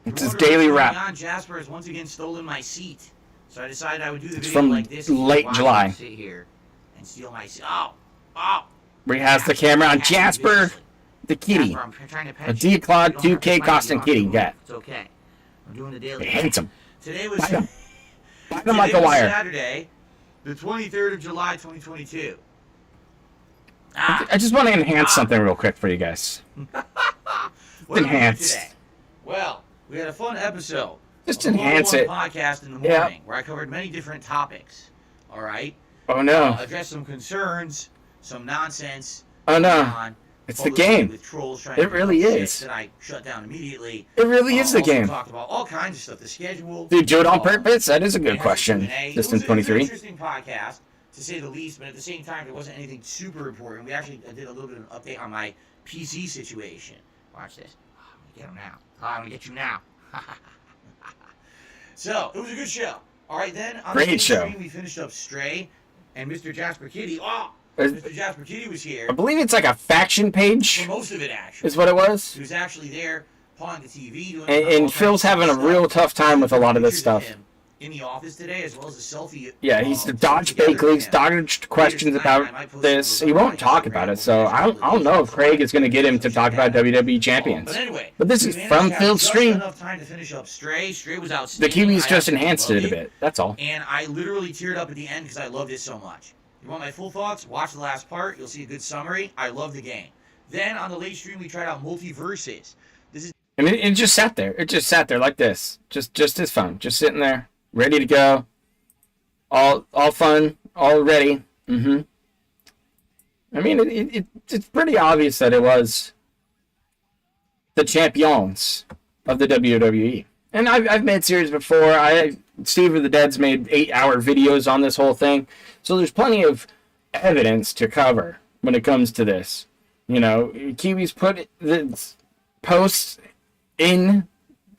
It's his Daily Wrap. Jasper has once again stolen my seat. So I decided I would do the It's video from like this. late July. Sit here and steal my seat. Where he has the camera on Jasper, the kitty. Jasper, I'm trying to A pet you. D-Claude You don't have to 2K fight costing me, kitty Mark. cat. It's okay. I'm doing the Daily He Wrap. hates him. Today was Bite him. Bite him like a wire. Saturday, the 23rd of July, 2022. I just want to enhance something real quick for you guys. What did we do Enhance. today? Well, we had a fun episode. Just of the enhance One it. Podcast in the Yeah. morning, where I covered many different topics. All right. Oh no. Addressed some concerns, some nonsense. Oh no. going on, It's the publicly game. With trolls trying It to really promote shit is. That I shut down immediately. It really is the Also game. Talked about all kinds of stuff. The schedule. Dude, do it on purpose? That is a good It has question. Q&A. It was Distant an 23. interesting podcast, to say the least, but at the same time, there wasn't anything super important. We actually did a little bit of an update on my PC situation. Watch this. I'm gonna get him now. I'm gonna get you now. So, it was a good show. All right, then on Great the show. stream, we finished up Stray, and Mr. Jasper Kitty. Is- Mr. Jasper Kitty was here. I believe it's like a faction page. For most of it, actually. Is what it was. He was actually there, pawing the TV, doing And all Phil's kinds of having a stuff. real tough time with a lot of this Pictures of stuff. him in the office today, as well as a selfie. Yeah, he's dodged fake leaks, dodged questions about this. He won't talk about it, so I don't know if Craig is going to get him to talk about WWE champions. But anyway, but this is from Phil's stream. Enough time to finish up Stray. Stray was The outstanding. Kiwis just enhanced it a bit. That's all. And I literally teared up at the end because I loved it so much. You want my full thoughts? Watch the last part. You'll see a good summary. I love the game. Then on the late stream, we tried out Multiverses. This is. I mean, it just sat there. It just sat there like this. Just his phone, just sitting there, ready to go. All fun, all ready. I mean, it's pretty obvious that it was the champions of the WWE. And I've made series before. Steve of the Dead's made 8-hour videos on this whole thing. So there's plenty of evidence to cover when it comes to this. You know, Kiwi's put the posts in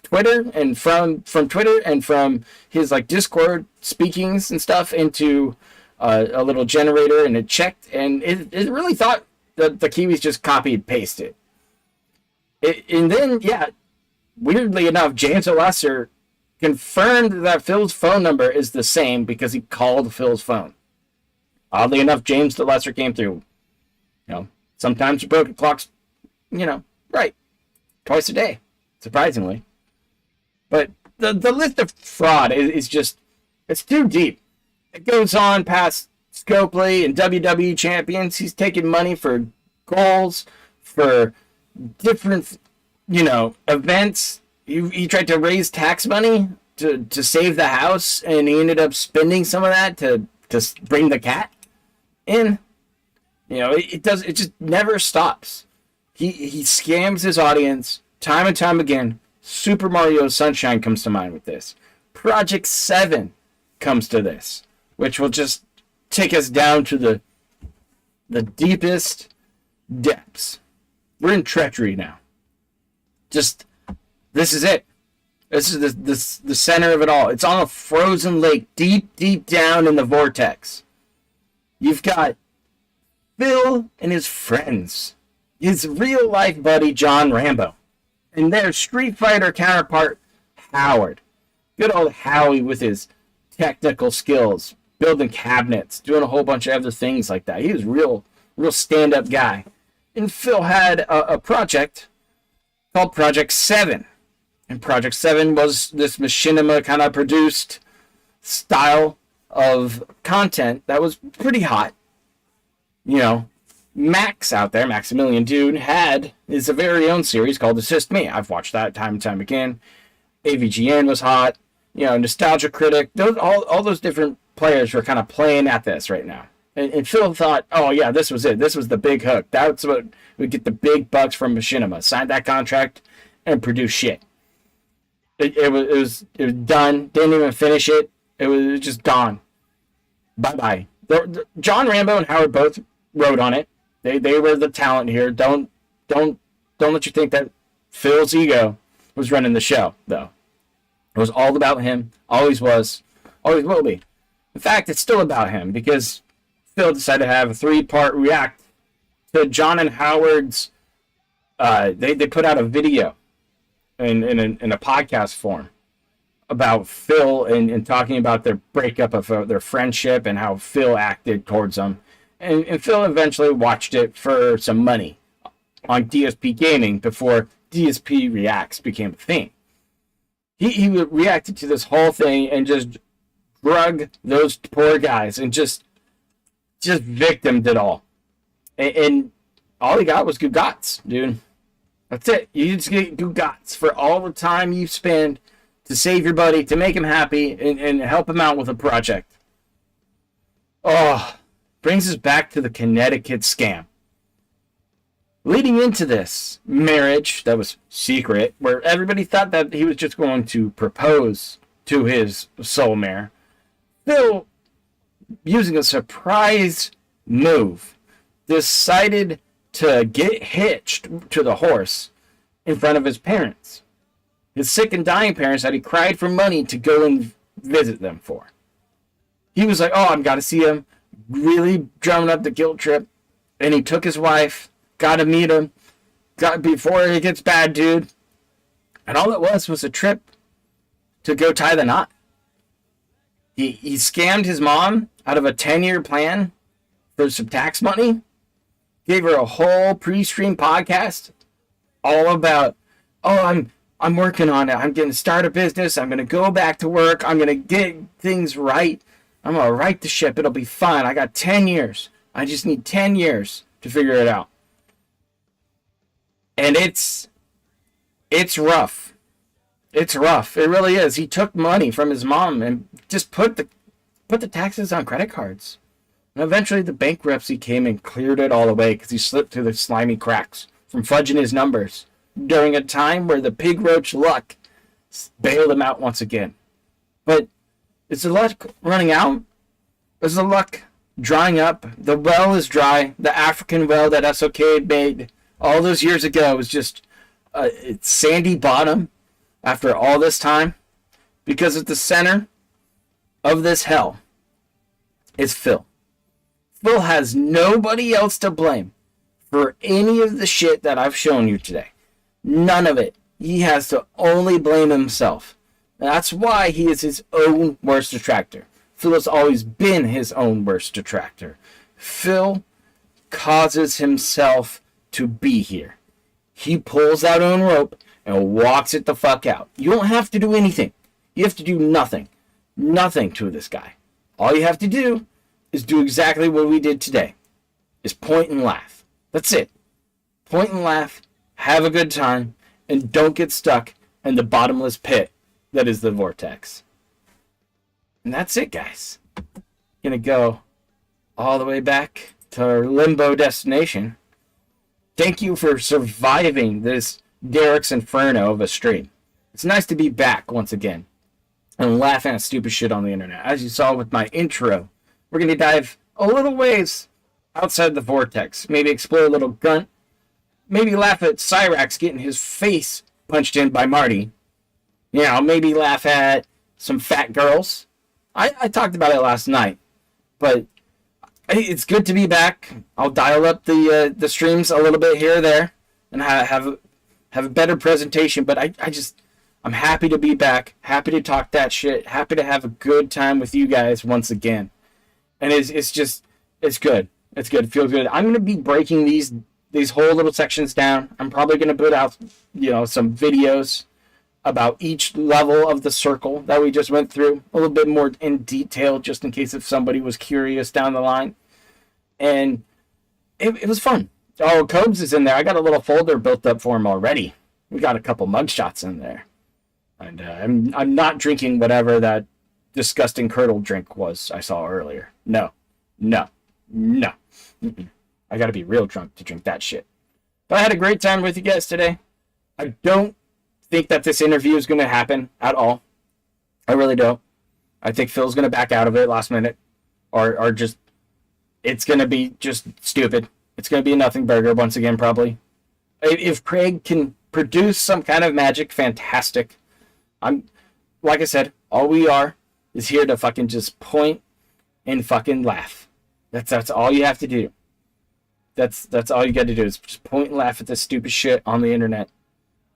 Twitter and from Twitter and from his like Discord speakings and stuff into a little generator, and it checked, and it really thought that the Kiwis just copied pasted it. And then, yeah, weirdly enough, James Lesser confirmed that Phil's phone number is the same because he called Phil's phone. Oddly enough, James the Lesser came through. You know, sometimes the broken clock's, right, twice a day, surprisingly. But the list of fraud is just, it's too deep. It goes on past Scopely and WWE champions. He's taking money for goals, for different, events. He tried to raise tax money to save the house, and he ended up spending some of that to bring the cat in. It just never stops. He scams his audience time and time again. Super Mario Sunshine comes to mind with this. Project 7 comes to this, which will just take us down to the deepest depths. We're in treachery now. This is it. This is the center of it all. It's on a frozen lake, deep down in the Vortex. You've got Phil and his friends, his real life buddy John Rambo, and their Street Fighter counterpart Howard. Good old Howie with his technical skills, building cabinets, doing a whole bunch of other things like that. He was real stand-up guy. And Phil had a project called Project 7. And Project 7 was this machinima kind of produced style of content that was pretty hot. Max out there, Maximilian Dude, had his very own series called Assist Me. I've watched that time and time again. AVGN was hot. Nostalgia Critic. All those different players were kind of playing at this right now. And Phil thought, oh yeah, this was it. This was the big hook. That's what we get the big bucks from machinima. Signed that contract and produced shit. It was done. Didn't even finish it. It was just gone. Bye. John Rambo and Howard both wrote on it. They were the talent here. Don't let you think that Phil's ego was running the show, though. It was all about him. Always was. Always will be. In fact, it's still about him because Phil decided to have a 3-part react to John and Howard's. They put out a video in a podcast form about Phil and talking about their breakup of their friendship and how Phil acted towards them. And Phil eventually watched it for some money on DSP Gaming before DSP Reacts became a thing. He reacted to this whole thing and just drug those poor guys and just victimed it all. And all he got was Gugats, dude. That's it. You just get Gugats for all the time you spend to save your buddy, to make him happy, and help him out with a project. Oh, brings us back to the Connecticut scam. Leading into this marriage that was secret, where everybody thought that he was just going to propose to his soulmare, Phil, using a surprise move, decided to get hitched to the horse in front of his parents. His sick and dying parents that he cried for money to go and visit them for. He was like, oh, I've got to see him. Really drumming up the guilt trip. And he took his wife, got to meet him, before it gets bad, dude. And all it was a trip to go tie the knot. He scammed his mom out of a 10-year plan for some tax money. Gave her a whole pre-stream podcast all about, oh, I'm working on it. I'm going to start a business. I'm going to go back to work. I'm going to get things right. I'm going to right the ship. It'll be fine. I got 10 years. I just need 10 years to figure it out. And it's rough. It's rough. It really is. He took money from his mom and just put the taxes on credit cards. And eventually the bankruptcy came and cleared it all away because he slipped through the slimy cracks from fudging his numbers during a time where the pig roach luck bailed him out once again. But is the luck running out? Is the luck drying up? The well is dry. The African well that SOK made all those years ago is just it's sandy bottom after all this time. Because at the center of this hell is Phil. Phil has nobody else to blame for any of the shit that I've shown you today. None of it. He has to only blame himself. That's why he is his own worst detractor. Phil has always been his own worst detractor. Phil causes himself to be here. He pulls that own rope and walks it the fuck out. You don't have to do anything. You have to do nothing. Nothing to this guy. All you have to do is do exactly what we did today. Is point and laugh. That's it. Point and laugh, have a good time, and don't get stuck in the bottomless pit that is the Vortex. And that's it, guys. Gonna go all the way back to our limbo destination. Thank you for surviving this Derich's Inferno of a stream. It's nice to be back once again and laughing at stupid shit on the internet. As you saw with my intro, we're going to dive a little ways outside the Vortex. Maybe explore a little grunt. Maybe laugh at Cyrax getting his face punched in by Marty. You know, maybe laugh at some fat girls. I talked about it last night. But it's good to be back. I'll dial up the streams a little bit here or there and have a better presentation. But I'm happy to be back. Happy to talk that shit. Happy to have a good time with you guys once again. And it's good. It's good. It feels good. I'm going to be breaking these whole little sections down. I'm probably going to put out, some videos about each level of the circle that we just went through. A little bit more in detail, just in case if somebody was curious down the line. And it was fun. Oh, Cobes is in there. I got a little folder built up for him already. We got a couple mugshots in there. And I'm not drinking whatever that disgusting curdle drink was I saw earlier. No. Mm-mm. I gotta be real drunk to drink that shit. But I had a great time with you guys today. I don't think that this interview is going to happen at all. I really don't. I think Phil's going to back out of it last minute. Or just, it's going to be just stupid. It's going to be a nothing burger once again, probably. If Craig can produce some kind of magic, fantastic. Like I said, all we are is here to fucking just point and fucking laugh. That's all you have to do. That's all you got to do is just point and laugh at this stupid shit on the internet,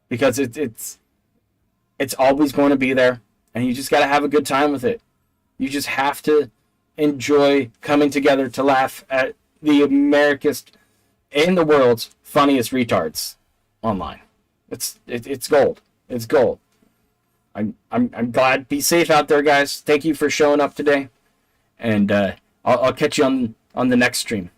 because it's always going to be there, and you just got to have a good time with it. You just have to enjoy coming together to laugh at the America's and the world's funniest retards online. It's gold. It's gold. I'm glad. Be safe out there, guys. Thank you for showing up today, and I'll catch you on the next stream.